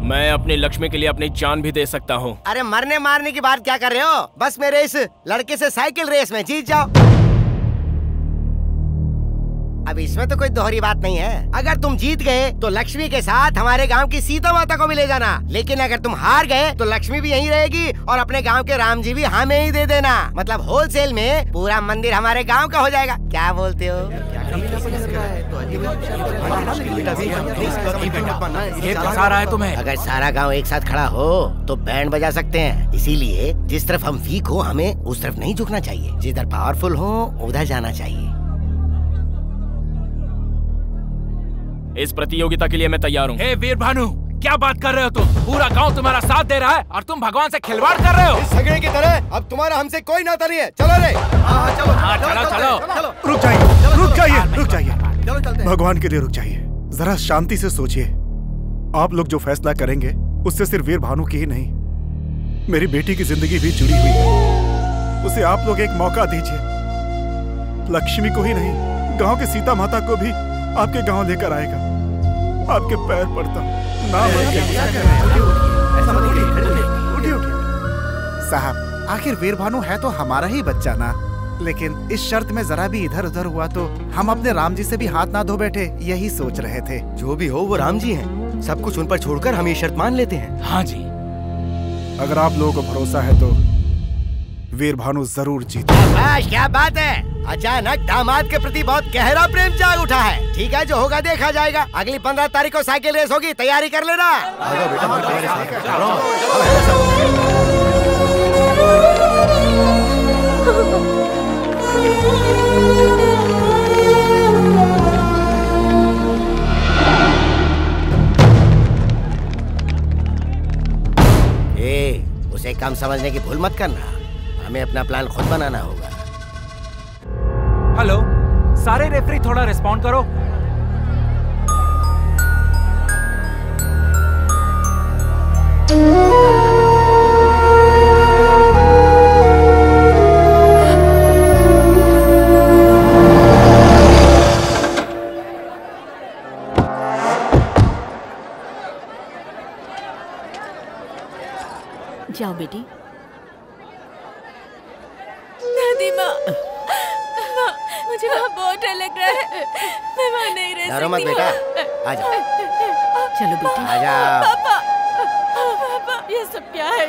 मैं अपनी लक्ष्मी के लिए अपनी जान भी दे सकता हूँ। अरे मरने मारने की बात क्या कर रहे हो? बस मेरे इस लड़के से साइकिल रेस में जीत जाओ। अब इसमें तो कोई दोहरी बात नहीं है। अगर तुम जीत गए तो लक्ष्मी के साथ हमारे गांव की सीता माता को भी ले जाना, लेकिन अगर तुम हार गए तो लक्ष्मी भी यहीं रहेगी और अपने गांव के राम जी भी हमें ही दे देना। मतलब होलसेल में पूरा मंदिर हमारे गांव का हो जाएगा। क्या बोलते हो? ये फंसा रहा है तुम्हें। अगर सारा गांव एक साथ खड़ा हो तो बैंड बजा सकते हैं। इसीलिए जिस तरफ हम वीक हो हमें उस तरफ नहीं झुकना चाहिए, जिधर पावरफुल हो उधर जाना चाहिए। इस प्रतियोगिता के लिए मैं तैयार हूँ। हे वीर भानु, क्या बात कर रहे हो तुम? पूरा गांव तुम्हारा साथ दे रहा है और तुम भगवान से खिलवाड़ कर रहे हो। इस झगड़े की तरह अब तुम्हारा हमसे कोई नाता नहीं है। चलो रे। चलो। रुक जाइए। भगवान के लिए रुक जाइए। जरा शांति से सोचिए। आप लोग जो फैसला करेंगे उससे सिर्फ वीर भानु की ही नहीं, मेरी बेटी की जिंदगी भी जुड़ी हुई है। उसे आप लोग एक मौका दीजिए। लक्ष्मी को ही नहीं, गांव के सीता माता को भी आपके गांव लेकर आएगा। आपके पैर पड़ता ना। साहब, आखिर वीर भानु है तो हमारा ही बच्चा ना। लेकिन इस शर्त में जरा भी इधर उधर हुआ तो हम अपने राम जी से भी हाथ ना धो बैठे, यही सोच रहे थे। जो भी हो वो राम जी हैं। सब कुछ उन पर छोड़कर हम ये शर्त मान लेते हैं। हाँ जी। अगर आप लोगों को भरोसा है तो वीर भानु जरूर जीते। क्या बात है, अचानक दामाद के प्रति बहुत गहरा प्रेम जाग उठा है। ठीक है, जो होगा देखा जाएगा। अगली 15 तारीख को साइकिल रेस होगी, तैयारी कर लेना। उसे कम समझने की भूल मत करना। हमें अपना प्लान खुद बनाना होगा। हेलो, सारे रेफरी थोड़ा रिस्पॉन्ड करो। जाओ बेटी। दादी माँ, मुझे वहाँ बहुत डर लग रहा है। मैं वहाँ नहीं रह सकती। डरो मत बेटा, आजा। चलो बेटी। आजा। पापा, पापा, ये सब क्या है?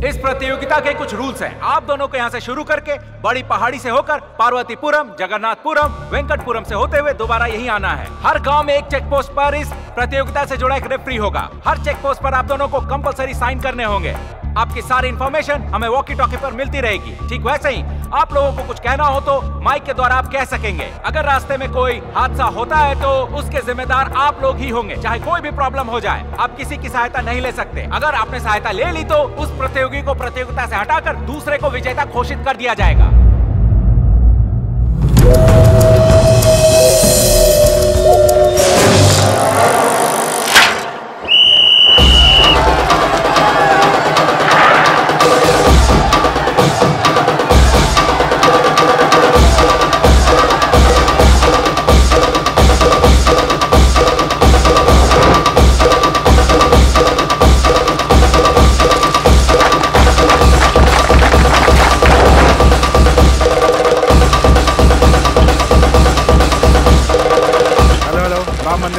इस प्रतियोगिता के कुछ रूल्स हैं। आप दोनों को यहाँ से शुरू करके बड़ी पहाड़ी से होकर पार्वतीपुरम, जगन्नाथपुरम, वेंकटपुरम से होते हुए दोबारा यहीं आना है। हर गांव में एक चेक पोस्ट पर इस प्रतियोगिता से जुड़ा एक रेफरी होगा। हर चेक पोस्ट पर आप दोनों को कंपलसरी साइन करने होंगे। आपकी सारी इन्फॉर्मेशन हमें वॉकी टॉकी पर मिलती रहेगी। ठीक वैसे ही आप लोगों को कुछ कहना हो तो माइक के द्वारा आप कह सकेंगे। अगर रास्ते में कोई हादसा होता है तो उसके जिम्मेदार आप लोग ही होंगे, चाहे कोई भी प्रॉब्लम हो जाए। आप किसी की सहायता नहीं ले सकते। अगर आपने सहायता ले ली तो उस प्रतियोगी को प्रतियोगिता से हटाकर दूसरे को विजेता घोषित कर दिया जाएगा।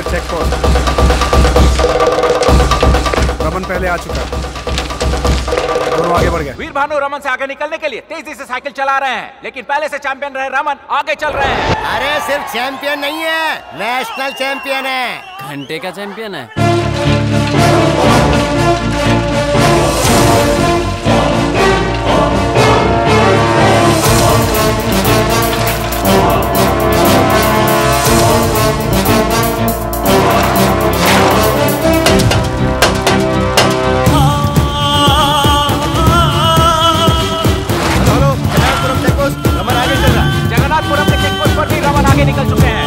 चेक पोस्ट रमन पहले आ चुका है। दोनों आगे बढ़ गए। वीर भानु रमन से आगे निकलने के लिए तेजी से साइकिल चला रहे हैं, लेकिन पहले से चैंपियन रहे रमन आगे चल रहे हैं। अरे सिर्फ चैंपियन नहीं है, नेशनल चैंपियन है। घंटे का चैंपियन है। आगे निकल चुके हैं।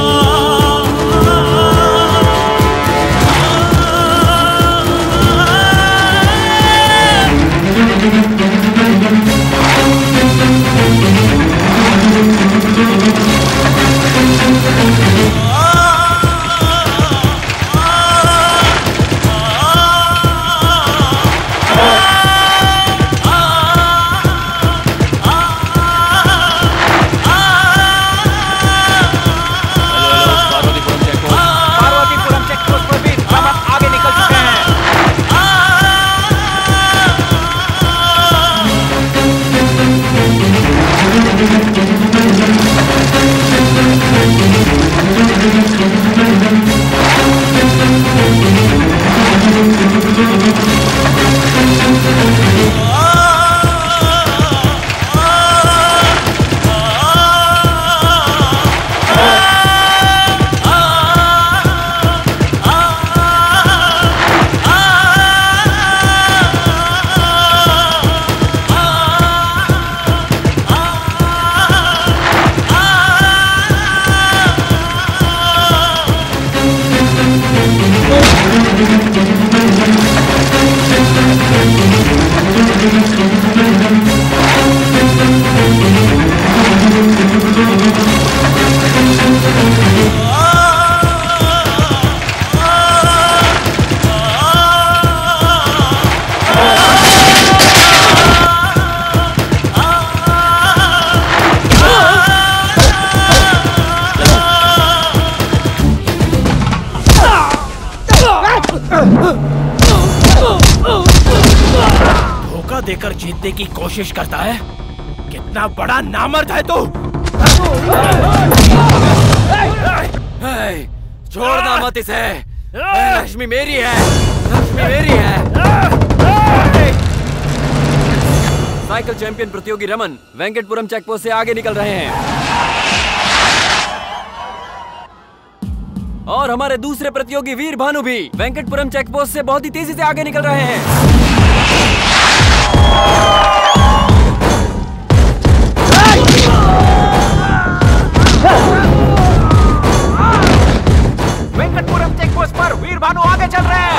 धोखा देकर जीतने की कोशिश करता है। कितना बड़ा नामर्द है तू। छोड़ना मत इसे। लक्ष्मी मेरी है, लक्ष्मी मेरी है। साइकिल चैंपियन प्रतियोगी रमन वेंकटपुरम चेकपोस्ट से आगे निकल रहे हैं और हमारे दूसरे प्रतियोगी वीर भानु भी वेंकटपुरम चेकपोस्ट से बहुत ही तेजी से आगे निकल रहे हैं। वेंकटपुरम चेकपोस्ट पर वीर भानु आगे चल रहे हैं।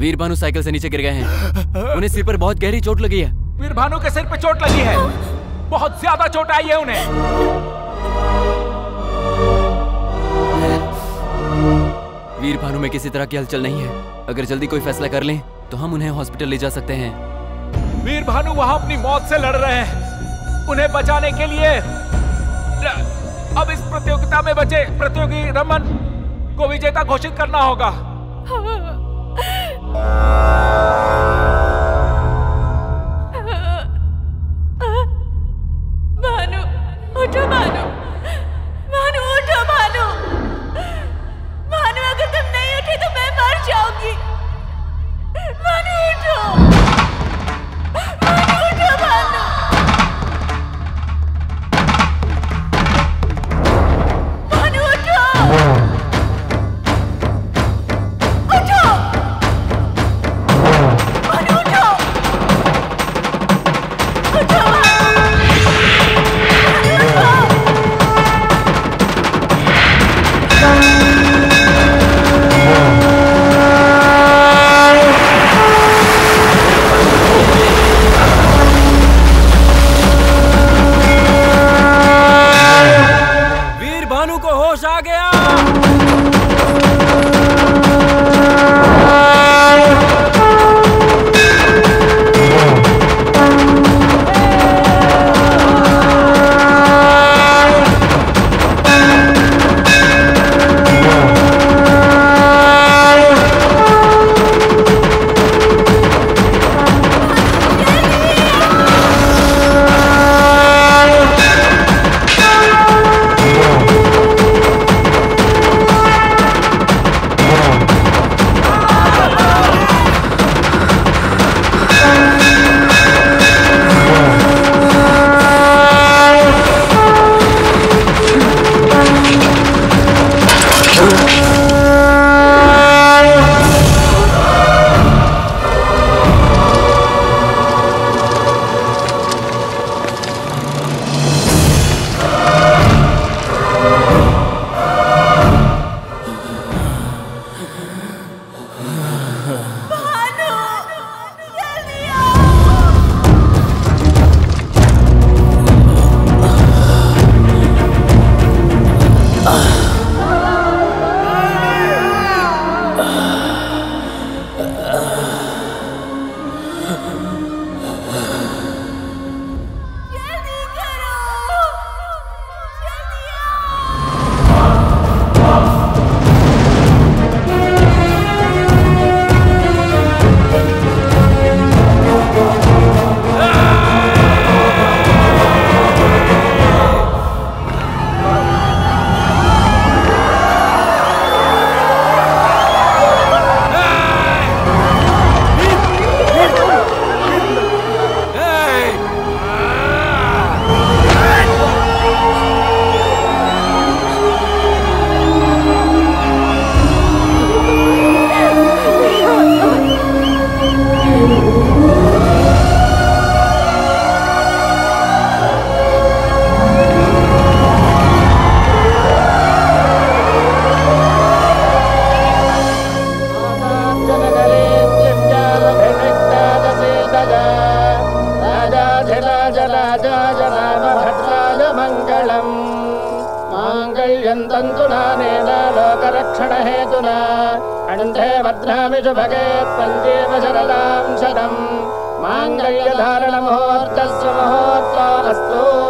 वीर भानु साइकिल से नीचे गिर गए हैं। उन्हें सिर पर बहुत गहरी चोट लगी है। वीर भानु के सिर पे चोट लगी है, बहुत ज्यादा चोट आई है उन्हें। वीर भानु में किसी तरह की हलचल नहीं है। अगर जल्दी कोई फैसला कर लें तो हम उन्हें हॉस्पिटल ले जा सकते हैं। वीर भानु वहां अपनी मौत से लड़ रहे हैं। उन्हें बचाने के लिए अब इस प्रतियोगिता में बचे प्रतियोगी रमन को विजेता घोषित करना होगा। भानु उठो, भानु भानु उठो, भानु भानु अगर तुम नहीं उठे तो मैं मर जाऊंगी। भानु उठो, भानु उठो, भानु भानु उठो, उठो भानु उठो, उठो भानु उठो। माङ्गल्यं तन्तुनानेन लोकरक्षणहेतुना कण्ठे बध्नामि शुभगे त्वञ्जीव शरदां शतम् माङ्गल्यधारणमुहूर्तस्य मुहूर्तो अस्तु।